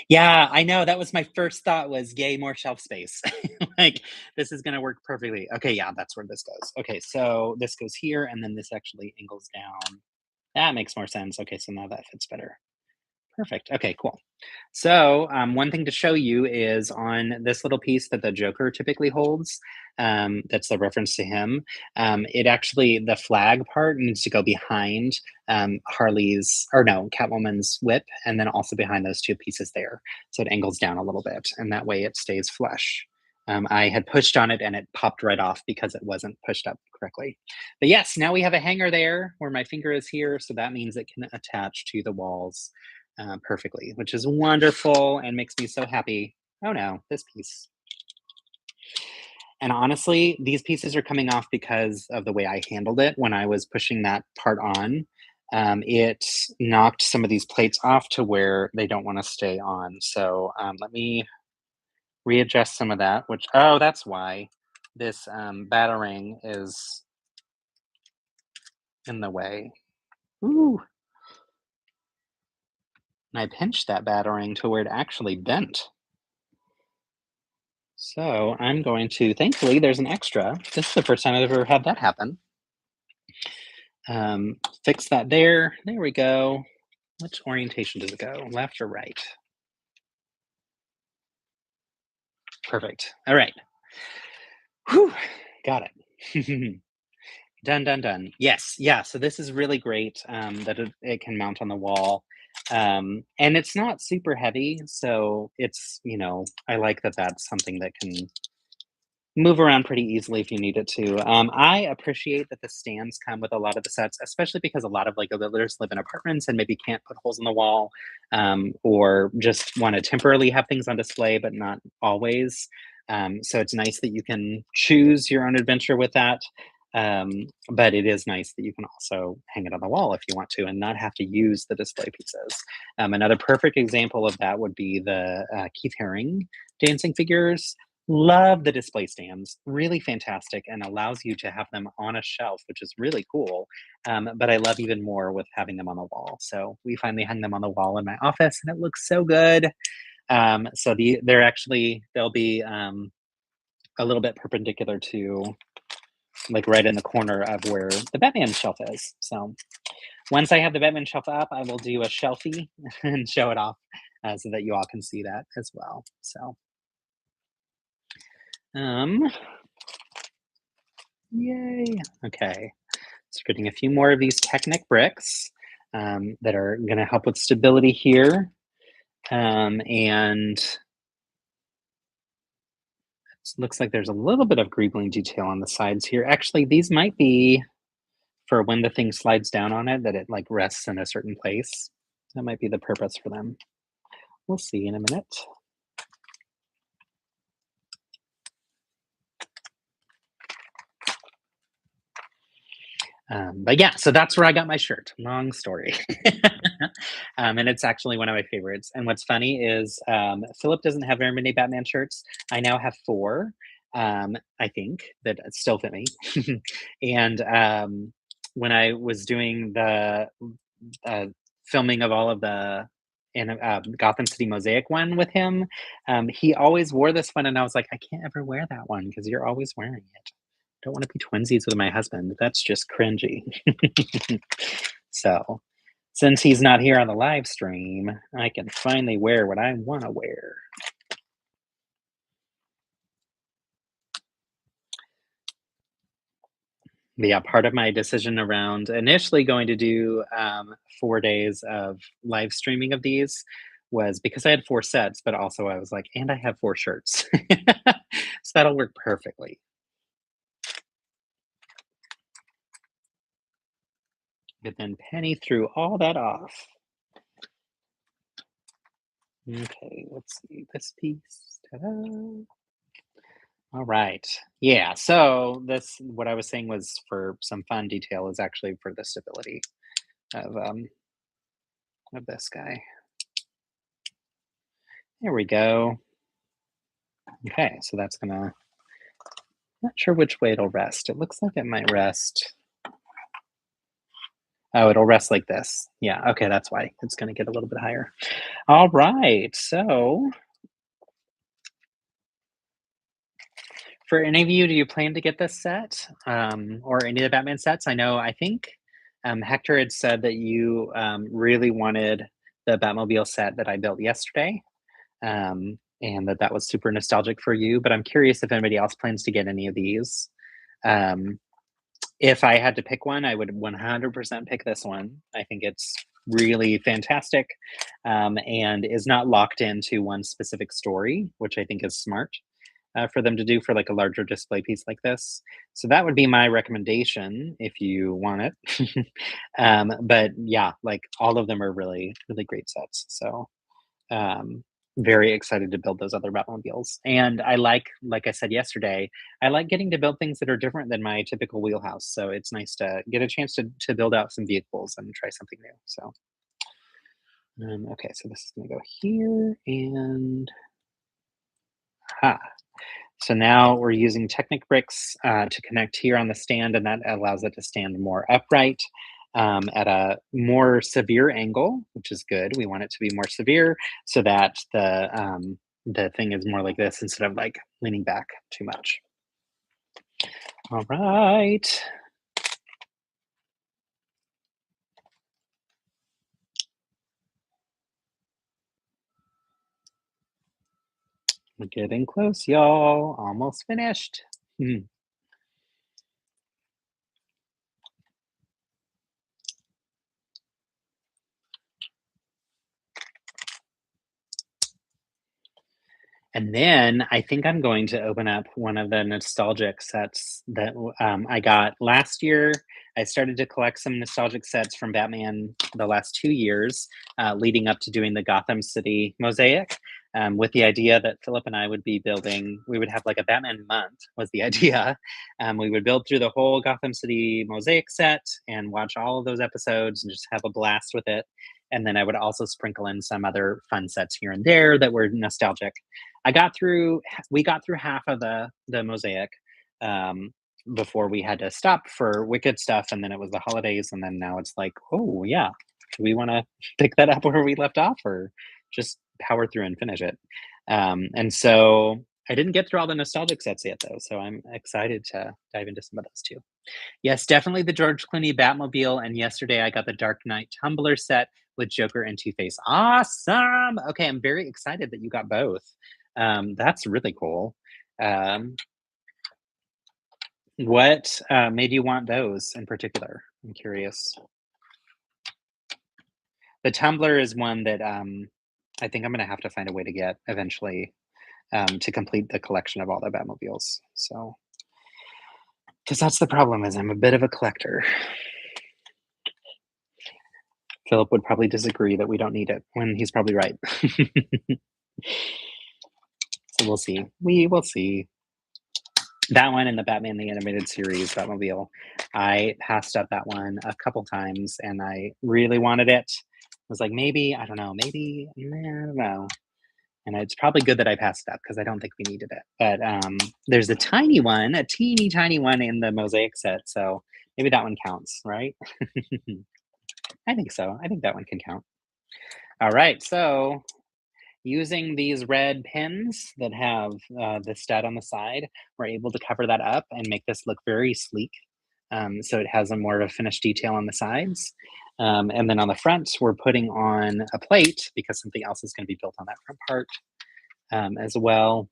yeah, I know, that was my first thought was, "Yay, more shelf space." Like, this is gonna work perfectly. Okay, yeah, that's where this goes. Okay, so this goes here, and then this actually angles down. That makes more sense. Okay, so now that fits better. Perfect. Okay, cool. So, one thing to show you is on this little piece that the Joker typically holds, that's the reference to him. It actually, the flag part needs to go behind Harley's, or no, Catwoman's whip, and then also behind those two pieces there. So it angles down a little bit, and that way it stays flush. I had pushed on it and it popped right off because it wasn't pushed up correctly. But yes, now we have a hanger there where my finger is here, so that means it can attach to the walls perfectly, which is wonderful and makes me so happy. Oh no, this piece. And honestly, these pieces are coming off because of the way I handled it when I was pushing that part on. It knocked some of these plates off to where they don't want to stay on. So let me readjust some of that, which, oh, that's why this battering is in the way. Ooh. And I pinched that battering to where it actually bent. So I'm going to, thankfully, there's an extra. This is the first time I've ever had that happen. Fix that there. There we go. Which orientation does it go? Left or right? Perfect. All right. Whew. Got it. Done, done, done. Yes. Yeah. So this is really great that it can mount on the wall. And it's not super heavy. So it's, I like that that's something that can move around pretty easily if you need it to. I appreciate that the stands come with a lot of the sets, especially because a lot of Lego builders live in apartments and maybe can't put holes in the wall, or just want to temporarily have things on display, but not always. So it's nice that you can choose your own adventure with that. Um, but it is nice that you can also hang it on the wall if you want to and not have to use the display pieces. Another perfect example of that would be the Keith Haring dancing figures. Love the display stands, really fantastic, and allows you to have them on a shelf, which is really cool. But I love even more with having them on the wall. So we finally hung them on the wall in my office, and it looks so good. So they'll be a little bit perpendicular to, like, right in the corner of where the Batman shelf is. So once I have the Batman shelf up, I will do a shelfie and show it off so that you all can see that as well. So. Um, Yay. Okay. So getting a few more of these Technic bricks that are going to help with stability here. And it looks like there's a little bit of greebling detail on the sides here. Actually, these might be for when the thing slides down on it, that it like rests in a certain place. That might be the purpose for them. We'll see in a minute. But yeah, so that's where I got my shirt. Long story. And it's actually one of my favorites. And what's funny is Philip doesn't have very many Batman shirts. I now have four, I think, that still fit me. And when I was doing the uh, filming of all of the Gotham City Mosaic one with him, he always wore this one. And I was like, I can't ever wear that one because you're always wearing it. Don't want to be twinsies with my husband. That's just cringy. So, since he's not here on the live stream, I can finally wear what I want to wear. But yeah, part of my decision around initially going to do 4 days of live streaming of these was because I had 4 sets, but also I was like, and I have 4 shirts. So that'll work perfectly. But then Penny threw all that off. Okay, let's see this piece. Ta-da! All right. Yeah, so this what I was saying was for some fun detail is actually for the stability of this guy. There we go. Okay, so that's gonna not sure which way it'll rest. It looks like it might rest. Oh, it'll rest like this. Yeah, okay, that's why it's gonna get a little bit higher. All right, so for any of you, do you plan to get this set or any of the Batman sets? I think Hector had said that you really wanted the Batmobile set that I built yesterday, and that was super nostalgic for you. But I'm curious if anybody else plans to get any of these. Um, if I had to pick one, I would 100% pick this one. I think it's really fantastic and is not locked into one specific story, which I think is smart for them to do for like a larger display piece like this. So that would be my recommendation if you want it. But yeah, like all of them are really, really great sets. So um, very excited to build those other Batmobiles. And like I said yesterday, I like getting to build things that are different than my typical wheelhouse. So it's nice to get a chance to build out some vehicles and try something new. So, okay, so this is going to go here and ha. So now we're using Technic bricks to connect here on the stand, and that allows it to stand more upright at a more severe angle, which is good. We want it to be more severe so that the thing is more like this instead of like leaning back too much. All right. We're getting close, y'all. Almost finished. And then I think I'm going to open up one of the nostalgic sets that I got last year. I started to collect some nostalgic sets from Batman the last 2 years, leading up to doing the Gotham City Mosaic, with the idea that Philip and I would be building, we would have like a Batman month, was the idea. We would build through the whole Gotham City Mosaic set and watch all of those episodes and just have a blast with it. And then I would also sprinkle in some other fun sets here and there that were nostalgic. We got through half of the mosaic um, before we had to stop for Wicked stuff, and then it was the holidays, and then now it's like, oh yeah, do we want to pick that up where we left off, or just power through and finish it? And so I didn't get through all the nostalgic sets yet, though, so I'm excited to dive into some of those too. Yes, definitely the George Clooney Batmobile, and yesterday I got the Dark Knight Tumbler set with Joker and Two-Face. Awesome! Okay, I'm very excited that you got both. That's really cool. Um, what made you want those in particular? I'm curious. The Tumbler is one that I think I'm gonna have to find a way to get eventually to complete the collection of all the Batmobiles. So, because that's the problem is I'm a bit of a collector. Philip would probably disagree that we don't need it when he's probably right. So we'll see. We will see. That one and the Batman the Animated Series Batmobile, I passed up that one a couple times and I really wanted it. I was like, maybe, I don't know, maybe, I don't know. And it's probably good that I passed it up because I don't think we needed it. But there's a tiny one, a teeny tiny one in the Mosaic set. So maybe that one counts, right? I think so. I think that one can count. All right. So using these red pins that have the stud on the side, we're able to cover that up and make this look very sleek. So it has a more of a finished detail on the sides. And then on the front, we're putting on a plate because something else is going to be built on that front part as well.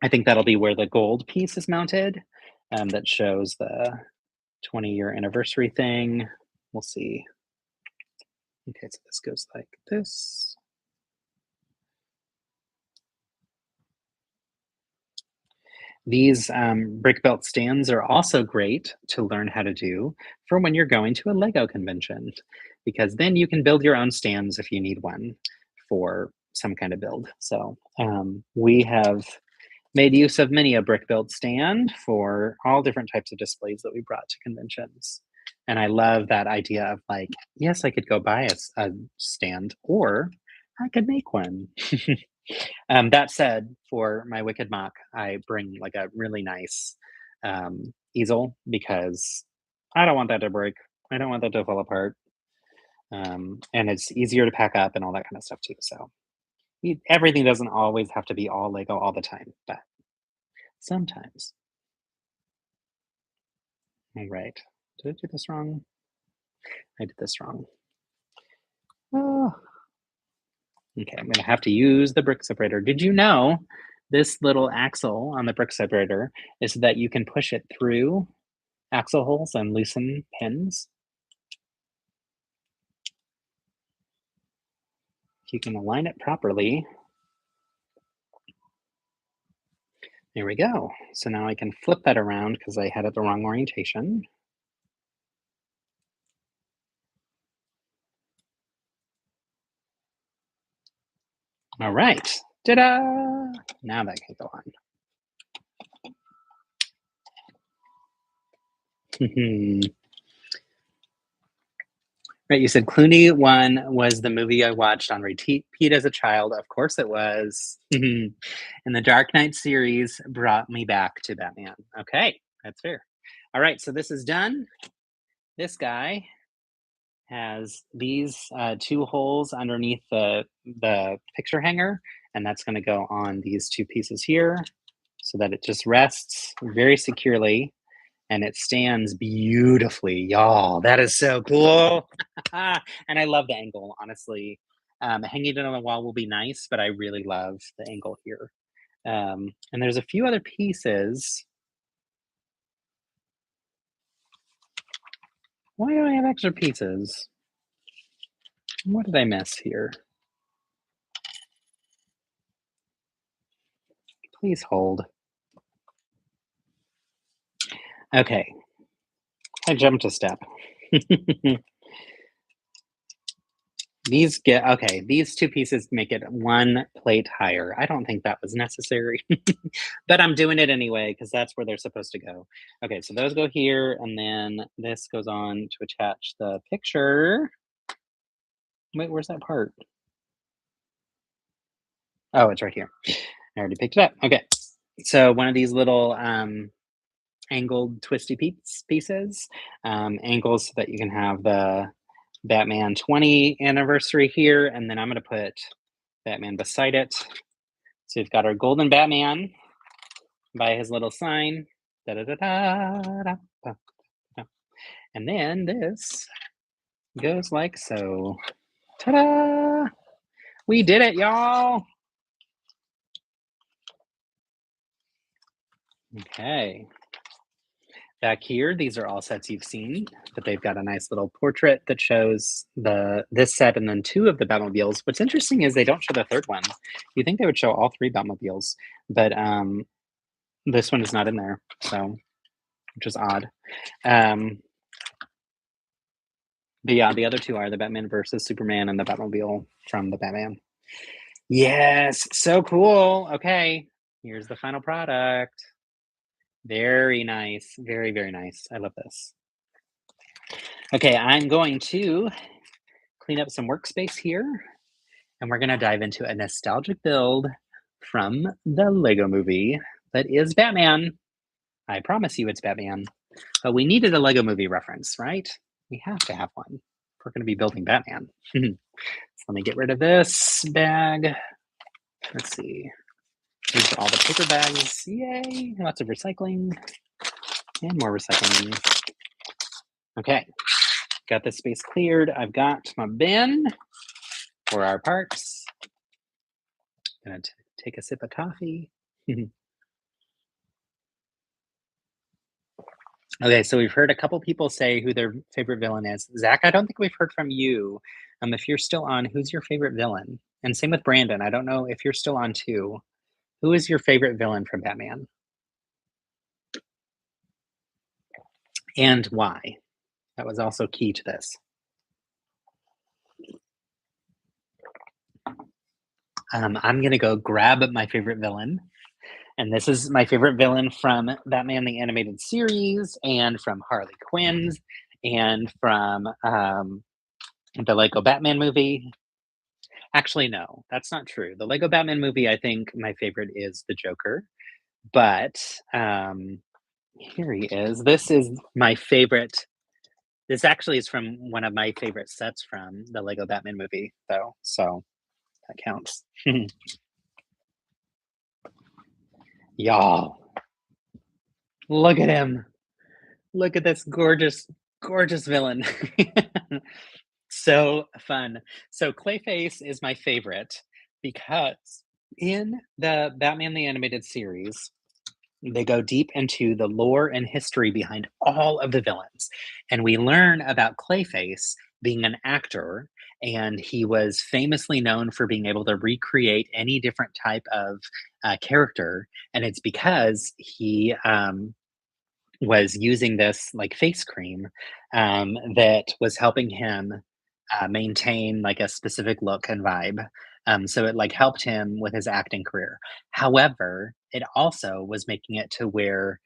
I think that'll be where the gold piece is mounted that shows the 20-year anniversary thing. We'll see. Okay, so this goes like this. These brick belt stands are also great to learn how to do for when you're going to a Lego convention, because then you can build your own stands if you need one for some kind of build. So we have made use of many a brick built stand for all different types of displays that we brought to conventions. And I love that idea of like, yes, I could go buy a stand or I could make one. That said, for my Wicked Mock, I bring like a really nice easel because I don't want that to break. I don't want that to fall apart. And it's easier to pack up and all that kind of stuff too. So everything doesn't always have to be all Lego all the time, but sometimes. All right. Did I do this wrong? I did this wrong. Oh. Okay, I'm gonna have to use the brick separator. Did you know this little axle on the brick separator is that you can push it through axle holes and loosen pins? If you can align it properly. There we go. So now I can flip that around because I had it the wrong orientation. All right, ta-da! Now that can go on. Right, you said Clooney One was the movie I watched on repeat as a child. Of course it was. And the Dark Knight series brought me back to Batman. Okay, that's fair. All right, so this is done. This guy has these two holes underneath the picture hanger, and that's going to go on these two pieces here so that it just rests very securely and it stands beautifully. Y'all, that is so cool. And I love the angle, honestly. Hanging it on the wall will be nice, but I really love the angle here. And there's a few other pieces. Why do I have extra pieces? What did I miss here? Please hold. Okay. I jumped a step. These two pieces make it one plate higher. I don't think that was necessary, but I'm doing it anyway because that's where they're supposed to go. Okay, so those go here, and then this goes on to attach the picture. Wait, where's that part? Oh, it's right here. I already picked it up. Okay, so one of these little angled twisty pieces, angles so that you can have the Batman 20 anniversary here, and then I'm going to put Batman beside it. So we've got our golden Batman by his little sign. Da, da, da, da, da, da, da. And then this goes like so. Ta-da! We did it, y'all! Okay. Back here, these are all sets you've seen, but they've got a nice little portrait that shows this set and then two of the Batmobiles. What's interesting is they don't show the third one. You think they would show all three Batmobiles, but this one is not in there, so which is odd. But yeah, the other two are the Batman versus Superman and the Batmobile from the Batman. Yes, so cool. Okay, here's the final product. Very nice. Very, very nice. I love this. Okay, I'm going to clean up some workspace here, and we're going to dive into a nostalgic build from the Lego movie that is Batman. I promise you it's Batman, but we needed a Lego movie reference, right? We have to have one. We're going to be building Batman. So let me get rid of this bag. Let's see. Here's all the paper bags. Yay! Lots of recycling and more recycling. Okay, got this space cleared. I've got my bin for our parts. Gonna take a sip of coffee. Okay, so we've heard a couple people say who their favorite villain is. Zach, I don't think we've heard from you. If you're still on, who's your favorite villain? And same with Brandon. I don't know if you're still on too. Who is your favorite villain from Batman? And why? That was also key to this. I'm going to go grab my favorite villain. And this is my favorite villain from Batman the Animated Series and from Harley Quinn and from the Lego Batman movie. Actually, no, that's not true. The Lego Batman movie, I think my favorite is the Joker. But here he is. This is my favorite. This actually is from one of my favorite sets from the Lego Batman movie, though. So that counts. Y'all, look at him. Look at this gorgeous, gorgeous villain. So fun. So Clayface is my favorite because in the Batman the Animated Series, they go deep into the lore and history behind all of the villains. And we learn about Clayface being an actor, and he was famously known for being able to recreate any different type of character. And it's because he was using this like face cream that was helping him maintain like a specific look and vibe. So it like helped him with his acting career. However, it also was making it to where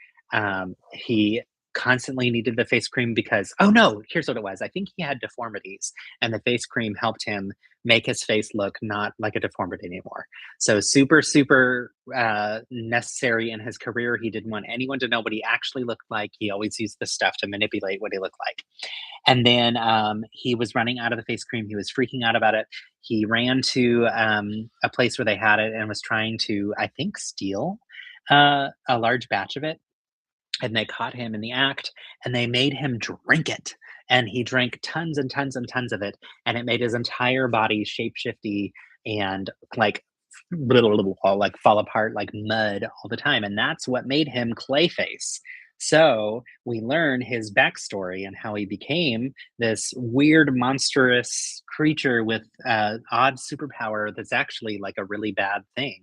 he constantly needed the face cream because, oh no, here's what it was. I think he had deformities, and the face cream helped him make his face look not like a deformity anymore. So super, super necessary in his career. He didn't want anyone to know what he actually looked like. He always used the stuff to manipulate what he looked like. And then he was running out of the face cream. He was freaking out about it. He ran to a place where they had it and was trying to, I think, steal a large batch of it. And they caught him in the act and they made him drink it. And he drank tons and tons and tons of it. And it made his entire body shapeshifty and like like fall apart like mud all the time. And that's what made him Clayface. So we learn his backstory and how he became this weird, monstrous creature with odd superpower that's actually like a really bad thing.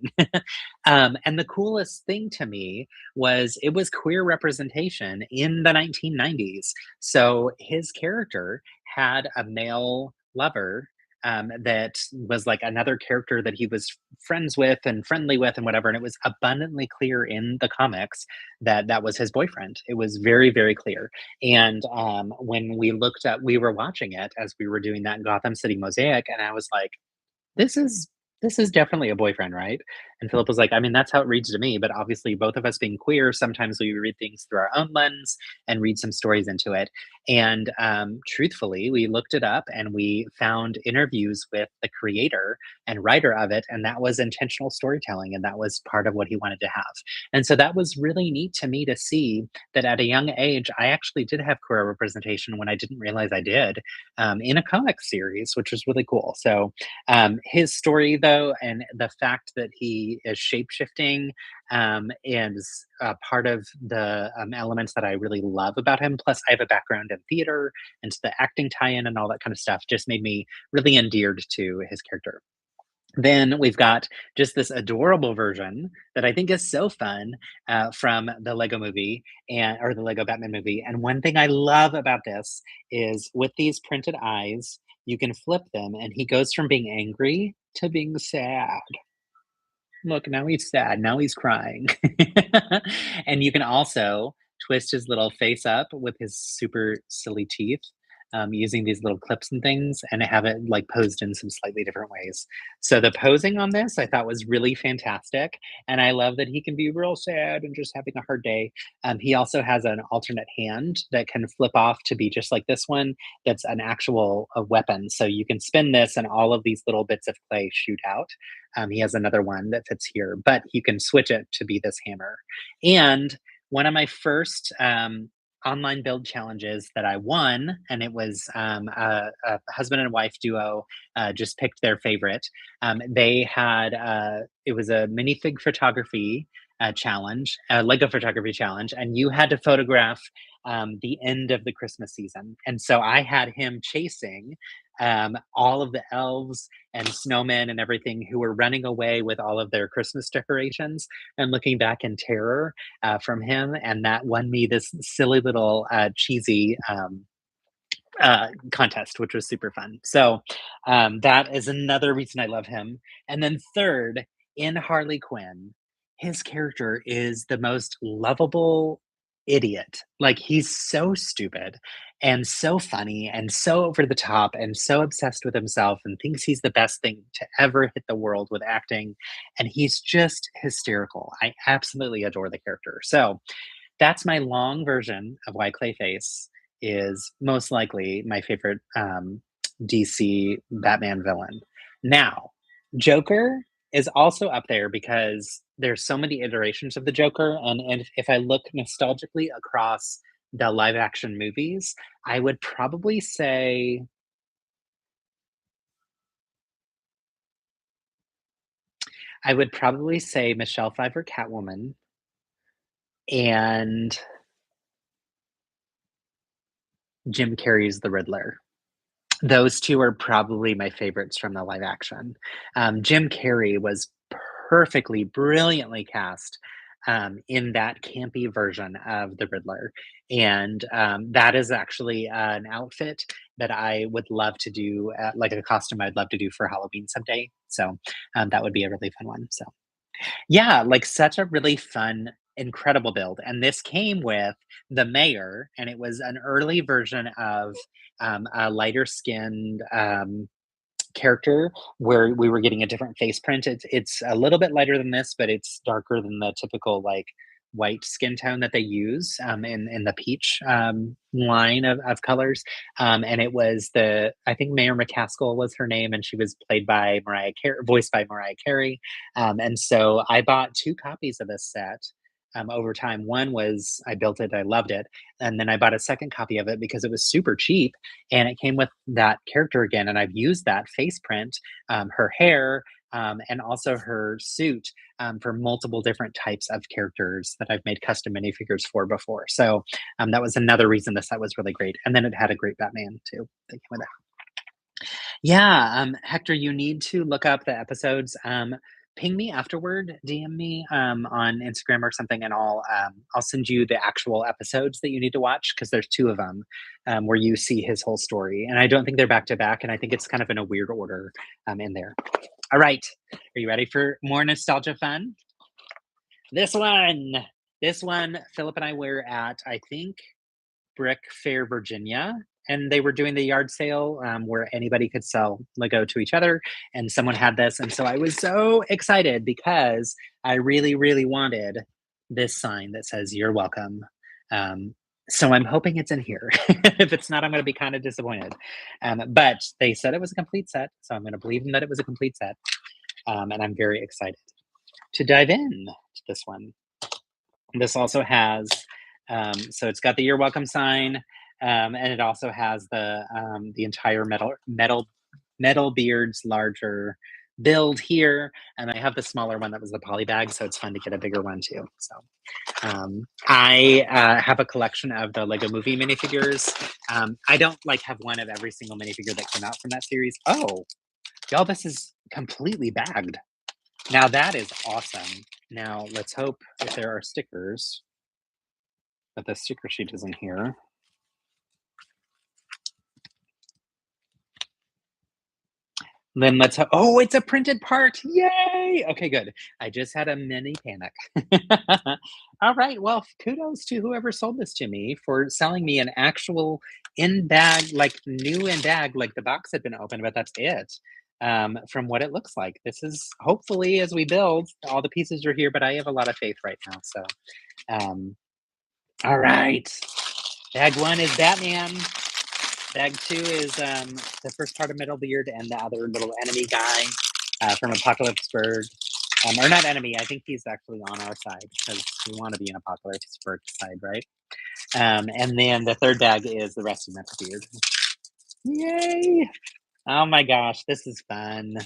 And the coolest thing to me was it was queer representation in the 1990s. So his character had a male lover that was like another character that he was friends with and friendly with and whatever. And it was abundantly clear in the comics that that was his boyfriend. It was very, very clear. And when we looked at, we were watching it as we were doing that in Gotham City Mosaic, and I was like, this is this is definitely a boyfriend, right? And Philip was like, I mean, that's how it reads to me. But obviously, both of us being queer, sometimes we read things through our own lens and read some stories into it. And truthfully, we looked it up and we found interviews with the creator and writer of it. And that was intentional storytelling. And that was part of what he wanted to have. And so that was really neat to me to see that at a young age, I actually did have queer representation when I didn't realize I did in a comic series, which was really cool. So his story, though, and the fact that he is shape shifting is part of the elements that I really love about him. Plus, I have a background in theater, and so the acting tie in and all that kind of stuff just made me really endeared to his character. Then we've got just this adorable version that I think is so fun from the Lego movie and or the Lego Batman movie. And one thing I love about this is with these printed eyes, you can flip them, and he goes from being angry to being sad. Look, now he's sad. Now he's crying. And you can also twist his little face up with his super silly teeth. using these little clips and things, and I have it like posed in some slightly different ways. So the posing on this I thought was really fantastic, and I love that he can be real sad and just having a hard day. He also has an alternate hand that can flip off to be just like this one. That's an actual weapon. So you can spin this, and all of these little bits of clay shoot out. He has another one that fits here, but you can switch it to be this hammer. And one of my first online build challenges that I won, and it was a husband and wife duo just picked their favorite. They had it was a minifig photography challenge, a Lego photography challenge, and you had to photograph the end of the Christmas season. And so I had him chasing all of the elves and snowmen and everything who were running away with all of their Christmas decorations and looking back in terror from him. And that won me this silly little cheesy contest, which was super fun. So that is another reason I love him. And then third, in Harley Quinn, his character is the most lovable idiot. Like he's so stupid and so funny and so over the top and so obsessed with himself and thinks he's the best thing to ever hit the world with acting. And he's just hysterical. I absolutely adore the character. So that's my long version of why Clayface is most likely my favorite DC Batman villain. Now, Joker is also up there because there's so many iterations of the Joker, and if I look nostalgically across the live action movies, I would probably say Michelle Pfeiffer Catwoman and Jim Carrey's The Riddler. Those 2 are probably my favorites from the live action. Jim Carrey was perfectly, brilliantly cast, in that campy version of the Riddler, and, that is actually an outfit that I would love to do, like a costume I'd love to do for Halloween someday, so, that would be a really fun one, so yeah, like such a really fun, incredible build. And this came with the mayor, and it was an early version of a lighter skinned character where we were getting a different face print. It's a little bit lighter than this, but it's darker than the typical like white skin tone that they use in the peach line of colors. And it was I think Mayor McCaskill was her name, and she was played by voiced by Mariah Carey. And so I bought 2 copies of this set. Over time, one was I built it, I loved it, and then I bought a second copy of it because it was super cheap, and it came with that character again. And I've used that face print, her hair, and also her suit for multiple different types of characters that I've made custom minifigures for before. So that was another reason the set was really great. And then it had a great Batman too that came with it. Yeah, Hector, you need to look up the episodes. Ping me afterward, DM me on Instagram or something, and I'll send you the actual episodes that you need to watch because there's 2 of them where you see his whole story, and I don't think they're back to back, and I think it's kind of in a weird order in there. All right, are you ready for more nostalgia fun? This one, Philip and I were at, I think, Brick Fair, Virginia, and they were doing the yard sale where anybody could sell Lego to each other. And someone had this. And so I was so excited because I really, really wanted this sign that says, "You're welcome." So I'm hoping it's in here. If it's not, I'm going to be kind of disappointed. But they said it was a complete set. So I'm going to believe them that it was a complete set. And I'm very excited to dive in to this one. This also has, so it's got the "You're welcome" sign, and it also has the entire metal beards larger build here, and I have the smaller one that was the poly bag, so it's fun to get a bigger one too. So I have a collection of the Lego Movie minifigures. I don't like have one of every single minifigure that came out from that series. Oh, y'all, this is completely bagged. Now that is awesome. Now let's hope if there are stickers that the sticker sheet is in here. Then oh, it's a printed part. Yay! Okay, good. I just had a mini panic. All right. Well, kudos to whoever sold this to me for selling me an actual in bag, like new in bag, like the box had been opened, but that's it. From what it looks like. This is hopefully as we build, all the pieces are here, but I have a lot of faith right now. So, um, all right. Bag one is Batman. Bag two is the first part of Metal-Beard and the other little enemy guy from Apocalypseburg. Or not enemy, I think he's actually on our side because we want to be in Apocalypseburg side, right? And then the third bag is the rest of Metal-Beard. Yay! Oh my gosh, this is fun.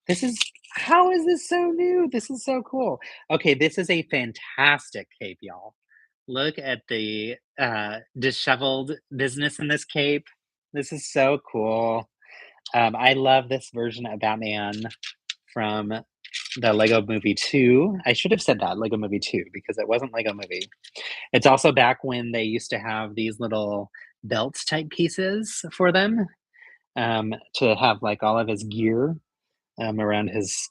This is, how is this so new? This is so cool. Okay, this is a fantastic cape, y'all. Look at the disheveled business in this cape. This is so cool. I love this version of Batman from the Lego Movie 2. I should have said that, Lego Movie 2, because it wasn't Lego Movie. It's also back when they used to have these little belts type pieces for them to have like all of his gear around his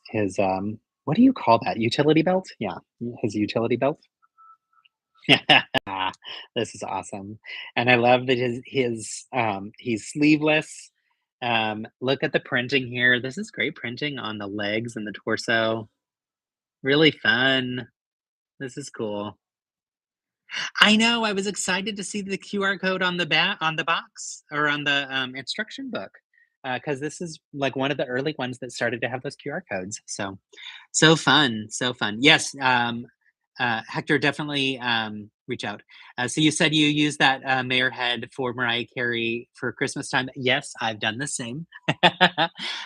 what do you call that? Utility belt? Yeah, his utility belt. This is awesome, and I love that he's sleeveless. Look at the printing here. This is great printing on the legs and the torso. Really fun. This is cool. I know. I was excited to see the QR code on the on the box or on the instruction book because this is like one of the early ones that started to have those QR codes. So, so fun, so fun. Yes, Hector, definitely reach out. So you said you use that mayor head for Mariah Carey for Christmas time. Yes, I've done the same.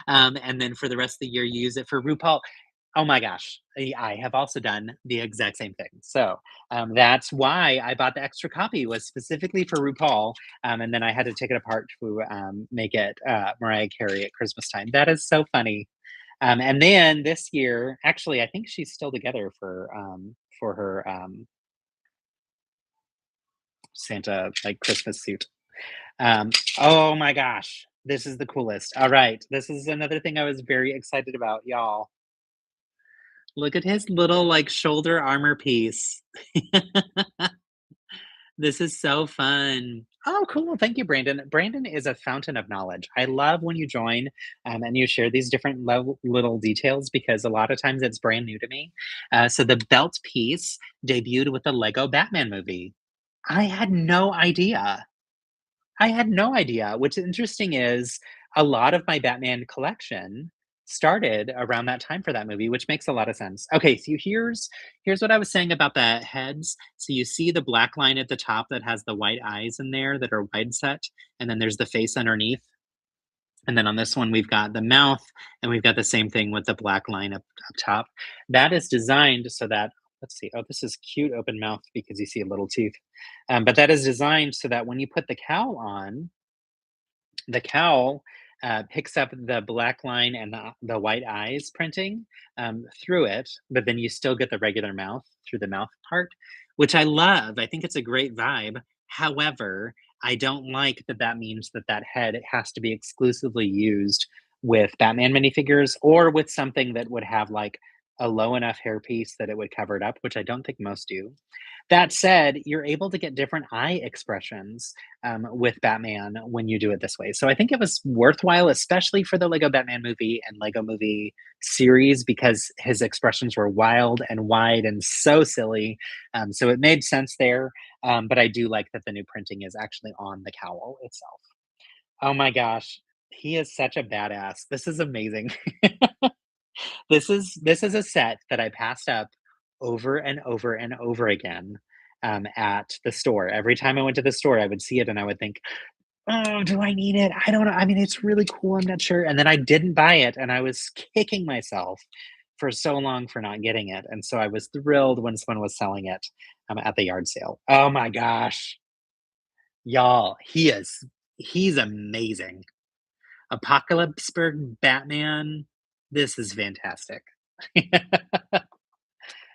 And then for the rest of the year, you use it for RuPaul. Oh my gosh, I have also done the exact same thing. So that's why I bought the extra copy was specifically for RuPaul, and then I had to take it apart to make it Mariah Carey at Christmas time. That is so funny. And then this year, actually, I think she's still together for her Santa like Christmas suit. Oh my gosh, this is the coolest. All right, this is another thing I was very excited about, y'all. Look at his little like shoulder armor piece. This is so fun. Oh, cool. Thank you, Brandon. Brandon is a fountain of knowledge. I love when you join and you share these different little details because a lot of times it's brand new to me. So the belt piece debuted with the Lego Batman movie. I had no idea. I had no idea. What's interesting is a lot of my Batman collection started around that time for that movie, which makes a lot of sense. Okay, so here's what I was saying about the heads. So you see the black line at the top that has the white eyes in there that are wide set, and then there's the face underneath. And then on this one, we've got the mouth, and we've got the same thing with the black line up top. That is designed so that, let's see, oh, this is cute open mouth because you see a little teeth. But that is designed so that when you put the cowl on, the cowl picks up the black line and the white eyes printing through it, but then you still get the regular mouth through the mouth part, which I love. I think it's a great vibe. However, I don't like that that means that that head has to be exclusively used with Batman minifigures or with something that would have like a low enough hairpiece that it would cover it up, which I don't think most do. That said, you're able to get different eye expressions with Batman when you do it this way. So I think it was worthwhile, especially for the Lego Batman movie and Lego movie series, because his expressions were wild and wide and so silly. So it made sense there. But I do like that the new printing is actually on the cowl itself. Oh my gosh. He is such a badass. This is amazing. This is a set that I passed up over and over and over again, at the store. Every time I went to the store, I would see it and I would think, "Oh, do I need it? I don't know. I mean, it's really cool, I'm not sure." And then I didn't buy it, and I was kicking myself for so long for not getting it, and so I was thrilled when someone was selling it, at the yard sale. Oh my gosh. Y'all, he's amazing. Apocalypseburg Batman, this is fantastic.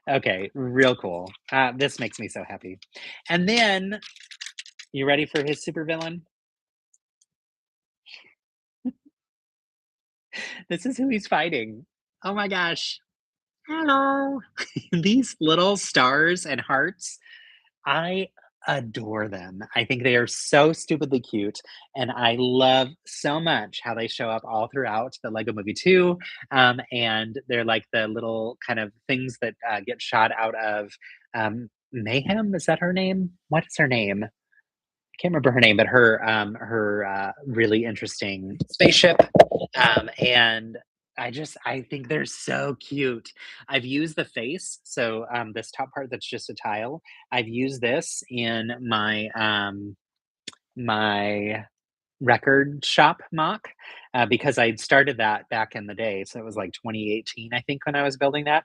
Okay, real cool. This makes me so happy. And then, you ready for his supervillain? This is who he's fighting. Oh my gosh. Hello. These little stars and hearts, I adore them. I think they are so stupidly cute, and I love so much how they show up all throughout the Lego Movie 2. And they're like the little kind of things that get shot out of Mayhem. Is that her name? What is her name? Can't remember her name, but her really interesting spaceship. And I think they're so cute. I've used the face, so this top part that's just a tile. I've used this in my record shop mock because I'd started that back in the day. So it was like 2018, I think, when I was building that,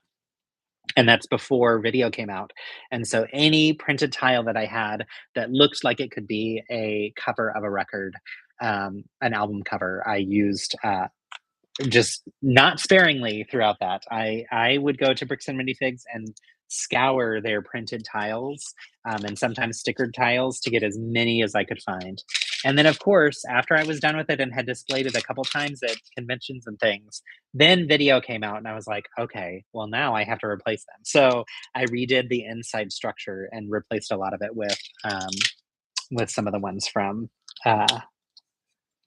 and that's before video came out. And so any printed tile that I had that looked like it could be a cover of a record, an album cover, I used just not sparingly throughout that. I would go to Bricks and Minifigs and scour their printed tiles, and sometimes stickered tiles to get as many as I could find. And then, of course, after I was done with it and had displayed it a couple times at conventions and things, then video came out, and I was like, okay, well, now I have to replace them. So I redid the inside structure and replaced a lot of it with some of the ones uh,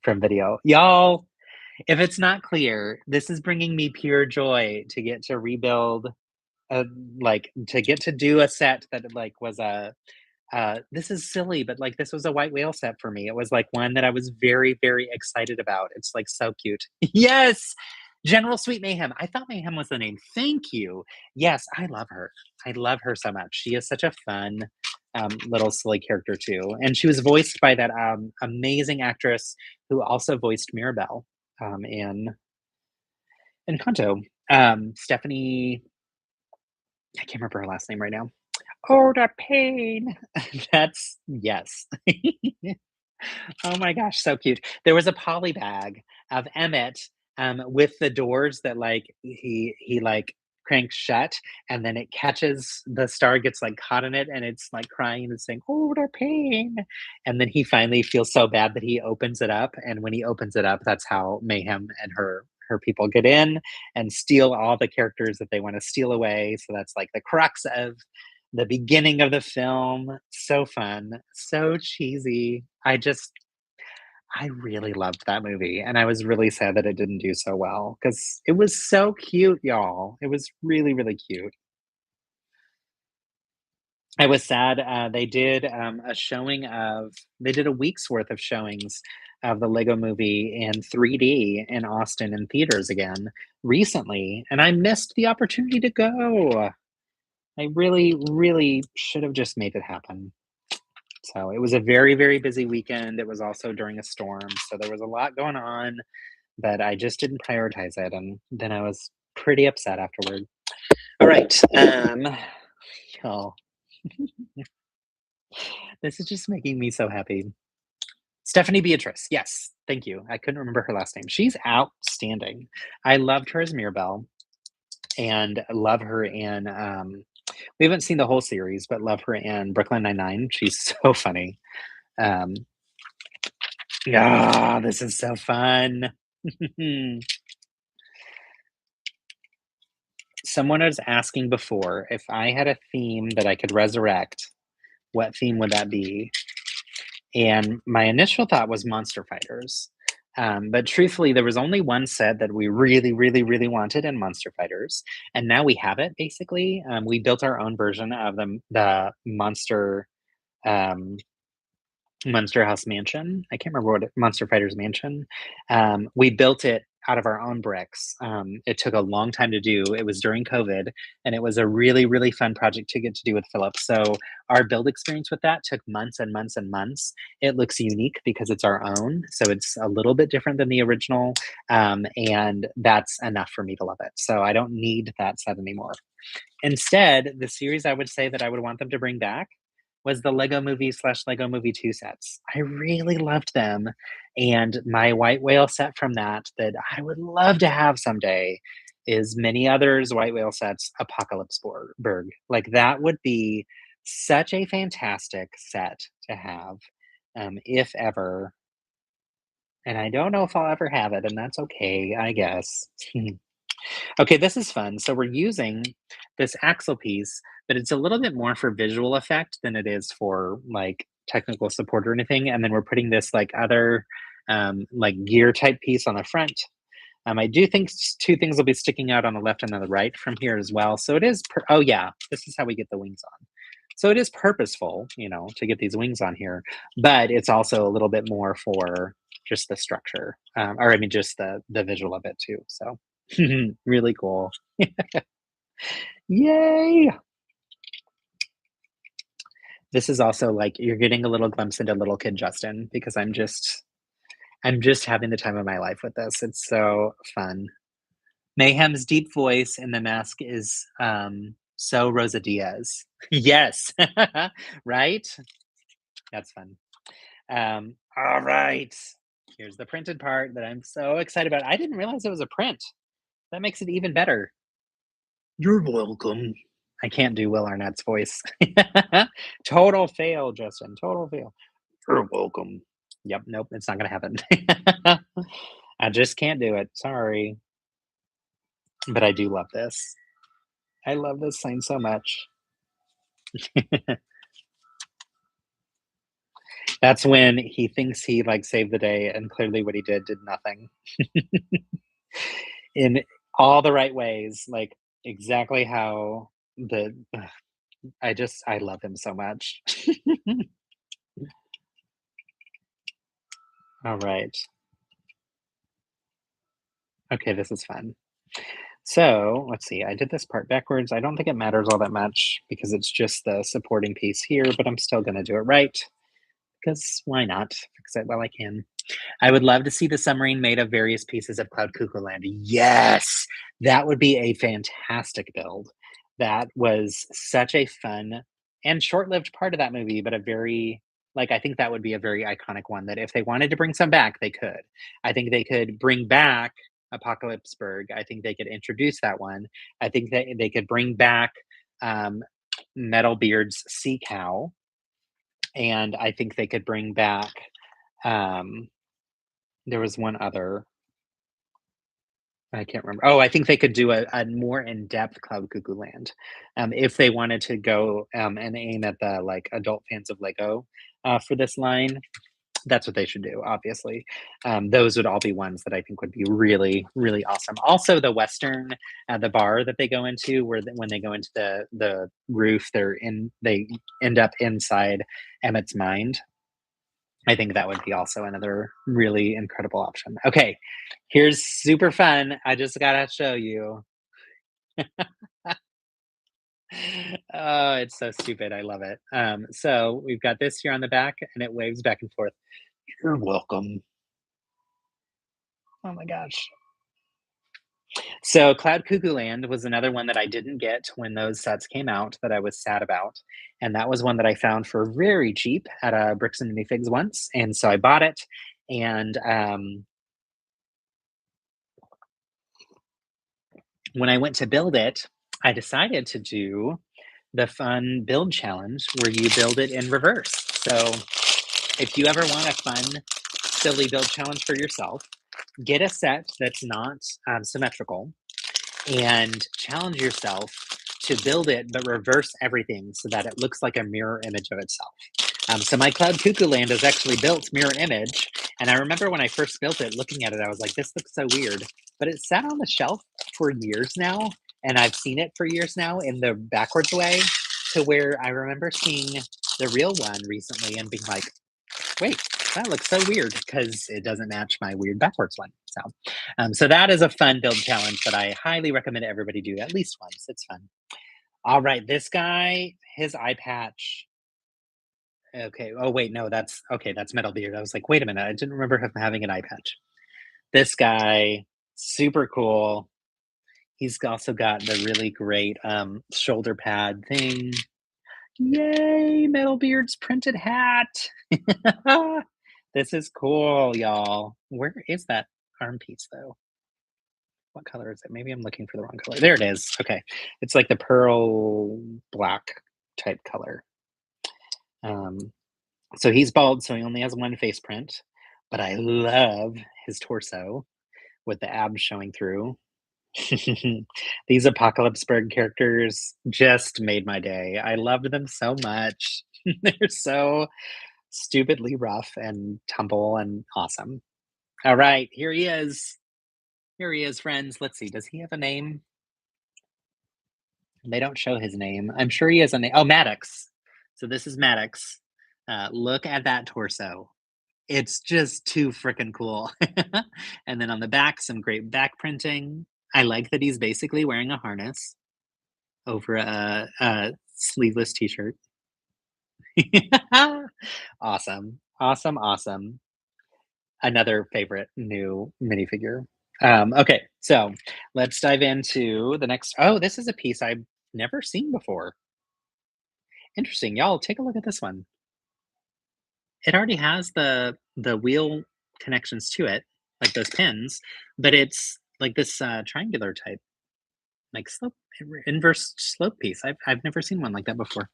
from video. Y'all, if it's not clear, this is bringing me pure joy to get to rebuild, uh, like, to get to do a set that, like, was a this is silly, but, like, this was a white whale set for me. It was, like, one that I was very, very excited about. It's, like, so cute. Yes! General Sweet Mayhem. I thought Mayhem was the name. Thank you. Yes, I love her. I love her so much. She is such a fun, little silly character too, and she was voiced by that, amazing actress who also voiced Mirabelle, in Kanto. Stephanie, I can't remember her last name right now. Oh, the pain. That's yes. Oh my gosh, so cute. There was a poly bag of Emmett, with the doors that, like, he, like, cranks shut, and then it catches the star gets, like, caught in it, and it's, like, crying and saying, "Oh, the pain." And then he finally feels so bad that he opens it up, and when he opens it up, that's how Mayhem and her people get in and steal all the characters that they wanna steal away, so that's, like, the crux of the beginning of the film. So fun, so cheesy. I really loved that movie, and I was really sad that it didn't do so well because it was so cute, y'all. It was really, really cute. I was sad, they did a week's worth of showings of the Lego Movie in 3D in Austin in theaters again recently, and I missed the opportunity to go. I really, really should have just made it happen. So it was a very, very busy weekend. It was also during a storm, so there was a lot going on, but I just didn't prioritize it, and then I was pretty upset afterward. All right, y'all, this is just making me so happy. Stephanie Beatrice, yes, thank you. I couldn't remember her last name. She's outstanding. I loved her as Mirabelle, and love her in. We haven't seen the whole series, but love her in Brooklyn Nine Nine. She's so funny. Um, yeah, this is so fun. Someone was asking before if I had a theme that I could resurrect, what theme would that be? And my initial thought was Monster Fighters. But truthfully, there was only one set that we really, really, really wanted in Monster Fighters, and now we have it. Basically, we built our own version of the um, Monster House Mansion. I can't remember what Monster Fighters Mansion. We built it out of our own bricks. It took a long time to do. It was during COVID, and it was a really, really fun project to get to do with Philip. So our build experience with that took months and months and months. It looks unique because it's our own, so it's a little bit different than the original, and that's enough for me to love it. So I don't need that set anymore. Instead, the series I would say that I would want them to bring back was the Lego Movie slash Lego Movie 2 sets. I really loved them, and my white whale set from that I would love to have someday is many others white whale sets Apocalypse Berg. Like, that would be such a fantastic set to have, if ever And I don't know if I'll ever have it, and that's okay, I guess. Okay, this is fun. So we're using this axle piece, but it's a little bit more for visual effect than it is for like technical support or anything. And then we're putting this like other like gear type piece on the front. I do think two things will be sticking out on the left and on the right from here as well. So it is, oh yeah, this is how we get the wings on. So it is purposeful, you know, to get these wings on here, but it's also a little bit more for just the structure, or I mean, just the visual of it too. So really cool. Yay! This is also like you're getting a little glimpse into little kid Justin because I'm just having the time of my life with this. It's so fun. Mayhem's deep voice in the mask is so Rosa Diaz. Yes. Right? That's fun. All right. Here's the printed part that I'm so excited about. I didn't realize it was a print. That makes it even better. You're welcome. I can't do Will Arnett's voice. Total fail, Justin. Total fail. You're welcome. Yep. Nope. It's not gonna happen. I just can't do it. Sorry, but I do love this. I love this sign so much. That's when he thinks he like saved the day, and clearly what he did nothing in all the right ways. Like exactly how the. I love him so much. All right. Okay, this is fun. So let's see. I did this part backwards. I don't think it matters all that much because it's just the supporting piece here, but I'm still going to do it right because why not? Fix it while I can. I would love to see the submarine made of various pieces of Cloud Cuckoo Land. Yes, that would be a fantastic build. That was such a fun and short-lived part of that movie, but a very like I think that would be a very iconic one that if they wanted to bring some back, they could. I think they could bring back Apocalypseburg. I think they could introduce that one. I think that they could bring back um, Metalbeard's Sea Cow, and I think they could bring back. Um, there was one other. I can't remember. Oh, I think they could do a more in-depth Cloud Cuckoo Land, if they wanted to go, and aim at the, like, adult fans of LEGO, for this line. That's what they should do, obviously. Those would all be ones that I think would be really, really awesome. Also, the Western, the bar that they go into where when they go into the roof, they end up inside Emmett's mind. I think that would be also another really incredible option. Okay, here's super fun. I just gotta show you. Oh, it's so stupid. I love it. So we've got this here on the back, and it waves back and forth. You're welcome. Oh my gosh. So Cloud Cuckoo Land was another one that I didn't get when those sets came out that I was sad about. And that was one that I found for very cheap at a Bricks and Minifigs once. And so I bought it. And when I went to build it, I decided to do the fun build challenge where you build it in reverse. So if you ever want a fun, silly build challenge for yourself, get a set that's not symmetrical and challenge yourself to build it but reverse everything so that it looks like a mirror image of itself. So my Cloud Cuckoo Land is actually built mirror image, and I remember when I first built it, looking at it, I was like, "This looks so weird," but it sat on the shelf for years now, and I've seen it for years now in the backwards way, to where I remember seeing the real one recently and being like, "Wait, that looks so weird because it doesn't match my weird backwards one." So that is a fun build challenge that I highly recommend everybody do at least once. It's fun. All right, this guy, his eye patch. Okay. Oh wait, no, that's okay. That's Metal Beard. I was like, wait a minute, I didn't remember him having an eye patch. This guy, super cool. He's also got the really great shoulder pad thing. Yay, Metal Beard's printed hat. This is cool, y'all. Where is that arm piece though? What color is it? Maybe I'm looking for the wrong color. There it is. Okay. It's like the pearl black type color. Um, so he's bald, so he only has one face print. but I love his torso with the abs showing through. These Apocalypseburg characters just made my day. I loved them so much. They're so stupidly rough and tumble and awesome. All right, here he is. Here he is, friends. Let's see. Does he have a name? They don't show his name. I'm sure he has a name. Oh, Maddox. So this is Maddox. Look at that torso. It's just too freaking cool. And then on the back, some great back printing. I like that he's basically wearing a harness over a sleeveless t-shirt. Awesome. Awesome, awesome. Another favorite new minifigure. Okay, so let's dive into the next. Oh, this is a piece I've never seen before. Interesting. Y'all take a look at this one. It already has the wheel connections to it, like those pins, but it's like this triangular type, like slope inverse slope piece. I've never seen one like that before.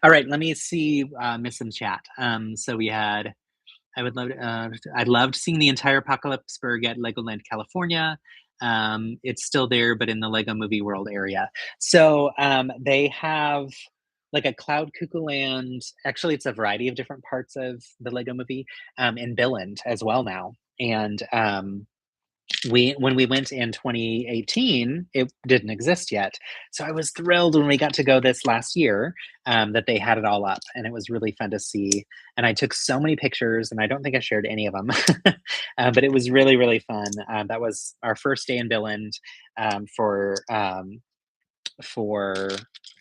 All right, let me see miss in chat. So we had I loved seeing the entire Apocalypseburg at Legoland, California. It's still there, but in the Lego Movie World area. So they have like a Cloud Cuckoo Land. Actually, it's a variety of different parts of the Lego Movie in Billund as well now. And we when we went in 2018, it didn't exist yet. So I was thrilled when we got to go this last year that they had it all up, and it was really fun to see. And I took so many pictures, and I don't think I shared any of them, but it was really really fun. That was our first day in Billund for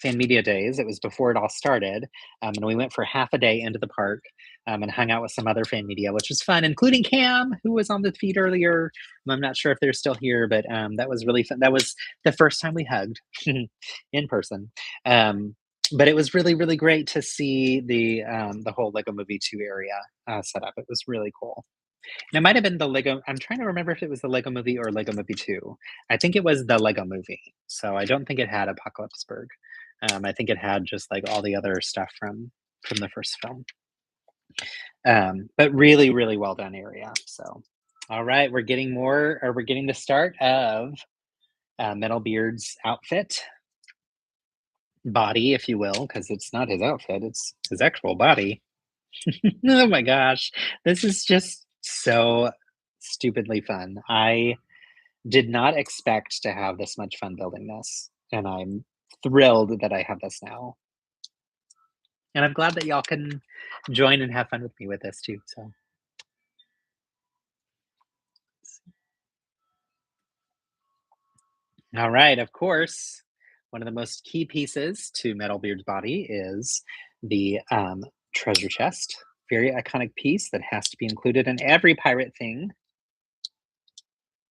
Fan Media Days. It was before it all started, and we went for half a day into the park and hung out with some other fan media, which was fun, including Cam, who was on the feed earlier. I'm not sure if they're still here, but that was really fun. That was the first time we hugged in person. But it was really, really great to see the whole Lego Movie 2 area set up. It was really cool. And it might have been the Lego. I'm trying to remember if it was the Lego Movie or Lego Movie 2. I think it was the Lego Movie. So I don't think it had Apocalypseburg. I think it had just like all the other stuff from the first film. But really, really well done area. So, all right, we're getting the start of Metalbeard's outfit, body, if you will, because it's not his outfit; it's his actual body. Oh my gosh, this is just so stupidly fun. I did not expect to have this much fun building this, and I'm thrilled that I have this now. And I'm glad that y'all can join and have fun with me with this too. So, all right, of course, one of the most key pieces to Metalbeard's body is the treasure chest. Very iconic piece that has to be included in every pirate thing.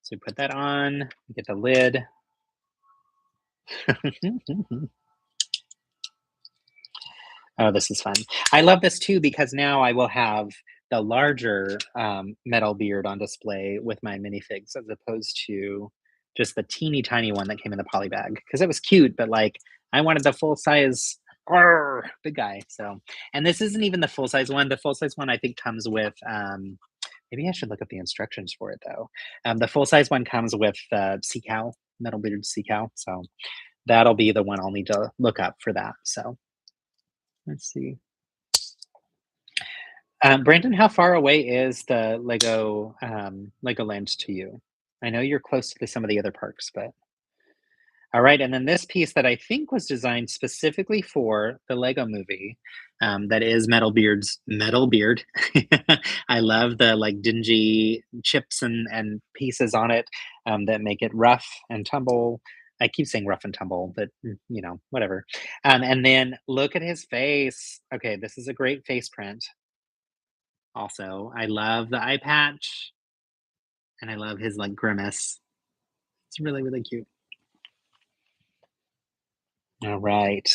So we put that on, get the lid. Oh, this is fun. I love this too because now I will have the larger Metalbeard on display with my minifigs as opposed to just the teeny tiny one that came in the poly bag because it was cute, but like I wanted the full size big guy. So, and this isn't even the full size one. The full size one I think comes with. Maybe I should look up the instructions for it though. The full size one comes with sea cow, Metalbeard sea cow. So that'll be the one I'll need to look up for that. So. Let's see. Brandon, how far away is the Legoland to you? I know you're close to some of the other parks, but all right. And then this piece that I think was designed specifically for the Lego Movie, that is Metalbeard's Metalbeard. I love the like dingy chips and pieces on it that make it rough and tumble. I keep saying rough and tumble, but you know, whatever. And then look at his face. Okay, this is a great face print. Also, I love the eye patch, and I love his like grimace. It's really, really cute. All right.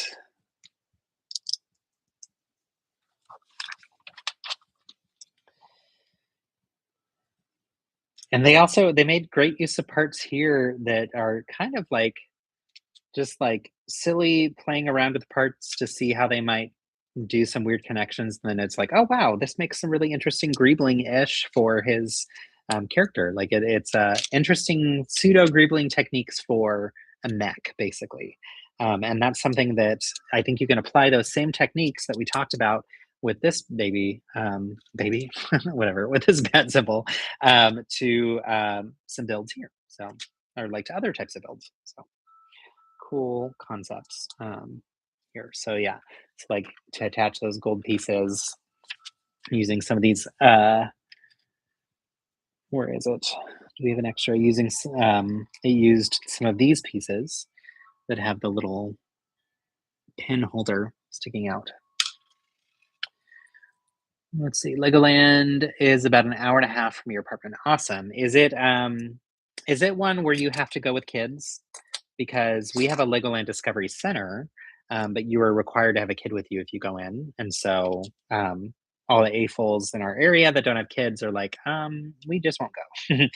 And they made great use of parts here that are kind of like just like silly playing around with parts to see how they might do some weird connections, and then it's like, "Oh, wow, this makes some really interesting greebling-ish for his, character." Like, it's, interesting pseudo-greebling techniques for a mech, basically. And that's something that I think you can apply those same techniques that we talked about with this baby, whatever, with this bat symbol, to, some builds here, so or, like, to other types of builds, so cool concepts, here. So, yeah, it's like to attach those gold pieces using some of these, where is it? Do we have an extra? It used some of these pieces that have the little pin holder sticking out. Let's see. Legoland is about an hour and a half from your apartment. Awesome. Is it one where you have to go with kids? Because we have a Legoland Discovery Center, but you are required to have a kid with you if you go in. And so all the AFOLs in our area that don't have kids are like, we just won't go.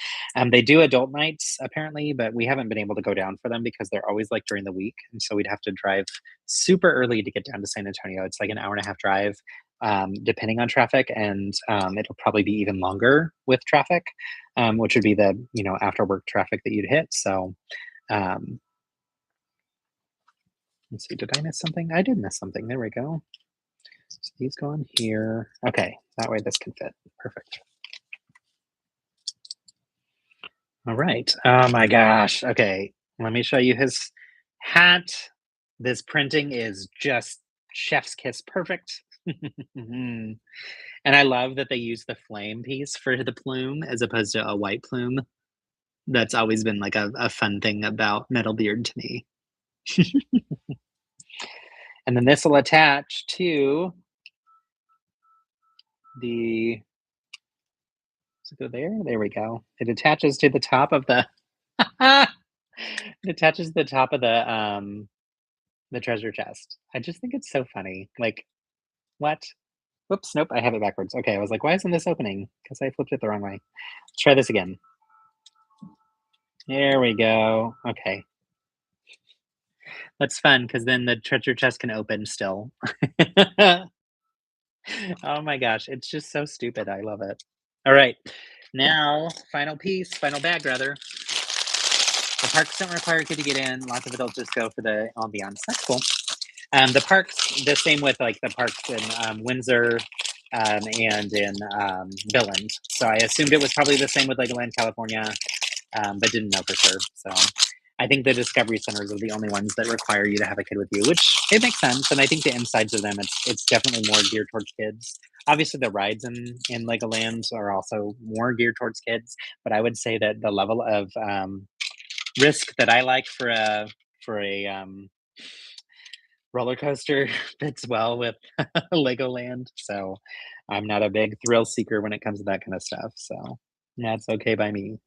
They do adult nights apparently, but we haven't been able to go down for them because they're always like during the week. And so we'd have to drive super early to get down to San Antonio. It's like an hour and a half drive, depending on traffic. And it'll probably be even longer with traffic, which would be the, after work traffic that you'd hit. So, um, let's see, did I miss something? I did miss something. There we go. So these go on here. Okay, that way this can fit. Perfect. All right. Oh my gosh. Okay, let me show you his hat. This printing is just chef's kiss perfect. And I love that they use the flame piece for the plume as opposed to a white plume. That's always been like a fun thing about Metal Beard to me. And then this will attach to the does it go there? There we go. It attaches to the top of the it attaches to the top of the treasure chest. I just think it's so funny. Like, what? Whoops, nope, I have it backwards. Okay, I was like, why isn't this opening? Because I flipped it the wrong way. Let's try this again. There we go. Okay. That's fun because then the treasure chest can open still. Oh my gosh, it's just so stupid. I love it. All right. Now, final bag rather. The parks don't require a kid to get in. Lots of adults just go for the ambiance. That's cool. The parks, the same with like the parks in Windsor and in Billund. So I assumed it was probably the same with Legoland California, but didn't know for sure. So I think the Discovery Centers are the only ones that require you to have a kid with you, which it makes sense. And I think the insides of them, it's definitely more geared towards kids. Obviously, the rides in Legoland are also more geared towards kids, but I would say that the level of risk that I like for a roller coaster fits well with Legoland. So I'm not a big thrill seeker when it comes to that kind of stuff. So that's okay by me.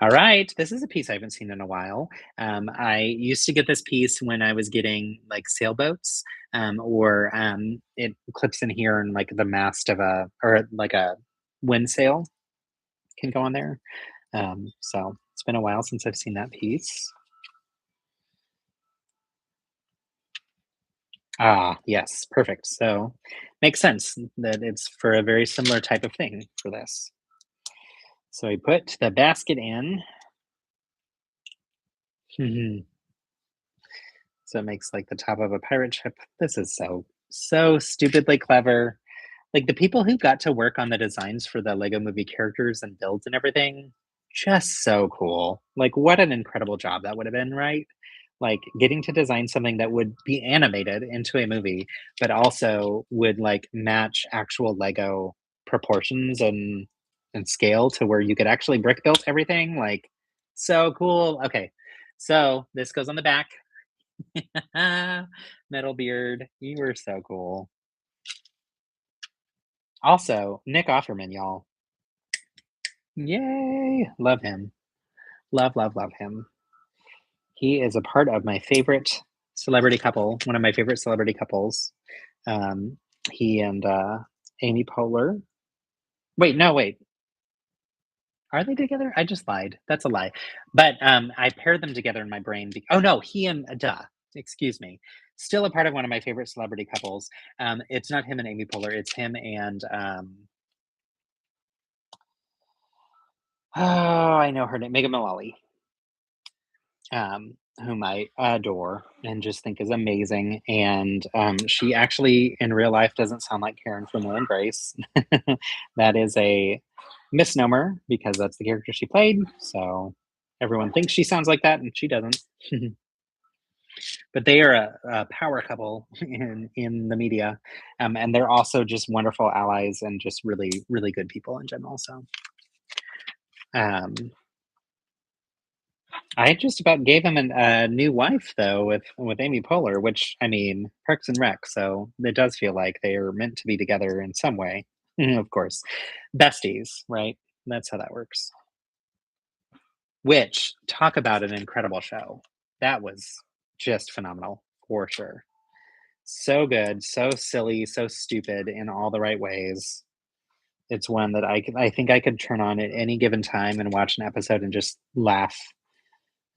All right, this is a piece I haven't seen in a while. I used to get this piece when I was getting like sailboats, or it clips in here and like the mast of a or like a wind sail can go on there. So it's been a while since I've seen that piece. Ah, yes, perfect. So makes sense that it's for a very similar type of thing for this. So we put the basket in. Mhm. So it makes like the top of a pirate ship. This is so stupidly clever. Like the people who got to work on the designs for the Lego movie characters and builds and everything, just so cool. Like what an incredible job that would have been, right? Like getting to design something that would be animated into a movie, but also would like match actual Lego proportions and scale to where you could actually brick build everything. Like so cool. Okay. So this goes on the back. Metal Beard, you were so cool. Also, Nick Offerman, y'all. Yay! Love him. Love him. He is a part of my favorite celebrity couple, one of my favorite celebrity couples. Um, he and Amy Poehler. Wait, no, wait. Are they together? I just lied. That's a lie. But I paired them together in my brain. Oh no, he and duh. excuse me, still a part of one of my favorite celebrity couples. It's not him and Amy Poehler, it's him and, oh, I know her name, Megan Mullally, whom I adore and just think is amazing. And she actually, in real life, doesn't sound like Karen from Will and Grace. That is a misnomer because that's the character she played. So everyone thinks she sounds like that, and she doesn't. But they are a power couple in the media, and they're also just wonderful allies and just really really good people in general. So um, I just about gave him a new wife though with Amy Poehler, which I mean Parks and Rec. So it does feel like they are meant to be together in some way. Of course, besties, right? That's how that works. Which talk about an incredible show. That was just phenomenal for sure. So good, so silly, so stupid in all the right ways. It's one that I think I could turn on at any given time and watch an episode and just laugh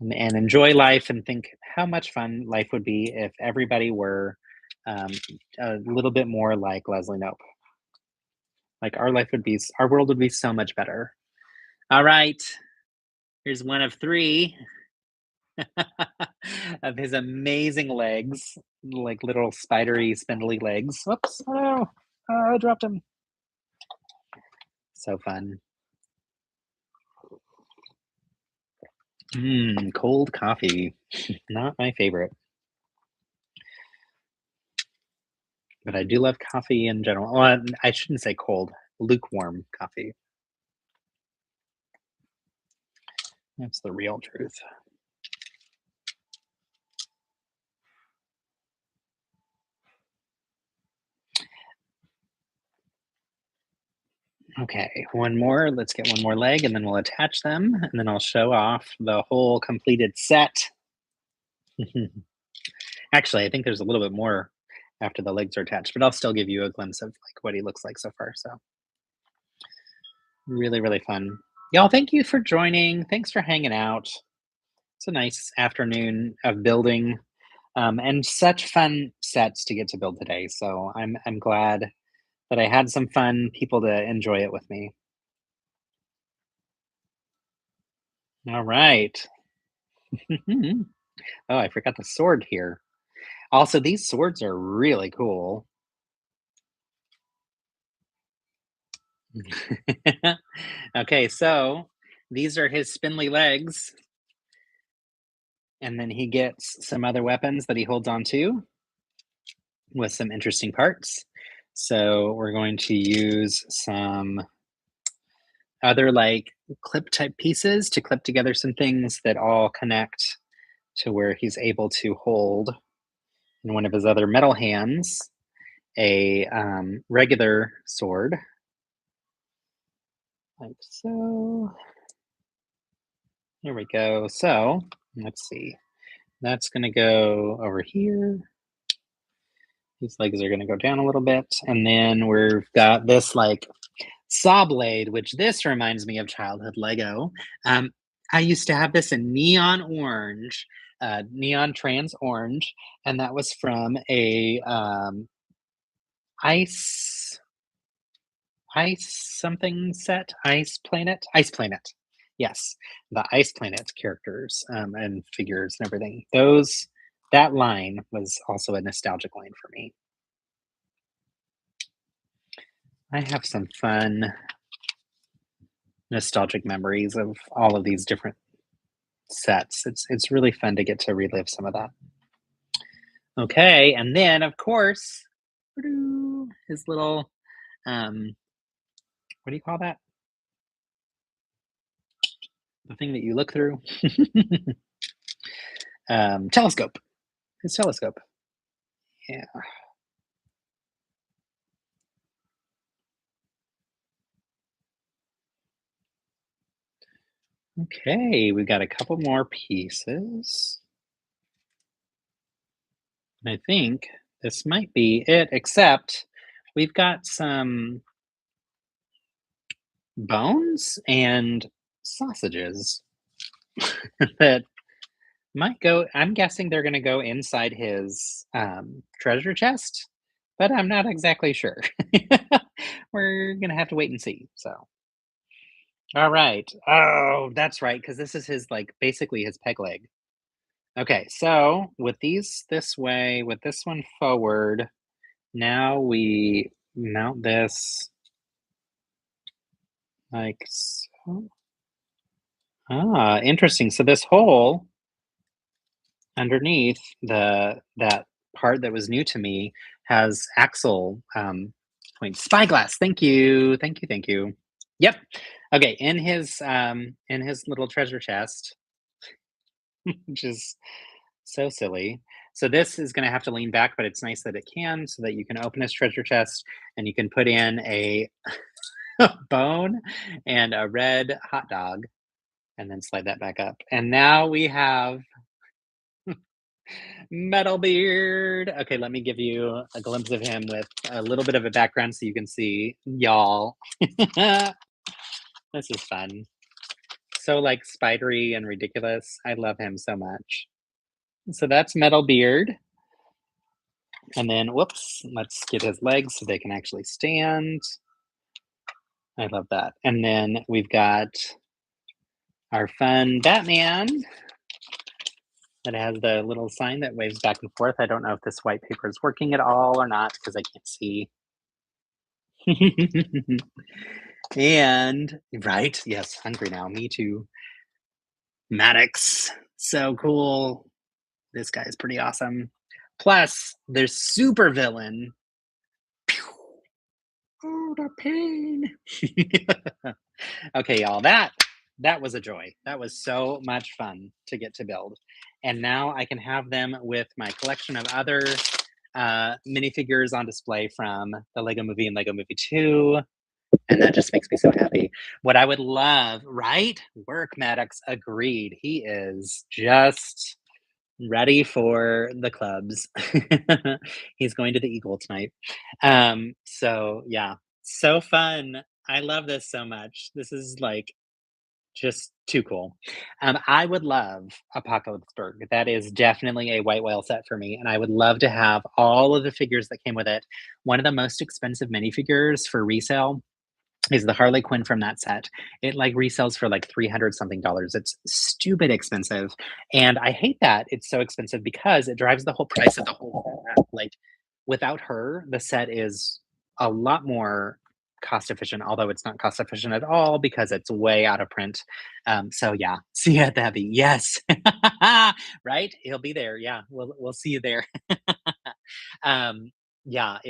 and enjoy life and think how much fun life would be if everybody were um, a little bit more like Leslie Knope. Like our world would be so much better. All right, here's one of three of his amazing legs, like little spidery, spindly legs. Whoops! Oh, I dropped him. So fun. Cold coffee. Not my favorite. But I do love coffee in general. Well, I shouldn't say cold, lukewarm coffee. That's the real truth. Okay, one more. Let's get one more leg and then we'll attach them and then I'll show off the whole completed set. Actually, I think there's a little bit more after the legs are attached, but I'll still give you a glimpse of like what he looks like so far. So really, really fun. Y'all, thank you for joining. Thanks for hanging out. It's a nice afternoon of building and such fun sets to get to build today. So I'm glad that I had some fun people to enjoy it with me. All right. Oh, I forgot the sword here. Also, these swords are really cool. Okay, so these are his spindly legs, and then he gets some other weapons that he holds on to with some interesting parts. So we're going to use some other like clip type pieces to clip together some things that all connect to where he's able to hold in one of his other metal hands a regular sword, like so. There we go. So let's see. That's going to go over here. These legs are going to go down a little bit. And then we've got this like saw blade, which this reminds me of childhood Lego. I used to have this in neon orange, neon trans orange, and that was from a ice something set, ice planet. Yes, the ice planet characters and figures and everything. That line was also a nostalgic line for me. I have some fun nostalgic memories of all of these different sets. It's really fun to get to relive some of that. Okay, and then of course, his little what do you call that? The thing that you look through. Telescope. His telescope. Yeah. Okay, we got a couple more pieces. I think this might be it, except we've got some bones and sausages that Might go I'm guessing they're gonna go inside his, treasure chest, but I'm not exactly sure. We're gonna have to wait and see, so. Alright. Oh, that's right, because this is his, like, basically his peg leg. Okay, so with these this way, with this one forward, now we mount this like so. Ah, interesting. So this hole underneath that part that was new to me has axle point spyglass. Thank you. Thank you. Thank you. Yep. Okay, in his little treasure chest, which is so silly. So this is going to have to lean back, but it's nice that it can so that you can open his treasure chest and you can put in a bone and a red hot dog and then slide that back up. And now we have Metal Beard. Okay, let me give you a glimpse of him with a little bit of a background so you can see y'all. This is fun. So like spidery and ridiculous. I love him so much. So that's Metal Beard. And then, whoops, let's get his legs so they can actually stand. I love that. And then we've got our fun Batman that has the little sign that waves back and forth. I don't know if this white paper is working at all or not because I can't see. And right, yes, hungry now. Me too. Maddox, so cool. This guy is pretty awesome. Plus, there's super villain. Pew! Oh, the pain. Okay, y'all. That was a joy. That was so much fun to get to build, and now I can have them with my collection of other minifigures on display from the Lego Movie and Lego Movie 2. And that just makes me so happy. What I would love, right? Work Maddox agreed. He is just ready for the clubs. He's going to the Eagle tonight. So yeah, so fun. I love this so much. This is like just too cool. I would love Apocalypseburg. That is definitely a white whale set for me, and I would love to have all of the figures that came with it. One of the most expensive minifigures for resale is the Harley Quinn from that set. It like resells for like 300 something dollars. It's stupid expensive. And I hate that it's so expensive because it drives the whole price of the whole set up. Like without her, the set is a lot more cost efficient, although it's not cost efficient at all because it's way out of print. So yeah, see you at the Heavy. Yes. Right? He'll be there. Yeah, we'll see you there. um, yeah,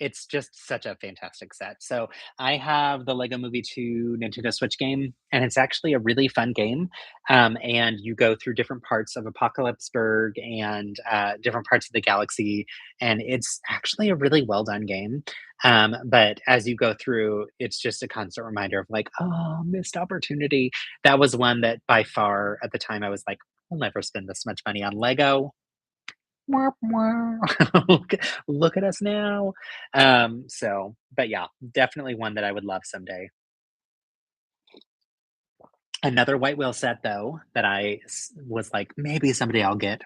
it's just such a fantastic set. So I have the Lego Movie 2 Nintendo Switch game, and it's actually a really fun game. And you go through different parts of Apocalypseburg and different parts of the galaxy, and it's actually a really well done game. But as you go through, it's just a constant reminder of like, oh, missed opportunity. That was one that by far at the time I was like, I'll never spend this much money on Lego. Wah, wah. Look at us now. So, but yeah, definitely one that I would love someday. Another white whale set though that was like maybe someday I'll get.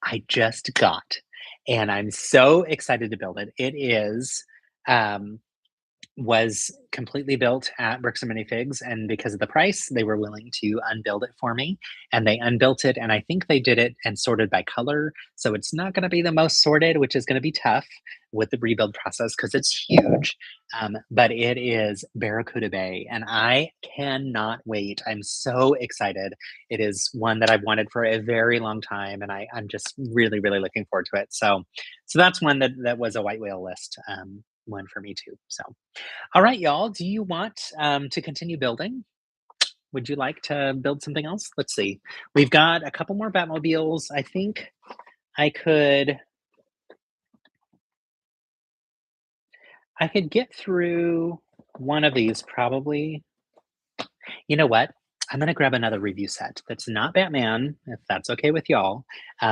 I just got, and I'm so excited to build it. It is um, was completely built at Bricks and Minifigs, and because of the price, they were willing to unbuild it for me, and they unbuilt it, and I think they did it and sorted by color, so it's not going to be the most sorted, which is going to be tough with the rebuild process because it's huge. But it is Barracuda Bay, and I cannot wait. I'm so excited. It is one that I've wanted for a very long time, and I'm just really, really looking forward to it. So that's one that was a white whale list one for me too. So all right, y'all. Do you want to continue building? Would you like to build something else? Let's see. We've got a couple more Batmobiles. I think I could get through one of these probably. You know what? I'm gonna grab another review set that's not Batman, if that's okay with y'all,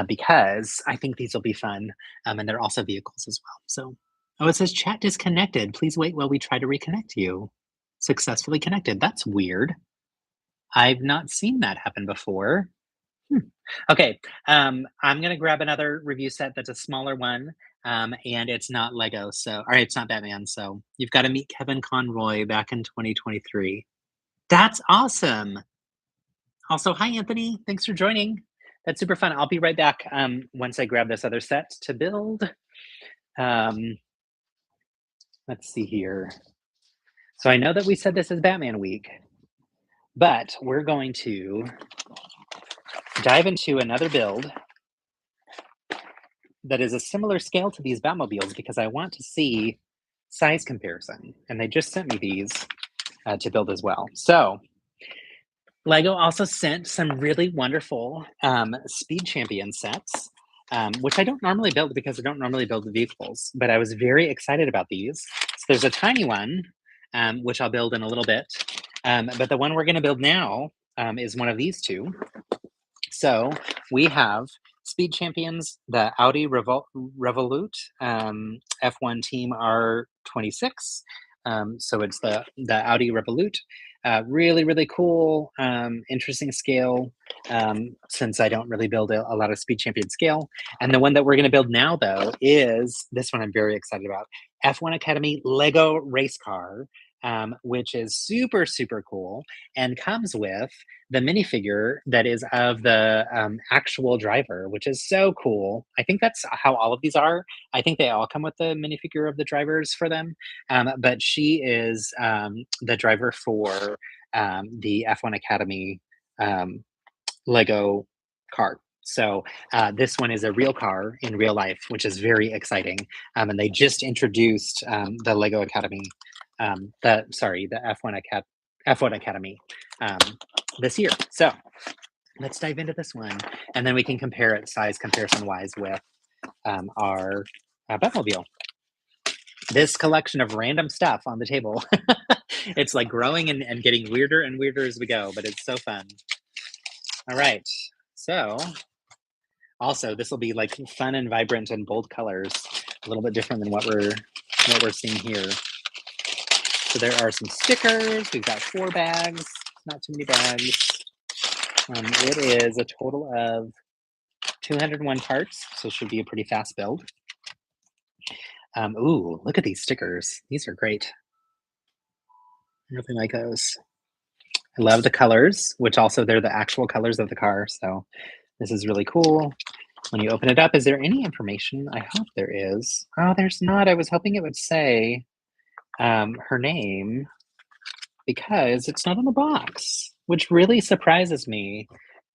because I think these will be fun, and they're also vehicles as well. So, oh, it says chat disconnected. Please wait while we try to reconnect you. Successfully connected. That's weird. I've not seen that happen before. Okay, I'm gonna grab another review set that's a smaller one, and it's not Lego, so or it's not Batman, so you've gotta meet Kevin Conroy back in 2023. That's awesome! Also, hi, Anthony, thanks for joining. That's super fun. I'll be right back, once I grab this other set to build. Um, let's see here. So I know that we said this is Batman week, but we're going to dive into another build that is a similar scale to these Batmobiles because I want to see size comparison. And they just sent me these to build as well. So Lego also sent some really wonderful Speed Champion sets, which I don't normally build because I don't normally build the vehicles, but I was very excited about these. So there's a tiny one, which I'll build in a little bit. But the one we're going to build now is one of these two. So we have Speed Champions, the Audi Revolut F1 Team R26. So it's the Audi Revolut. Really, really cool, interesting scale, since I don't really build a lot of Speed Champion scale. And the one that we're going to build now, though, is this one I'm very excited about. F1 Academy Lego Race Car, which is super, super cool and comes with the minifigure that is of the actual driver, which is so cool. I think that's how all of these are. I think they all come with the minifigure of the drivers for them. But she is the driver for the F1 Academy Lego car. So this one is a real car in real life, which is very exciting. And they just introduced the Lego Academy, the F1 Academy this year. So let's dive into this one, and then we can compare it size comparison wise with our Batmobile. This collection of random stuff on the table, it's like growing and getting weirder and weirder as we go, but it's so fun. All right, so also this will be like fun and vibrant and bold colors, a little bit different than what we're seeing here. So there are some stickers. We've got 4 bags, not too many bags. It is a total of 201 parts, so it should be a pretty fast build. Ooh, look at these stickers. These are great. I really like those. I love the colors, which also they're the actual colors of the car, so this is really cool. When you open it up, is there any information? I hope there is. Oh, there's not. I was hoping it would say her name because it's not on the box, which really surprises me,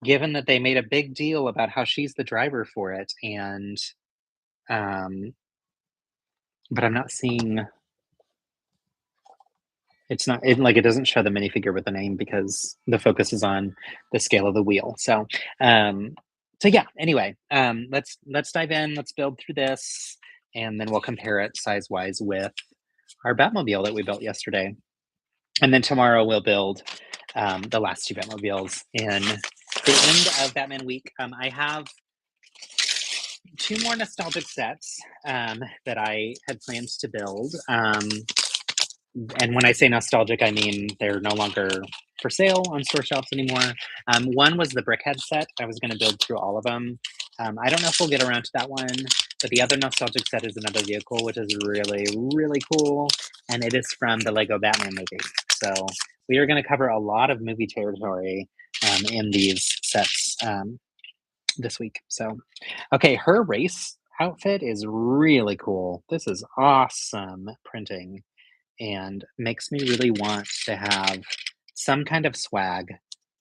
given that they made a big deal about how she's the driver for it, and but I'm not seeing. It's not it doesn't show the minifigure with the name because the focus is on the scale of the wheel. So yeah. Anyway, let's dive in. Let's build through this, and then we'll compare it size wise with our Batmobile that we built yesterday. And then tomorrow we'll build the last 2 Batmobiles in the end of Batman week. I have 2 more nostalgic sets that I had planned to build. And when I say nostalgic, I mean they're no longer for sale on store shelves anymore. One was the Brickhead set. I was going to build through all of them. I don't know if we'll get around to that one, but the other nostalgic set is another vehicle, which is really, really cool. And it is from the Lego Batman movie. So we are going to cover a lot of movie territory in these sets this week. So, okay, her race outfit is really cool. This is awesome printing and makes me really want to have some kind of swag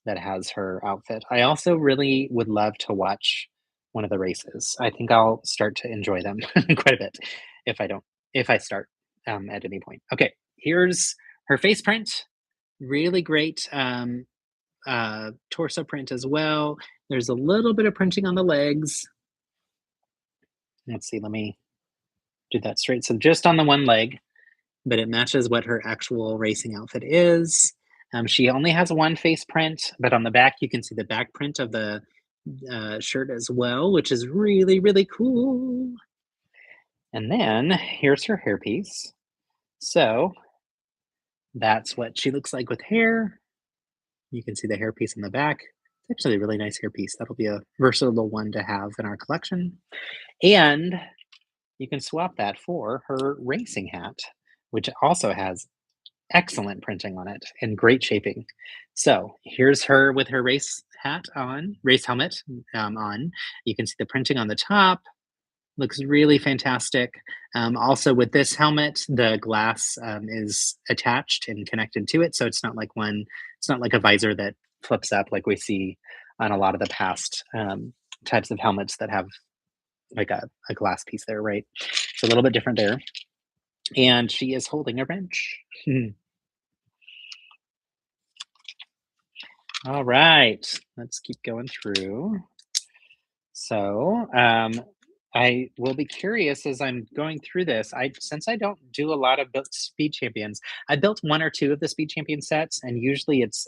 that has her outfit. I also really would love to watch one of the races. I think I'll start to enjoy them quite a bit if I start at any point. Okay, here's her face print. Really great torso print as well. There's a little bit of printing on the legs. Let's see, let me do that straight. So just on the one leg, but it matches what her actual racing outfit is. She only has one face print, but on the back you can see the back print of the shirt as well, which is really, really cool. And then here's her hairpiece. So that's what she looks like with hair. You can see the hairpiece in the back. actually a really nice hairpiece. That'll be a versatile one to have in our collection. And you can swap that for her racing hat, which also has excellent printing on it and great shaping. So here's her with her race hat on, race helmet on. You can see the printing on the top. Looks really fantastic. Also, with this helmet, the glass is attached and connected to it, so it's not like one. It's not like a visor that flips up like we see on a lot of the past types of helmets that have like a glass piece there, right? It's a little bit different there. And she is holding a wrench. All right, let's keep going through. So, I will be curious as I'm going through this. I since I don't do a lot of built speed champions, I built one or two of the speed champion sets, and usually it's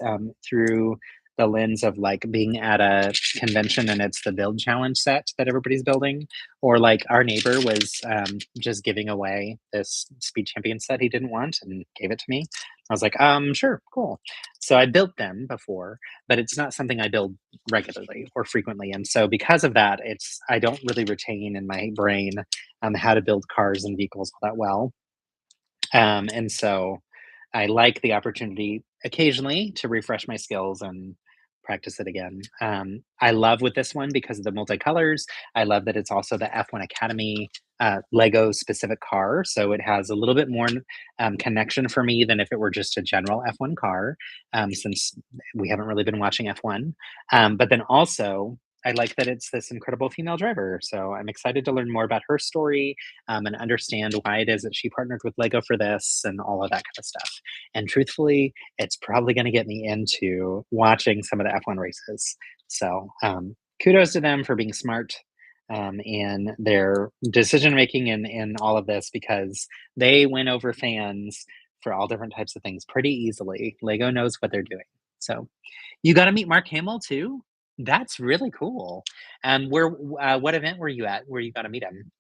through the lens of like being at a convention and it's the build challenge set that everybody's building, or like our neighbor was just giving away this speed champion set he didn't want and gave it to me. I was like, sure, cool. So I built them before, but it's not something I build regularly or frequently. And so because of that, it's I don't really retain in my brain how to build cars and vehicles all that well. And so I like the opportunity occasionally to refresh my skills and practice it again. I love with this one because of the multicolors. I love that it's also the F1 Academy Lego specific car. So it has a little bit more connection for me than if it were just a general F1 car, since we haven't really been watching F1. But then also, I like that it's this incredible female driver. So I'm excited to learn more about her story and understand why it is that she partnered with Lego for this and all of that kind of stuff. And truthfully, it's probably going to get me into watching some of the F1 races. So kudos to them for being smart in their decision making in all of this because they win over fans for all different types of things pretty easily. Lego knows what they're doing. So you got to meet Mark Hamill too. That's really cool. Where what event were you at where you got to meet him?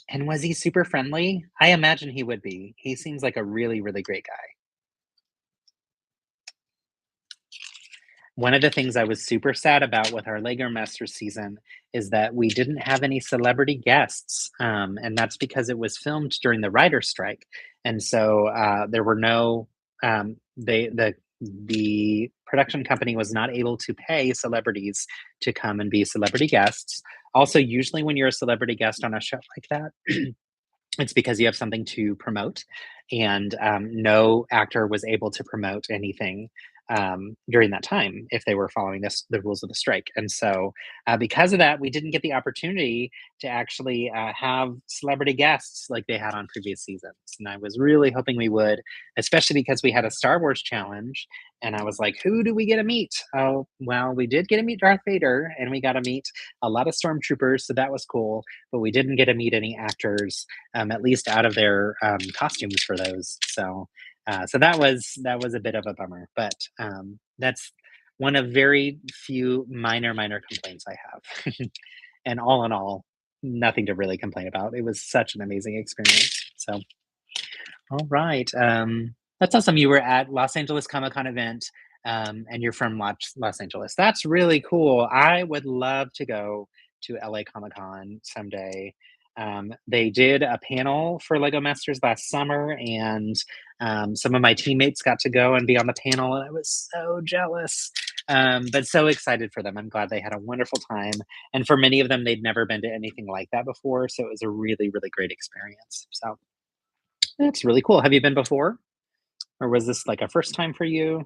And was he super friendly? I imagine he would be. He seems like a really, really great guy. One of the things I was super sad about with our Lego Masters season is that we didn't have any celebrity guests, and that's because it was filmed during the writer's strike, and so there were no. The production company was not able to pay celebrities to come and be celebrity guests. Also, usually when you're a celebrity guest on a show like that, it's because you have something to promote, and no actor was able to promote anything during that time if they were following the rules of the strike. And so, because of that, we didn't get the opportunity to actually have celebrity guests like they had on previous seasons. And I was really hoping we would, especially because we had a Star Wars challenge. And I was like, who do we get to meet? Oh, well, we did get to meet Darth Vader, and we got to meet a lot of stormtroopers. So that was cool. But we didn't get to meet any actors at least out of their costumes for those. So, so that was a bit of a bummer, but that's one of very few minor complaints I have. And all in all, nothing to really complain about. It was such an amazing experience. So, all right, that's awesome. You were at Los Angeles Comic Con event, and you're from Los Angeles. That's really cool. I would love to go to LA Comic Con someday. They did a panel for Lego Masters last summer, and some of my teammates got to go and be on the panel, and I was so jealous, but so excited for them. I'm glad they had a wonderful time. And for many of them, they'd never been to anything like that before. So it was a really, really great experience. So that's really cool. Have you been before? Or was this like a first time for you?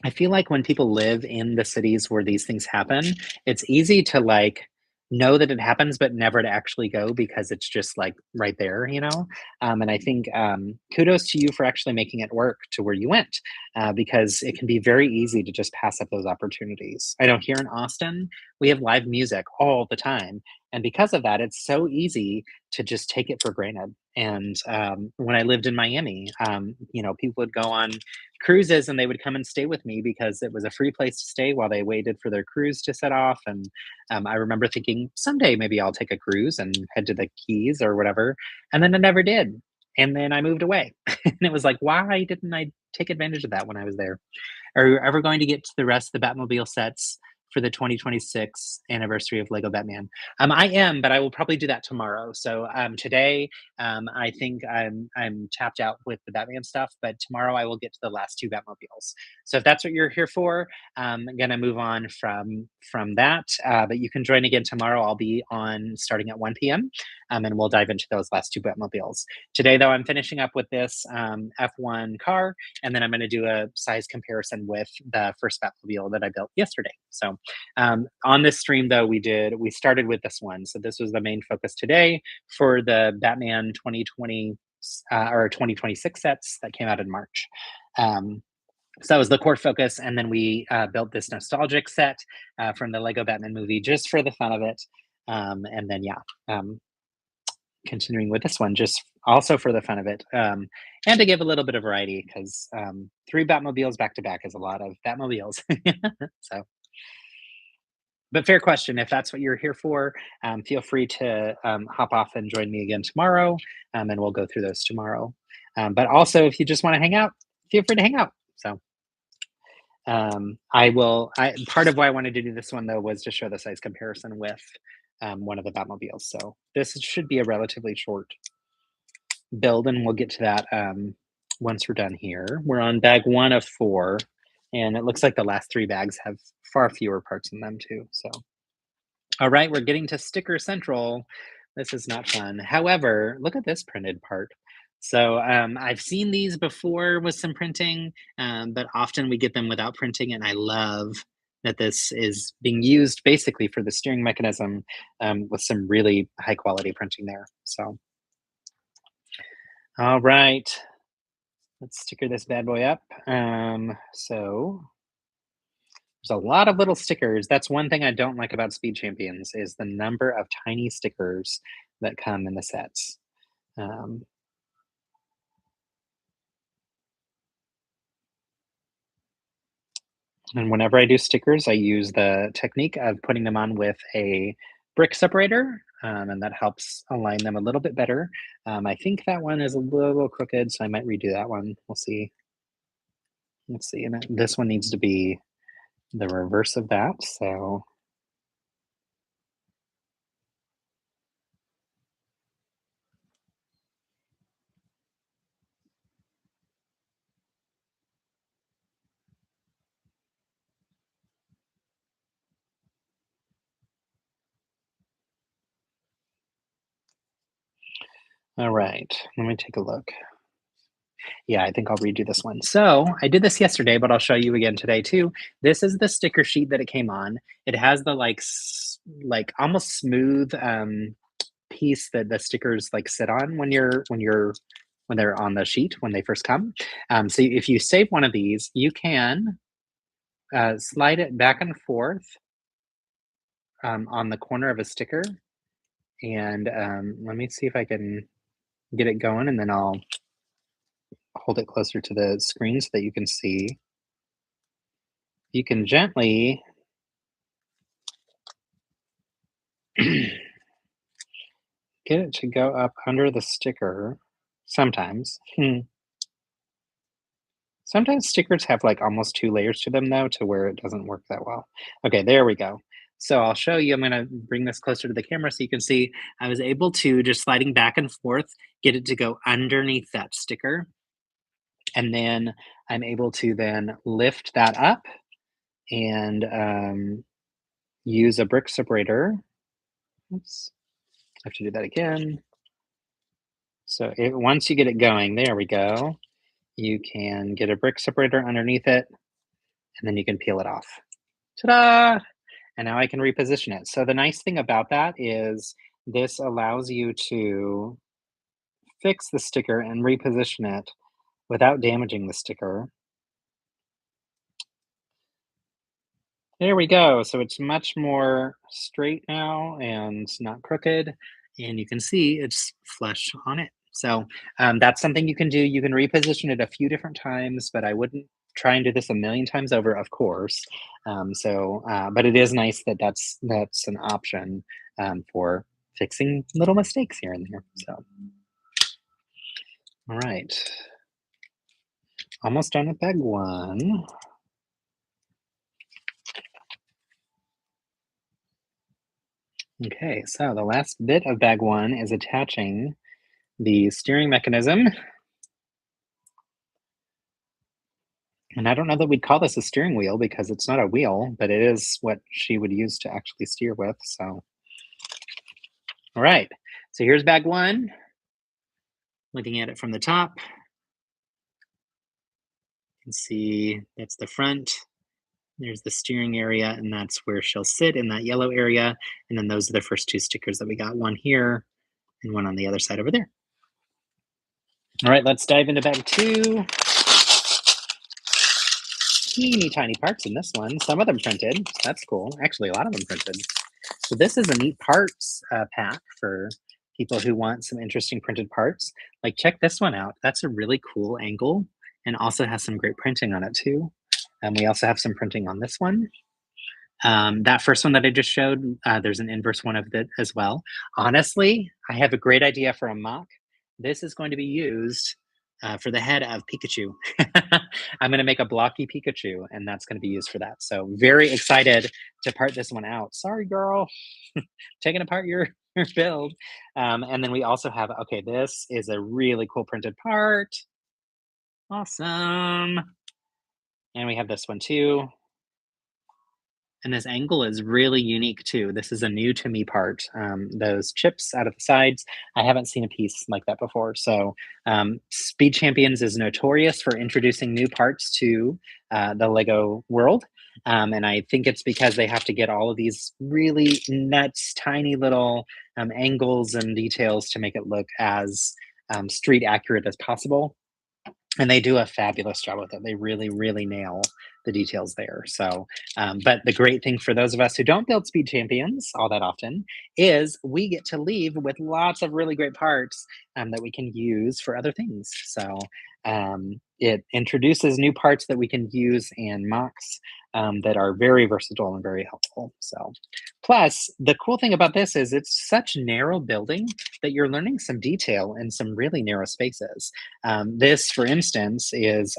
I feel like when people live in the cities where these things happen, it's easy to like know that it happens, but never to actually go because it's just like right there, you know? And I think kudos to you for actually making it work to where you went because it can be very easy to just pass up those opportunities. I know here in Austin, we have live music all the time. And because of that, it's so easy to just take it for granted. And when I lived in Miami, people would go on cruises and they would come and stay with me because it was a free place to stay while they waited for their cruise to set off. And I remember thinking someday maybe I'll take a cruise and head to the Keys or whatever, and then I never did. and then I moved away. And it was like, why didn't I take advantage of that when I was there? Are you ever going to get to the rest of the Batmobile sets for the 2026 anniversary of Lego Batman? I am, but I will probably do that tomorrow. So today, I think I'm tapped out with the Batman stuff, but tomorrow I will get to the last two Batmobiles. So if that's what you're here for, I'm gonna move on from that. But you can join again tomorrow. I'll be on starting at 1 p.m. And we'll dive into those last two Batmobiles. Today, though, I'm finishing up with this F1 car, and then I'm going to do a size comparison with the first Batmobile that I built yesterday. So on this stream, though, we started with this one. So this was the main focus today for the Batman 2020 or 2026 sets that came out in March. So that was the core focus, and then we built this nostalgic set from the Lego Batman movie just for the fun of it. And then continuing with this one just also for the fun of it, and to give a little bit of variety because three Batmobiles back to back is a lot of Batmobiles. So, but fair question. If that's what you're here for, feel free to hop off and join me again tomorrow, and we'll go through those tomorrow. But also, if you just want to hang out, feel free to hang out. So. Part of why I wanted to do this one though was to show the size comparison with one of the Batmobiles. So this should be a relatively short build, and we'll get to that once we're done here. We're on bag 1 of 4, and it looks like the last 3 bags have far fewer parts in them too. So, all right, we're getting to sticker central. This is not fun. However, look at this printed part. So I've seen these before with some printing, but often we get them without printing, and I love that this is being used basically for the steering mechanism with some really high quality printing there. So, all right, let's sticker this bad boy up. So there's a lot of little stickers. That's one thing I don't like about Speed Champions is the number of tiny stickers that come in the sets. And whenever I do stickers, I use the technique of putting them on with a brick separator, and that helps align them a little bit better. I think that one is a little crooked, so I might redo that one. We'll see. Let's see. And this one needs to be the reverse of that. So all right, let me take a look. Yeah, I think I'll redo this one. So I did this yesterday, but I'll show you again today too. This is the sticker sheet that it came on. It has the like almost smooth piece that the stickers like sit on when they're on the sheet when they first come. So if you save one of these, you can slide it back and forth on the corner of a sticker. And let me see if I can get it going, and then I'll hold it closer to the screen so that you can see. You can gently get it to go up under the sticker sometimes. Sometimes stickers have like almost 2 layers to them though, to where it doesn't work that well. Okay, there we go. So I'll show you. I'm gonna bring this closer to the camera so you can see I was able to, just sliding back and forth, get it to go underneath that sticker. And then I'm able to then lift that up and use a brick separator. Oops, I have to do that again. So once you get it going, there we go. You can get a brick separator underneath it, and then you can peel it off. Ta-da! And now I can reposition it. So the nice thing about that is this allows you to fix the sticker and reposition it without damaging the sticker. There we go. So it's much more straight now and not crooked. And you can see it's flush on it. So that's something you can do. You can reposition it a few different times, but I wouldn't try and do this a million times over, of course. But it is nice that that's an option for fixing little mistakes here and there. So All right. Almost done with bag one. Okay, so the last bit of bag one is attaching the steering mechanism. And I don't know that we'd call this a steering wheel because it's not a wheel, but it is what she would use to actually steer with. So, all right. So here's bag one. Looking at it from the top, you can see that's the front. There's the steering area, and that's where she'll sit in that yellow area. And then those are the first two stickers that we got, one here and one on the other side over there. All right, let's dive into bag two. Teeny tiny parts in this one. Some of them printed. That's cool. Actually, a lot of them printed. So this is a neat parts pack for people who want some interesting printed parts. Like, check this one out. That's a really cool angle and also has some great printing on it too. And we also have some printing on this one. That first one that I just showed, there's an inverse one of it as well. Honestly, I have a great idea for a mock. This is going to be used for the head of Pikachu. I'm going to make a blocky Pikachu, and that's going to be used for that. So very excited to part this one out. Sorry, girl. Taking apart your build. And then we also have, okay, this is a really cool printed part. Awesome. And we have this one too. And this angle is really unique too. This is a new to me part. Those chips out of the sides, I haven't seen a piece like that before. So Speed Champions is notorious for introducing new parts to the Lego world. And I think it's because they have to get all of these really nuts, tiny little angles and details to make it look as street accurate as possible. And they do a fabulous job with it. They really, really nail the details there. So, but the great thing for those of us who don't build Speed Champions all that often is we get to leave with lots of really great parts that we can use for other things. So it introduces new parts that we can use in mocks that are very versatile and very helpful. So, plus the cool thing about this is it's such narrow building that you're learning some detail in some really narrow spaces. This, for instance, is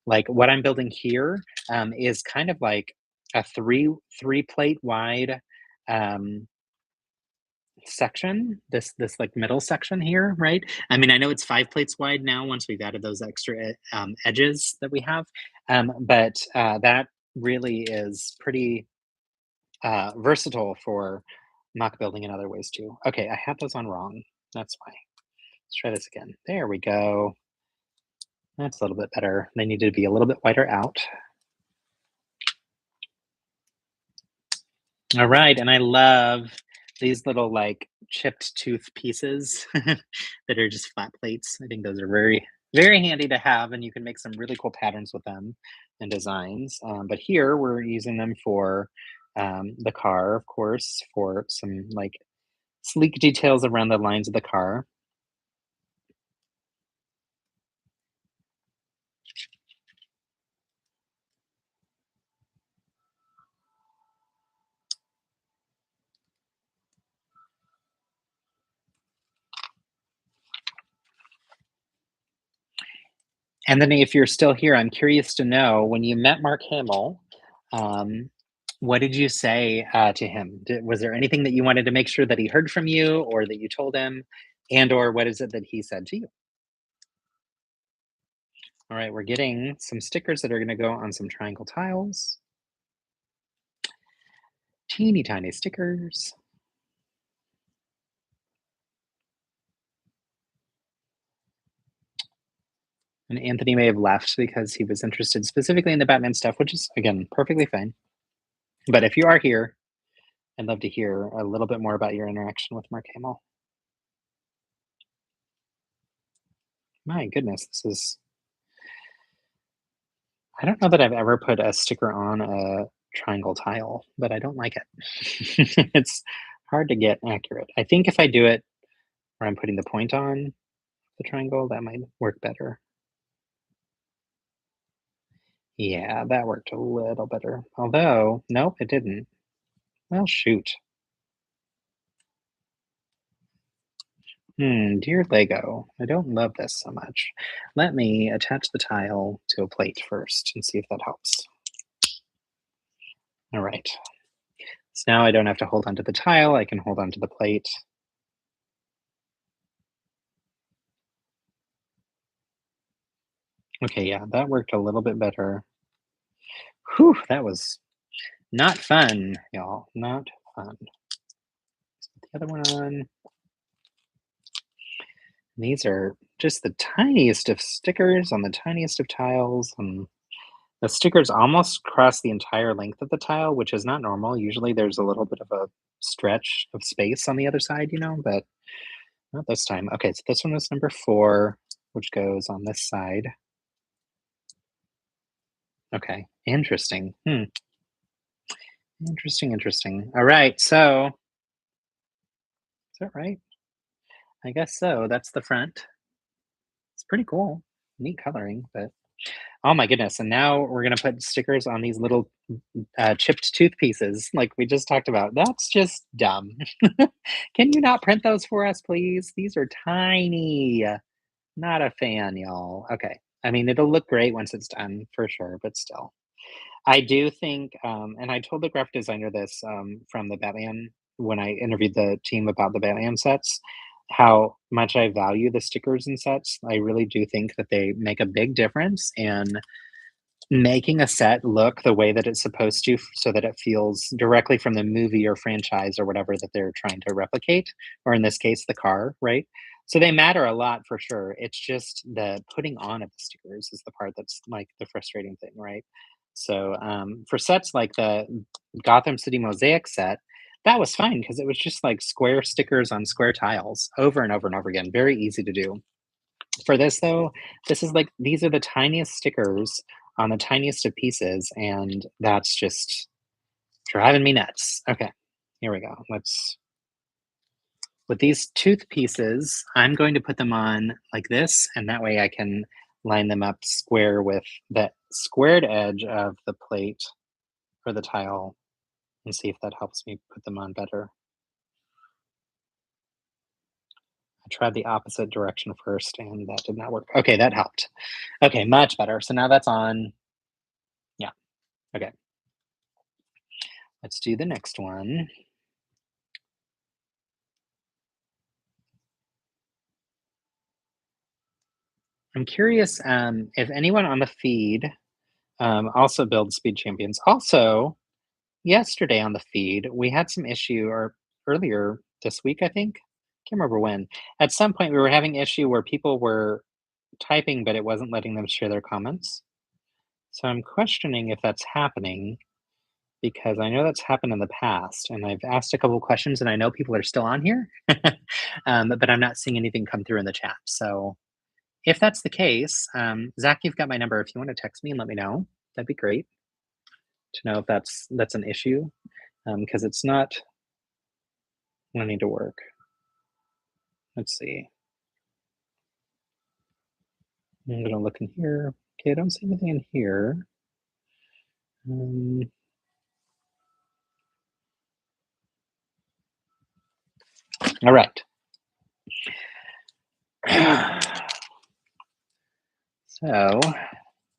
like what I'm building here is kind of like a three plate wide section. This like middle section here, right? I mean, I know it's 5 plates wide now once we've added those extra edges that we have, but that really is pretty versatile for mock building in other ways too. Okay, I had those on wrong. That's why. Let's try this again. There we go. That's a little bit better. They need to be a little bit wider out. All right, and I love these little like chipped tooth pieces that are just flat plates. I think those are very, very handy to have, and you can make some really cool patterns with them and designs. But here we're using them for the car, of course, for some like sleek details around the lines of the car. And then if you're still here, I'm curious to know when you met Mark Hamill, um, what did you say to him? Was there anything that you wanted to make sure that he heard from you or that you told him? And or what is it that he said to you? All right, we're getting some stickers that are going to go on some triangle tiles. Teeny tiny stickers. And Anthony may have left because he was interested specifically in the Batman stuff, which is, again, perfectly fine. But if you are here, I'd love to hear a little bit more about your interaction with Mark Hamill. My goodness, this is. I don't know that I've ever put a sticker on a triangle tile, but I don't like it. It's hard to get accurate. I think if I do it where I'm putting the point on the triangle, that might work better. Yeah, that worked a little better. Although, nope, it didn't. Well, shoot. Dear Lego, I don't love this so much. Let me attach the tile to a plate first and see if that helps. All right. So now I don't have to hold onto the tile, I can hold onto the plate. Okay, yeah, that worked a little bit better. Whew, that was not fun, y'all. Not fun. Let's put the other one on. These are just the tiniest of stickers on the tiniest of tiles, and the stickers almost cross the entire length of the tile, which is not normal. Usually there's a little bit of a stretch of space on the other side, but not this time. Okay, so this one was number 4, which goes on this side. Okay, interesting. Interesting, interesting. All right, so is that right? I guess so. That's the front. It's pretty cool. Neat coloring, but oh my goodness. And now we're gonna put stickers on these little chipped tooth pieces like we just talked about. That's just dumb. Can you not print those for us, please? These are tiny. Not a fan, y'all. Okay. I mean, it'll look great once it's done for sure, but still. I do think, and I told the graphic designer this from the Batman when I interviewed the team about the Batman sets, how much I value the stickers and sets. I really do think that they make a big difference in making a set look the way that it's supposed to so that it feels directly from the movie or franchise or whatever that they're trying to replicate, or in this case, the car, right? So they matter a lot for sure. It's just the putting on of the stickers is the part that's like the frustrating thing, right? So for sets like the Gotham City Mosaic set, that was fine because it was just like square stickers on square tiles over and over and over again. Very easy to do. For this though, this is like these are the tiniest stickers on the tiniest of pieces, and that's just driving me nuts. Okay, here we go. Let's with these tooth pieces, I'm going to put them on like this, and that way I can line them up square with the squared edge of the plate or the tile and see if that helps me put them on better. I tried the opposite direction first and that did not work. Okay, that helped. Okay, much better. So now that's on. Yeah. Okay. Let's do the next one. I'm curious if anyone on the feed also builds Speed Champions. Also, yesterday on the feed, we had some issue, or earlier this week, I think. Can't remember when. At some point, we were having issue where people were typing, but it wasn't letting them share their comments. So I'm questioning if that's happening because I know that's happened in the past, and I've asked a couple questions, and I know people are still on here, but I'm not seeing anything come through in the chat. So if that's the case, Zach, you've got my number. If you want to text me and let me know, that'd be great to know if that's an issue because it's not wanting to work. Let's see. I'm gonna look in here. Okay, I don't see anything in here. All right. So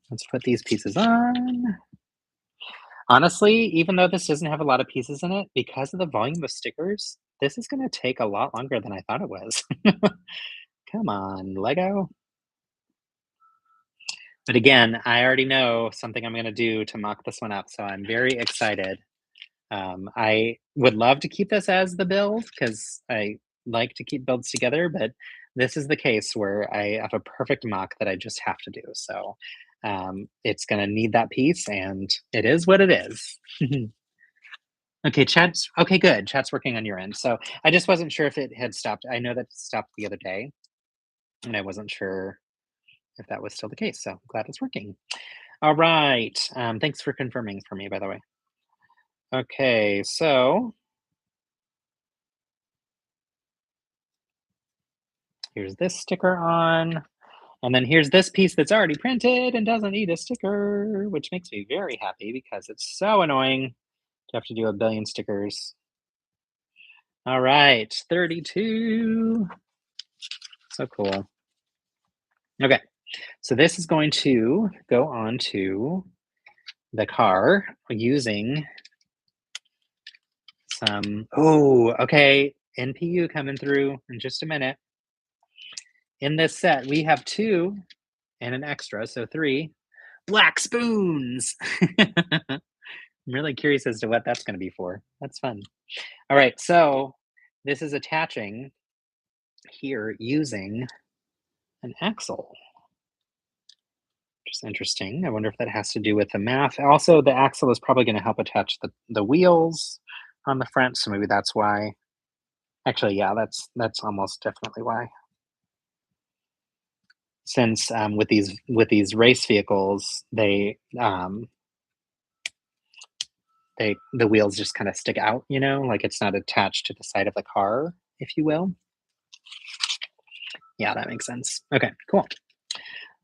let's put these pieces on. Honestly, even though this doesn't have a lot of pieces in it, because of the volume of stickers, this is gonna take a lot longer than I thought it was. Come on, Lego. But again, I already know something I'm gonna do to mock this one up, so I'm very excited. I would love to keep this as the build because I like to keep builds together, but this is the case where I have a perfect mock that I just have to do. So it's going to need that piece, and it is what it is. Okay, chat's okay, good. Chat's working on your end. So I just wasn't sure if it had stopped. I know that it stopped the other day, and I wasn't sure if that was still the case. So glad it's working. All right. Thanks for confirming for me, by the way. Okay, so here's this sticker on. And then here's this piece that's already printed and doesn't need a sticker, which makes me very happy because it's so annoying to have to do a billion stickers. All right, 32. So cool. Okay, so this is going to go on to the car using some, oh, okay, NPU coming through in just a minute. In this set, we have 2 and an extra, so 3 black spoons. I'm really curious as to what that's gonna be for. That's fun. All right, so this is attaching here using an axle. Which is interesting. I wonder if that has to do with the math. Also, the axle is probably gonna help attach the wheels on the front, so maybe that's why. Actually, yeah, that's almost definitely why. Since, with these race vehicles, the wheels just kinda stick out, like it's not attached to the side of the car, if you will. Yeah, that makes sense. Okay, cool.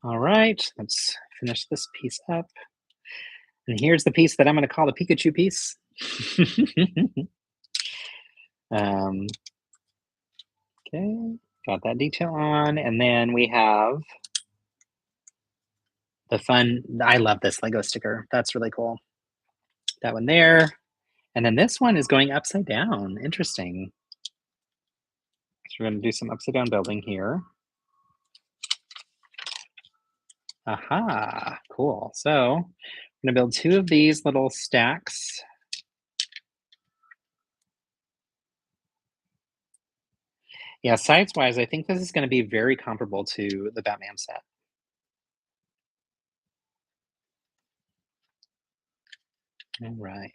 All right, let's finish this piece up. And here's the piece that I'm gonna call the Pikachu piece. Um, okay, got that detail on, and then we have the fun I love this Lego sticker. That's really cool. That one there, and then this one is going upside down. Interesting. So we're gonna do some upside down building here. Aha, cool. So I'm gonna build 2 of these little stacks. Yeah, size-wise, I think this is gonna be very comparable to the Batman set. All right.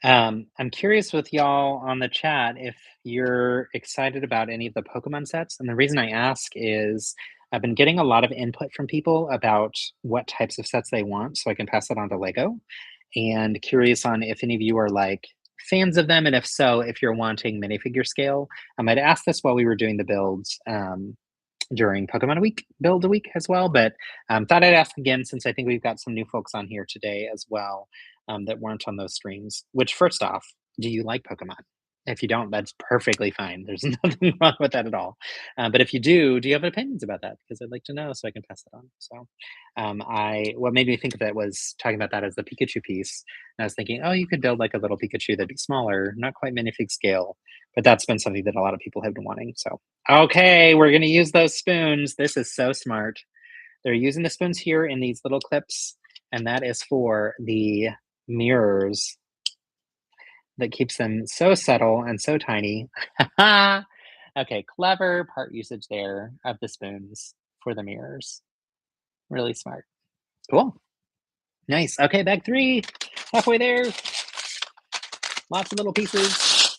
I'm curious with y'all on the chat if you're excited about any of the Pokemon sets. And the reason I ask is I've been getting a lot of input from people about what types of sets they want, so I can pass that on to Lego. And curious on if any of you are like fans of them, and if so, if you're wanting minifigure scale. I might ask this while we were doing the builds during Pokemon Week, Build a Week as well. But thought I'd ask again since I think we've got some new folks on here today as well that weren't on those streams. Which, first off, do you like Pokemon? If you don't, that's perfectly fine. There's nothing wrong with that at all. But if you do you have opinions about that? Because I'd like to know so I can pass it on. So, I what made me think of it was talking about that as the Pikachu piece. And I was thinking, oh, you could build like a little Pikachu that'd be smaller, not quite minifig scale, but that's been something that a lot of people have been wanting. So, okay, we're gonna use those spoons. This is so smart. They're using the spoons here in these little clips, and that is for the mirrors that keeps them so subtle and so tiny. Okay, clever part usage there of the spoons for the mirrors. Really smart. Cool. Nice. Okay, bag 3. Halfway there. Lots of little pieces.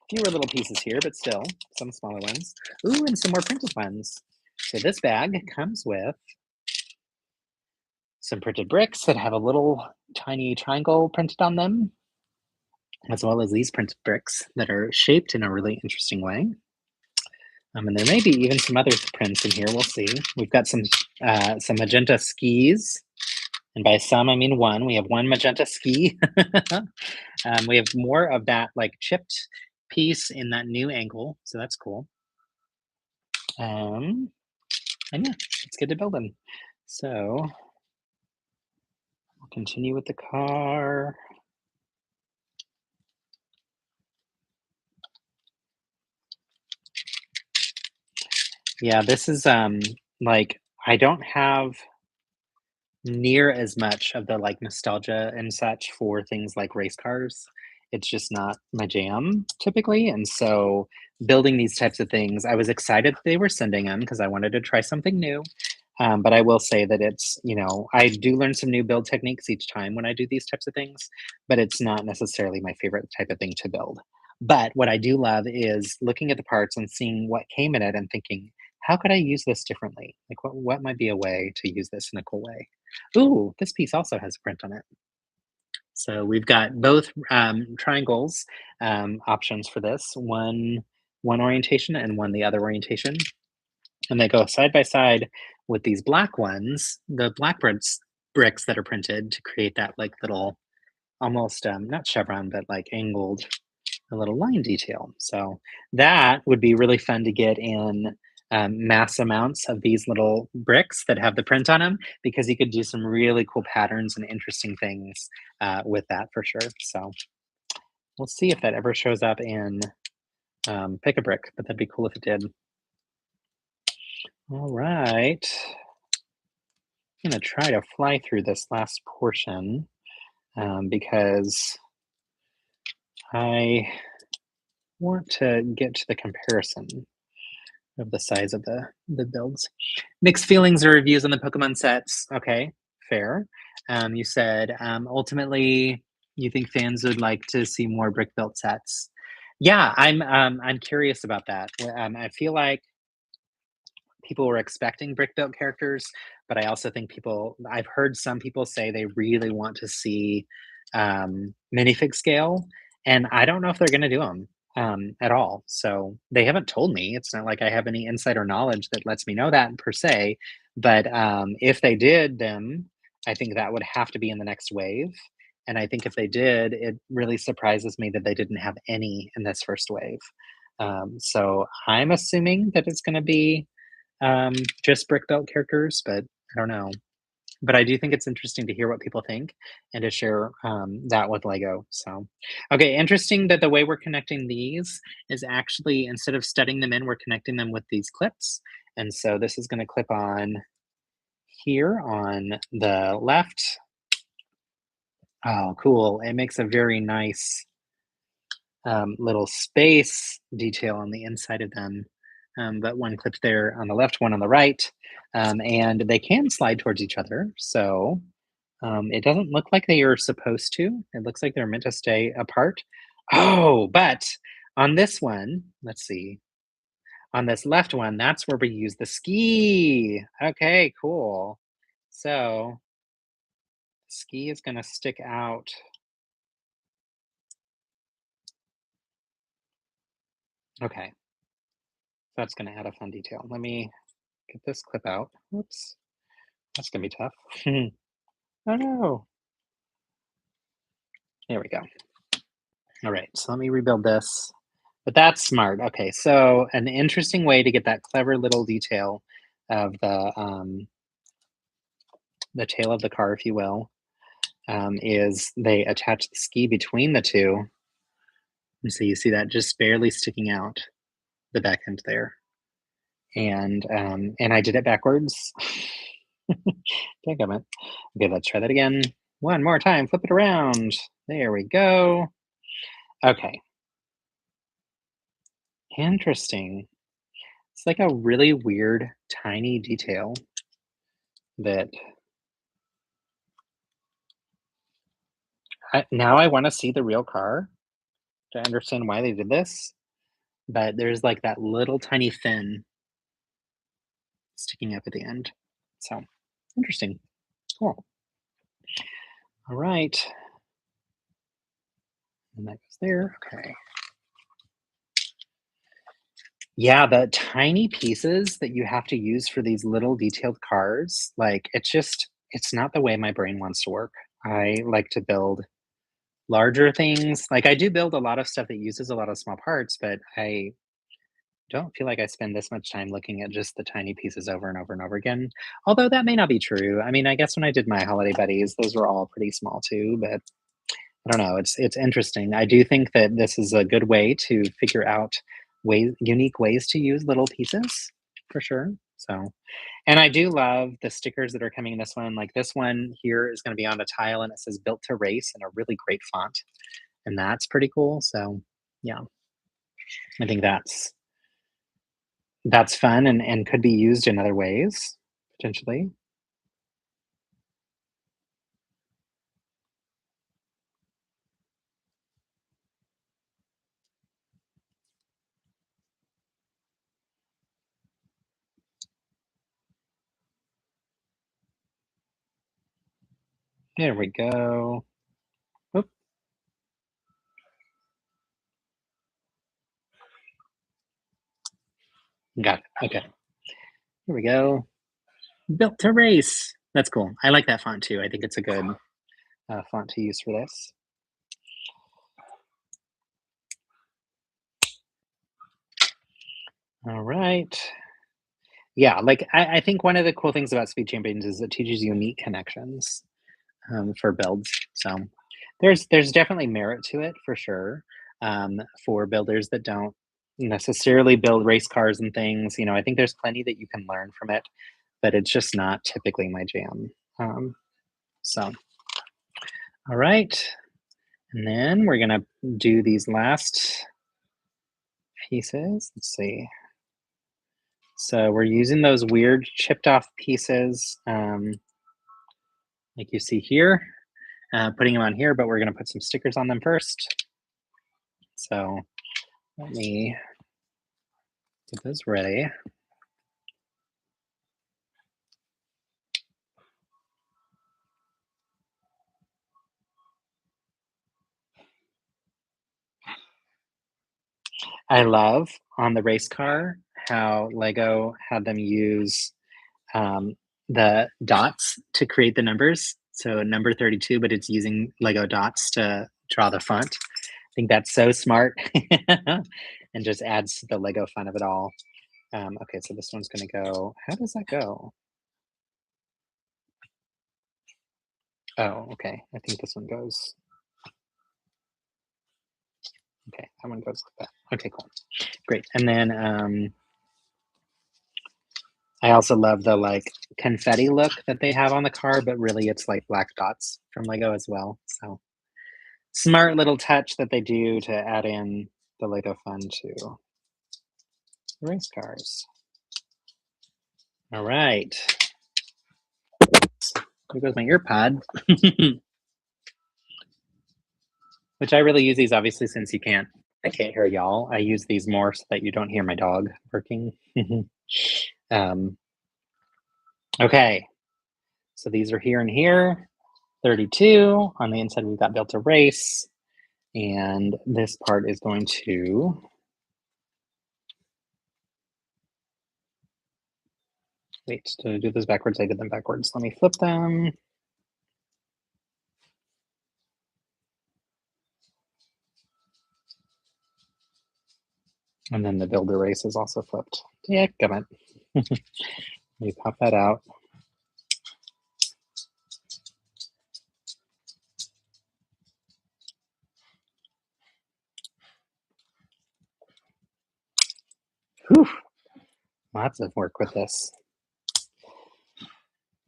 Fewer little pieces here, but still some smaller ones. Ooh, and some more printed ones. So this bag comes with some printed bricks that have a little tiny triangle printed on them, as well as these printed bricks that are shaped in a really interesting way. And there may be even some other prints in here. We'll see. We've got some magenta skis, and by some I mean one. We have one magenta ski. We have more of that like chipped piece in that new angle, so that's cool. And yeah, let's get to building. So we'll continue with the car. Yeah, this is like I don't have near as much of the like nostalgia and such for things like race cars. It's just not my jam typically. And so building these types of things, I was excited they were sending them because I wanted to try something new. But I will say that I do learn some new build techniques each time when I do these types of things, but it's not necessarily my favorite type of thing to build. But what I do love is looking at the parts and seeing what came in it and thinking, how could I use this differently? Like, what might be a way to use this in a cool way? Ooh, this piece also has a print on it. So we've got both triangles options for this, one orientation and one the other orientation. And they go side by side with these black ones, the black bricks that are printed to create that like little almost not chevron, but like angled a little line detail. So that would be really fun to get in mass amounts of these little bricks that have the print on them, because you could do some really cool patterns and interesting things with that for sure. So we'll see if that ever shows up in Pick a Brick, but that'd be cool if it did. All right. I'm going to try to fly through this last portion because I want to get to the comparison of the size of the builds. Mixed feelings or reviews on the Pokemon sets. Okay, fair. You said ultimately you think fans would like to see more brick built sets. Yeah, I'm curious about that. I feel like people were expecting brick built characters, but I also think I've heard some people say they really want to see minifig scale, and I don't know if they're going to do them at all. So they haven't told me. It's not like I have any insider knowledge that lets me know that per se. But if they did them, I think that would have to be in the next wave. And I think if they did, it really surprises me that they didn't have any in this first wave. So I'm assuming that it's going to be just brick built characters, but I don't know. But I do think it's interesting to hear what people think and to share that with Lego. So, okay, interesting that the way we're connecting these is actually instead of studding them in, we're connecting them with these clips. And so this is going to clip on here on the left. Oh, cool. It makes a very nice little space detail on the inside of them. But one clip there on the left, one on the right, and they can slide towards each other. So it doesn't look like they are supposed to. It looks like they're meant to stay apart. Oh, but on this one, let's see. On this left one, that's where we use the ski. Okay, cool. So ski is going to stick out. Okay, that's going to add a fun detail. Let me get this clip out. Whoops, that's going to be tough. Oh no. There we go. All right, so let me rebuild this. But that's smart. Okay, so an interesting way to get that clever little detail of the tail of the car, if you will, is they attach the ski between the two. And so you see that just barely sticking out the back end there. And I did it backwards. Dadgummit. Okay, let's try that again. One more time. Flip it around. There we go. Okay. Interesting. It's like a really weird, tiny detail that now I want to see the real car to understand why they did this. But there's like that little tiny fin sticking up at the end. So interesting. Cool. All right. And that goes there. Okay. Yeah, the tiny pieces that you have to use for these little detailed cars, like it's not the way my brain wants to work. I like to build larger things. Like I do build a lot of stuff that uses a lot of small parts, but I don't feel like I spend this much time looking at just the tiny pieces over and over and over again. Although that may not be true. I mean, I guess when I did my holiday buddies, those were all pretty small too, but I don't know. It's interesting. I do think that this is a good way to figure out unique ways to use little pieces for sure. So, and I do love the stickers that are coming in this one. Like this one here is going to be on a tile and it says built to race in a really great font. And that's pretty cool. So, yeah, I think that's fun and could be used in other ways potentially. There we go. Oop, got it. Okay. Here we go. Built to race. That's cool. I like that font too. I think it's a good font to use for this. All right. Yeah, like I think one of the cool things about Speed Champions is it teaches you neat connections for builds. So there's definitely merit to it for sure. For builders that don't necessarily build race cars and things, I think there's plenty that you can learn from it, but it's just not typically my jam. So all right, and then we're gonna do these last pieces. Let's see. So we're using those weird chipped off pieces, like you see here, putting them on here, but we're gonna put some stickers on them first. So let me get those ready. I love on the race car how Lego had them use um, the dots to create the numbers. So number 32, but it's using Lego dots to draw the font. I think that's so smart and just adds to the Lego fun of it all. Okay, so this one's going to go. How does that go? Oh, okay. I think this one goes. Okay, that one goes like that. Okay, cool. Great. And then I also love the like confetti look that they have on the car, but really it's like black dots from Lego as well. So smart little touch that they do to add in the Lego fun to race cars. All right. There goes my ear pod. Which I really use these obviously since I can't hear y'all. I use these more so that you don't hear my dog barking. um, okay. So these are here and here. 32. On the inside, we've got built a race. And this part is going to wait to do this backwards. I did them backwards. Let me flip them. And then the builder race is also flipped. Yeah, come on. Let me pop that out. Whew. Lots of work with this.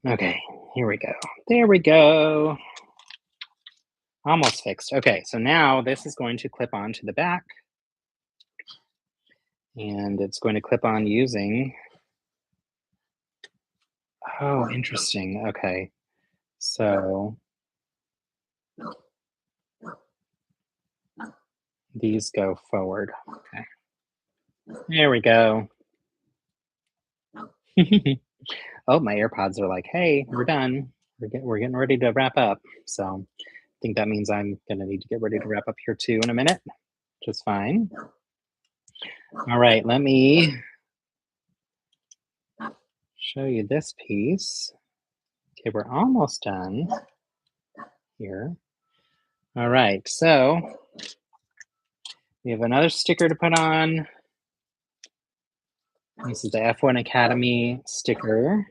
Okay, here we go. There we go. Almost fixed. Okay, so now this is going to clip on to the back. And it's going to clip on using... Oh, interesting. Okay. So these go forward. Okay. There we go. Oh, my AirPods are like, hey, we're done. We're getting ready to wrap up. So I think that means I'm going to need to get ready to wrap up here too in a minute, which is fine. All right, let me show you this piece. Okay, we're almost done here. All right, so we have another sticker to put on. This is the F1 Academy sticker.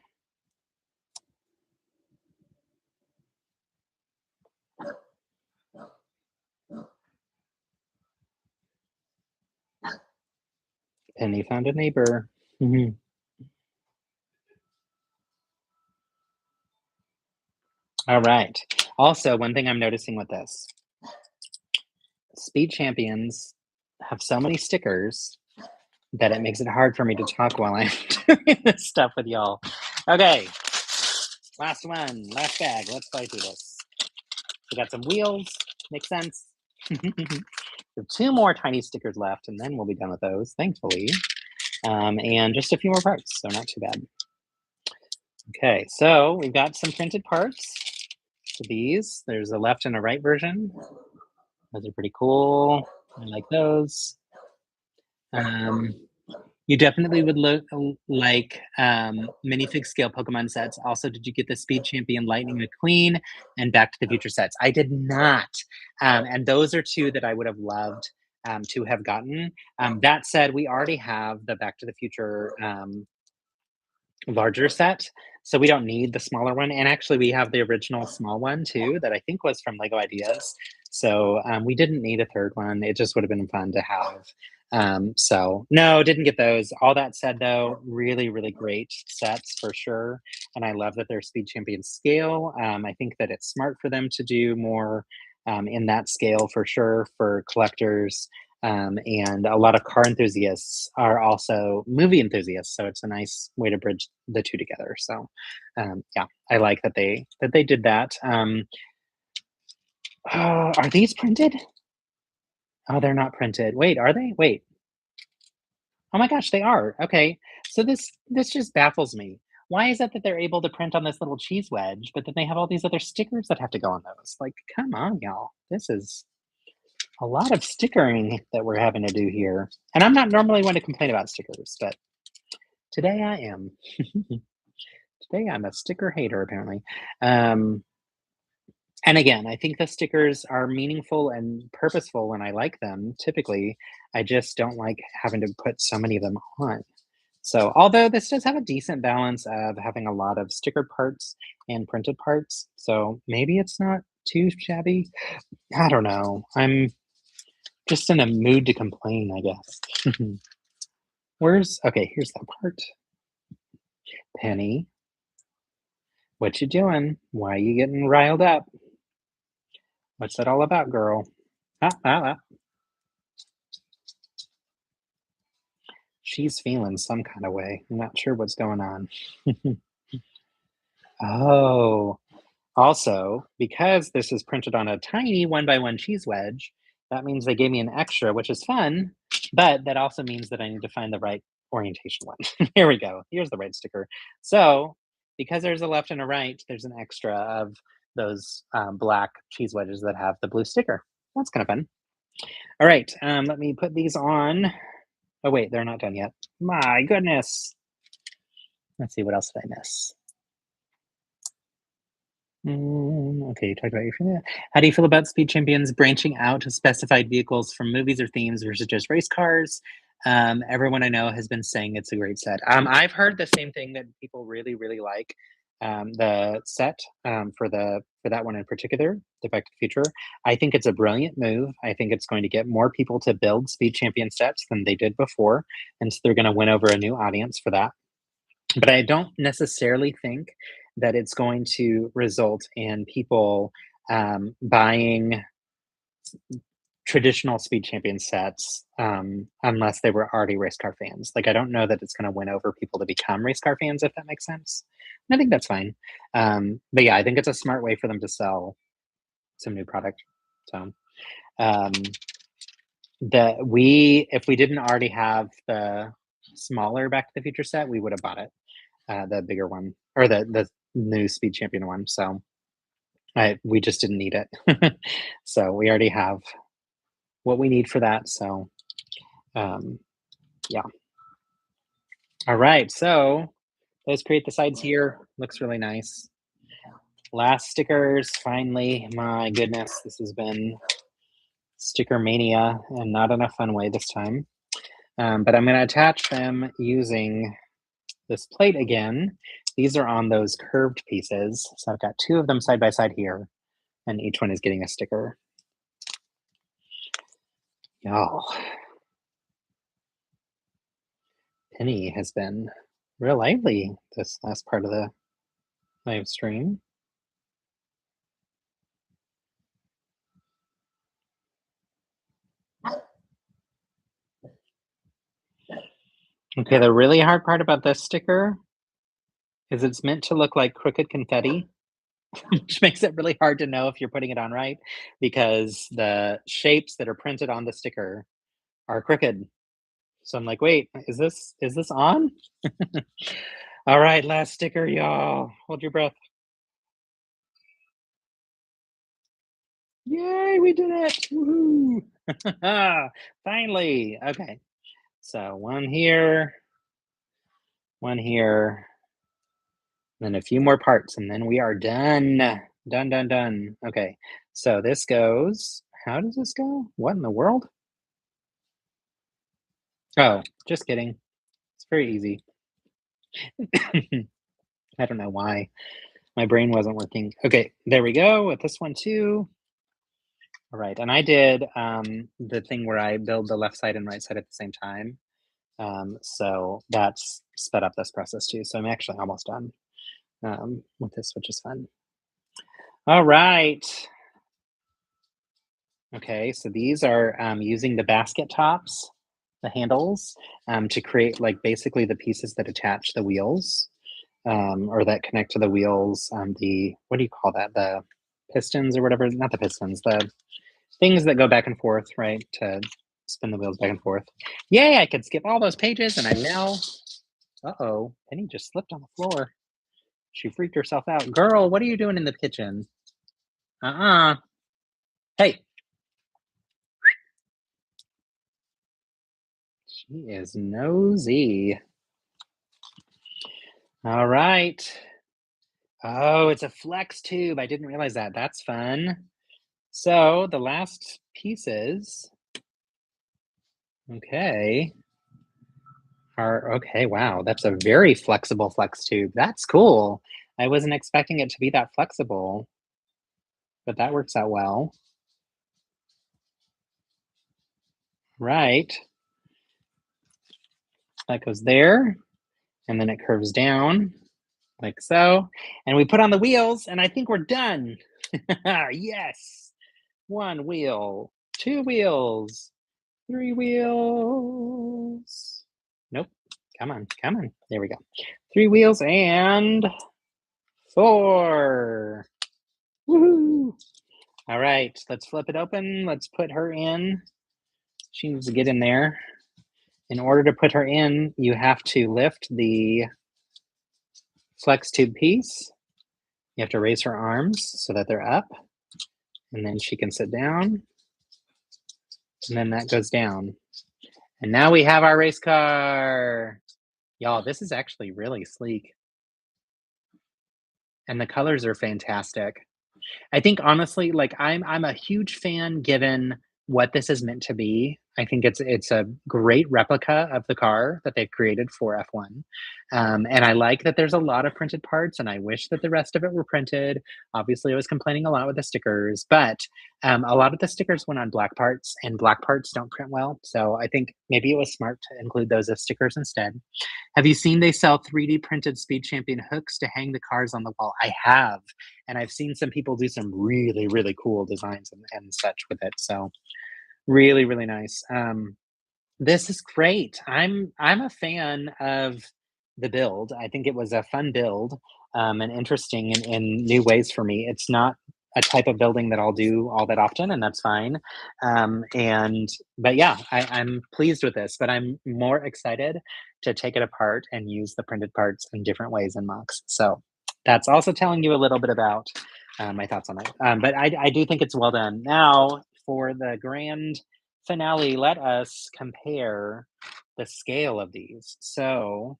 Penny found a neighbor. All right. Also, one thing I'm noticing with this, Speed Champions have so many stickers that it makes it hard for me to talk while I'm doing this stuff with y'all. Okay, last one, last bag. Let's play through this. We got some wheels, makes sense. There 2 more tiny stickers left, and then we'll be done with those, thankfully. And just a few more parts, so not too bad. Okay, so we've got some printed parts to these. There's a left and a right version. Those are pretty cool. I like those. You definitely would look like minifig scale Pokemon sets. Also, did you get the Speed Champion Lightning McQueen and Back to the Future sets? I did not. And those are 2 that I would have loved to have gotten. That said, we already have the Back to the Future larger set, so we don't need the smaller one. And actually, we have the original small one too, that I think was from Lego Ideas. So we didn't need a third one. It just would have been fun to have. So no, didn't get those. All that said, though, really, really great sets for sure. And I love that they're Speed Champion scale. I think that it's smart for them to do more in that scale for sure for collectors. And a lot of car enthusiasts are also movie enthusiasts, so it's a nice way to bridge the two together. So, yeah, I like that they did that. Are these printed? Oh, they're not printed. Wait, are they? Wait. Oh my gosh, they are. Okay, so this just baffles me. Why is it that they're able to print on this little cheese wedge, but then they have all these other stickers that have to go on those? Like, come on, y'all. This is a lot of stickering that we're having to do here. And I'm not normally one to complain about stickers, but today I am. Today I'm a sticker hater, apparently. Um, and again, I think the stickers are meaningful and purposeful, and I like them typically. I just don't like having to put so many of them on. So, although this does have a decent balance of having a lot of sticker parts and printed parts, so maybe it's not too shabby. I don't know. I'm just in a mood to complain, I guess. Okay, here's that part. Penny, what you doing? Why you getting riled up? What's that all about, girl? Ah, ah, ah. She's feeling some kind of way. I'm not sure what's going on. Oh, also, because this is printed on a tiny 1 by 1 cheese wedge, that means they gave me an extra, which is fun, but that also means that I need to find the right orientation one. Here we go. Here's the right sticker. So, because there's a left and a right, there's an extra of those black cheese wedges that have the blue sticker. That's kind of fun. All right, let me put these on. Oh, wait, they're not done yet. My goodness. Let's see, what else did I miss? Okay, you talked about your feeling. How do you feel about Speed Champions branching out to specified vehicles from movies or themes versus just race cars? Everyone I know has been saying it's a great set. I've heard the same thing that people really, really like the set for that one in particular, the Back to the Future. I think it's a brilliant move. I think it's going to get more people to build Speed Champion sets than they did before, and so they're going to win over a new audience for that. But I don't necessarily think that it's going to result in people buying traditional Speed Champion sets unless they were already race car fans. Like, I don't know that it's going to win over people to become race car fans, if that makes sense. And I think that's fine. But yeah, I think it's a smart way for them to sell some new product. So, um, if we didn't already have the smaller Back to the Future set, we would have bought it. The bigger one or the new Speed Champion one. So we just didn't need it. So we already have what we need for that. So yeah. All right. So let's create the sides here. Looks really nice. Last stickers. Finally, my goodness, this has been sticker mania and not in a fun way this time. But I'm going to attach them using this plate again. These are on those curved pieces. So I've got 2 of them side by side here, and each one is getting a sticker. Y'all, Penny has been real lively this last part of the live stream. Okay, the really hard part about this sticker is it's meant to look like crooked confetti, which makes it really hard to know if you're putting it on right because the shapes that are printed on the sticker are crooked. So I'm like, wait, is this on? All right, last sticker, y'all. Hold your breath. Yay, we did it! Woohoo! Finally. Okay. So one here, then a few more parts, and then we are done. Done, done, done. Okay. So this goes. How does this go? What in the world? Oh, just kidding. It's very easy. I don't know why. My brain wasn't working. Okay, there we go with this one too. All right, and I did the thing where I build the left side and right side at the same time. So that's sped up this process too. So I'm actually almost done with this, which is fun. All right. Okay, so these are using the basket tops, the handles, to create like basically the pieces that attach the wheels or that connect to the wheels. The, what do you call that? The pistons or whatever, not the pistons, the things that go back and forth, right? To spin the wheels back and forth. Yay, I could skip all those pages and I'm now, uh-oh, Penny just slipped on the floor. She freaked herself out. Girl, what are you doing in the kitchen? Uh-uh. Hey. She is nosy. All right. Oh, it's a flex tube. I didn't realize that. That's fun. So the last pieces, okay, are okay. Wow, that's a very flexible flex tube. That's cool. I wasn't expecting it to be that flexible, but that works out well. Right. That goes there, and then it curves down like so. And we put on the wheels, and I think we're done. Yes. One wheel, two wheels, three wheels. Nope. Come on, come on. There we go. Three wheels and four. Woohoo! All right, let's flip it open. Let's put her in. She needs to get in there. In order to put her in, you have to lift the flex tube piece. You have to raise her arms so that they're up, and then she can sit down. And then that goes down. And now we have our race car. Y'all, this is actually really sleek. And the colors are fantastic. I think honestly, like I'm a huge fan given what this is meant to be. I think it's a great replica of the car that they've created for F1. And I like that there's a lot of printed parts, and I wish that the rest of it were printed. Obviously, I was complaining a lot with the stickers, but a lot of the stickers went on black parts, and black parts don't print well. So I think maybe it was smart to include those as stickers instead. Have you seen they sell 3D printed Speed Champion hooks to hang the cars on the wall? I have. And I've seen some people do some really, really cool designs and such with it. So really, really nice. This is great. I'm a fan of the build. I think it was a fun build and interesting in new ways for me. It's not a type of building that I'll do all that often, and that's fine. And but yeah, I'm pleased with this. But I'm more excited to take it apart and use the printed parts in different ways in mocks. So that's also telling you a little bit about my thoughts on it. But I do think it's well done. Now for the grand finale, let us compare the scale of these. So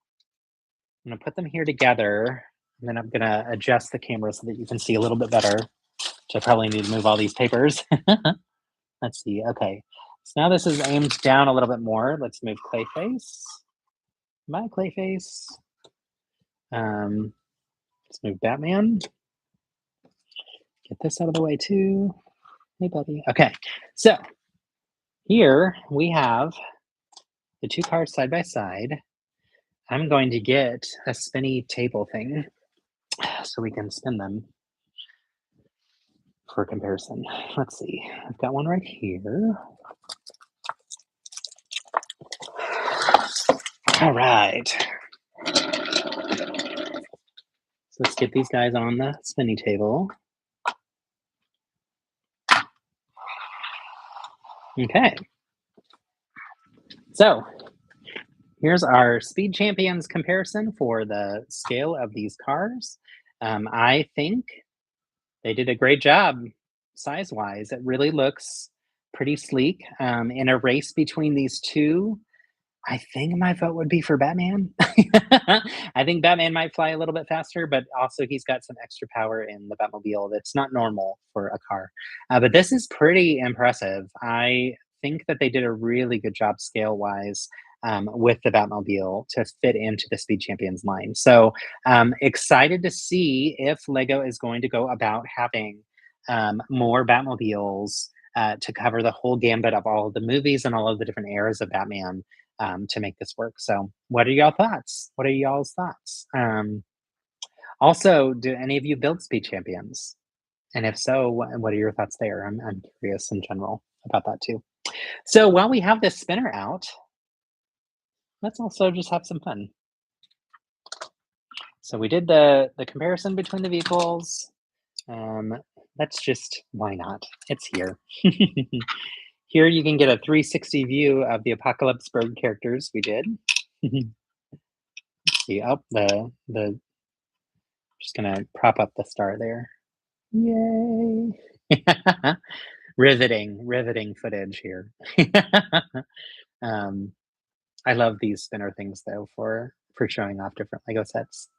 I'm gonna put them here together, and then I'm gonna adjust the camera so that you can see a little bit better. Which I probably need to move all these papers. Let's see. Okay. So now this is aimed down a little bit more. Let's move Clayface. My Clayface. Let's move Batman. Get this out of the way too. Hey, buddy. Okay. So here we have the two cars side by side. I'm going to get a spinny table thing so we can spin them for comparison. Let's see. I've got one right here. All right. So let's get these guys on the spinny table. Okay. So here's our Speed Champions comparison for the scale of these cars. I think they did a great job size-wise. It really looks pretty sleek. In a race between these two, I think my vote would be for Batman. I think Batman might fly a little bit faster, but also he's got some extra power in the Batmobile that's not normal for a car. But this is pretty impressive. I think that they did a really good job scale wise. with the Batmobile to fit into the Speed Champions line. So excited to see if Lego is going to go about having more Batmobiles to cover the whole gambit of all of the movies and all of the different eras of Batman to make this work. So, what are y'all thoughts? What are y'all's thoughts? Also, do any of you build Speed Champions? And if so, what are your thoughts there? I'm curious in general about that too. So while we have this spinner out, let's also just have some fun. So we did the comparison between the vehicles. Let's just, why not? It's here. Here you can get a 360 view of the Apocalypse Bird characters we did. See, oh, the just gonna prop up the star there. Yay! riveting footage here. I love these spinner things though for showing off different Lego sets.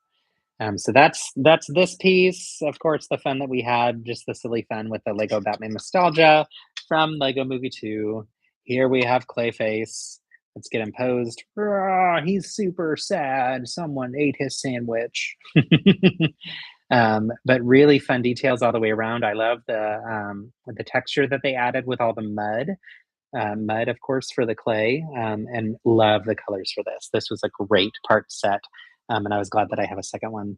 So that's this piece. Of course, the fun that we had, just the silly fun with the Lego Batman nostalgia from Lego Movie 2. Here we have Clayface. Let's get him posed. He's super sad. Someone ate his sandwich. But really fun details all the way around. I love the texture that they added with all the mud. Mud, of course, for the clay, and love the colors for this. This was a great part set, and I was glad that I have a second one.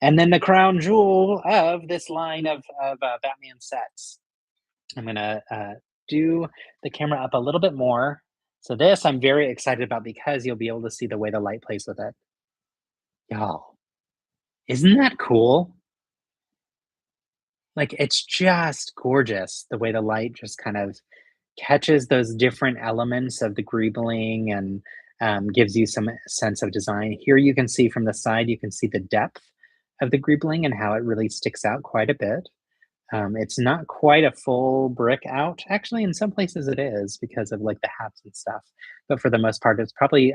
And then the crown jewel of this line of Batman sets. I'm going to do the camera up a little bit more. So this I'm very excited about because you'll be able to see the way the light plays with it. Y'all, isn't that cool? Like, it's just gorgeous the way the light just kind of catches those different elements of the greebling and gives you some sense of design. Here you can see from the side, you can see the depth of the greebling and how it really sticks out quite a bit. It's not quite a full brick out. Actually, in some places it is because of like the hats and stuff. But for the most part, it's probably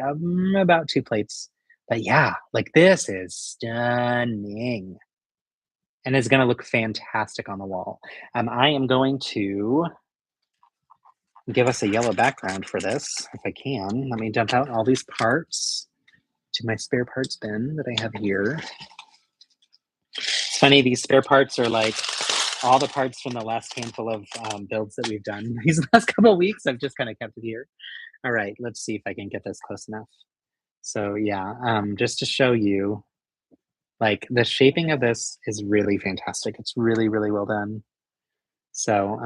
about 2 plates. But yeah, like this is stunning. And it's going to look fantastic on the wall. I am going to give us a yellow background for this, if I can. Let me dump out all these parts to my spare parts bin that I have here. It's funny, these spare parts are like all the parts from the last handful of builds that we've done these last couple of weeks. I've just kind of kept it here. All right, let's see if I can get this close enough. So yeah, just to show you, like the shaping of this is really fantastic. It's really, really well done. So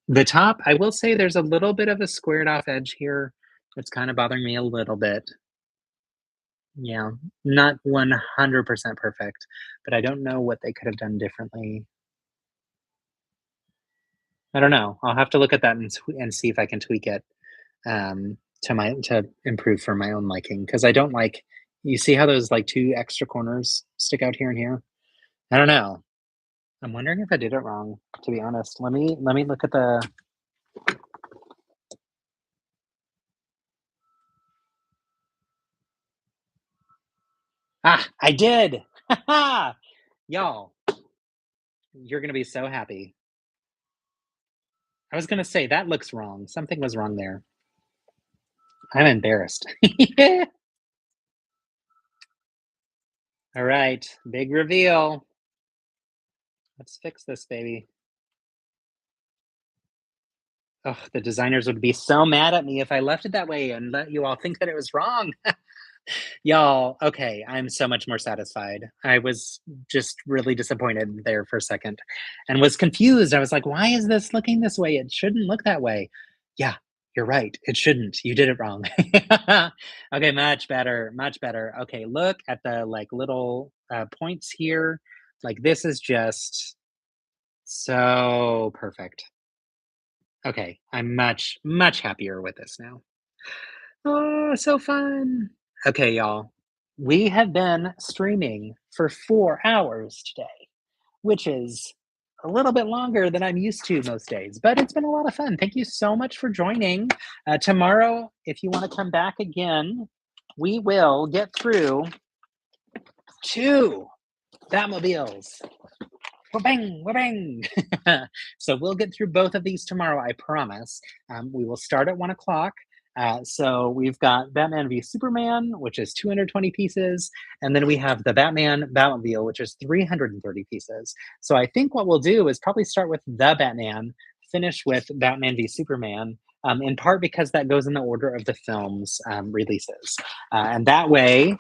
the top, I will say there's a little bit of a squared off edge here. It's kind of bothering me a little bit. Yeah, not 100% perfect, but I don't know what they could have done differently. I don't know. I'll have to look at that and see if I can tweak it to improve for my own liking because I don't like. You see how those like 2 extra corners stick out here and here? I don't know. I'm wondering if I did it wrong. To be honest, let me look at the. I did! Y'all, you're gonna be so happy. I was gonna say, that looks wrong. Something was wrong there. I'm embarrassed. All right, big reveal. Let's fix this, baby. Oh, the designers would be so mad at me if I left it that way and let you all think that it was wrong. Y'all, okay, I'm so much more satisfied. I was just really disappointed there for a second and was confused. I was like, why is this looking this way? It shouldn't look that way. Yeah, you're right. It shouldn't. You did it wrong. Okay, much better, much better. Okay, look at the like little points here. Like this is just so perfect. Okay, I'm much, much happier with this now. Oh, so fun. Okay, y'all. We have been streaming for 4 hours today, which is a little bit longer than I'm used to most days, but it's been a lot of fun. Thank you so much for joining. Tomorrow, if you want to come back again, we will get through 2 Batmobiles. Wa-bang, wa-bang. So we'll get through both of these tomorrow, I promise. We will start at 1 o'clock. So we've got Batman v Superman, which is 220 pieces, and then we have the Batman Batmobile, which is 330 pieces. So I think what we'll do is probably start with the Batman, finish with Batman v Superman, in part because that goes in the order of the film's releases. And that way,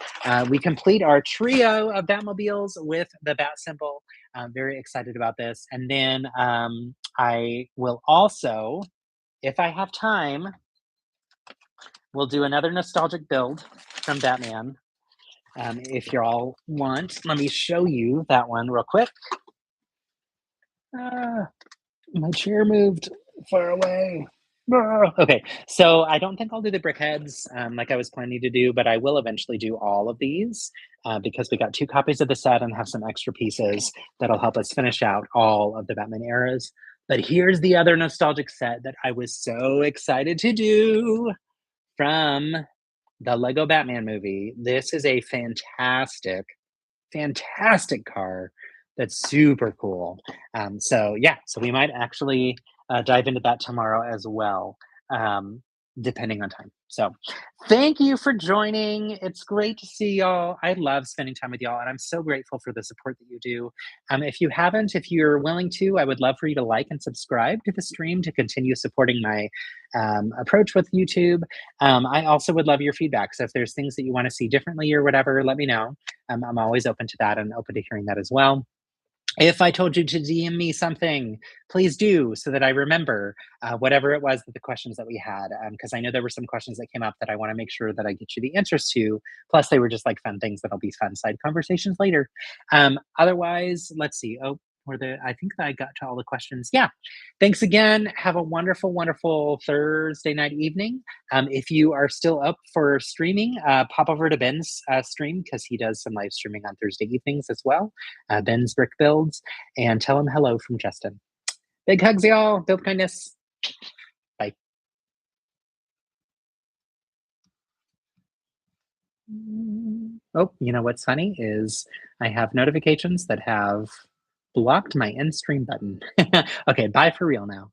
we complete our trio of Batmobiles with the Bat symbol. I'm very excited about this. And then I will also, if I have time, we'll do another nostalgic build from Batman. If you all want, let me show you that one real quick. My chair moved far away. Okay, so I don't think I'll do the brick heads like I was planning to do, but I will eventually do all of these because we got 2 copies of the set and have some extra pieces that'll help us finish out all of the Batman eras. But here's the other nostalgic set that I was so excited to do from the Lego Batman movie. This is a fantastic, fantastic car that's super cool. So yeah, so we might actually dive into that tomorrow as well, depending on time. So thank you for joining. It's great to see y'all. I love spending time with y'all, and I'm so grateful for the support that you do. If you haven't, if you're willing to, I would love for you to like and subscribe to the stream to continue supporting my approach with YouTube. I also would love your feedback. So if there's things that you want to see differently or whatever, let me know. I'm always open to that and open to hearing that as well. If I told you to DM me something, please do so that I remember whatever it was that the questions that we had, because I know there were some questions that came up that I want to make sure that I get you the answers to. Plus, they were just like fun things that'll be fun side conversations later. Otherwise, let's see. Oh, I think that I got to all the questions. Yeah. Thanks again. Have a wonderful, wonderful Thursday night evening. If you are still up for streaming, pop over to Ben's stream because he does some live streaming on Thursday evenings as well. Ben's Brick Builds, and tell him hello from Justin. Big hugs, y'all. Build kindness. Bye. Oh, you know what's funny is I have notifications that have blocked my end stream button. Okay, bye for real now.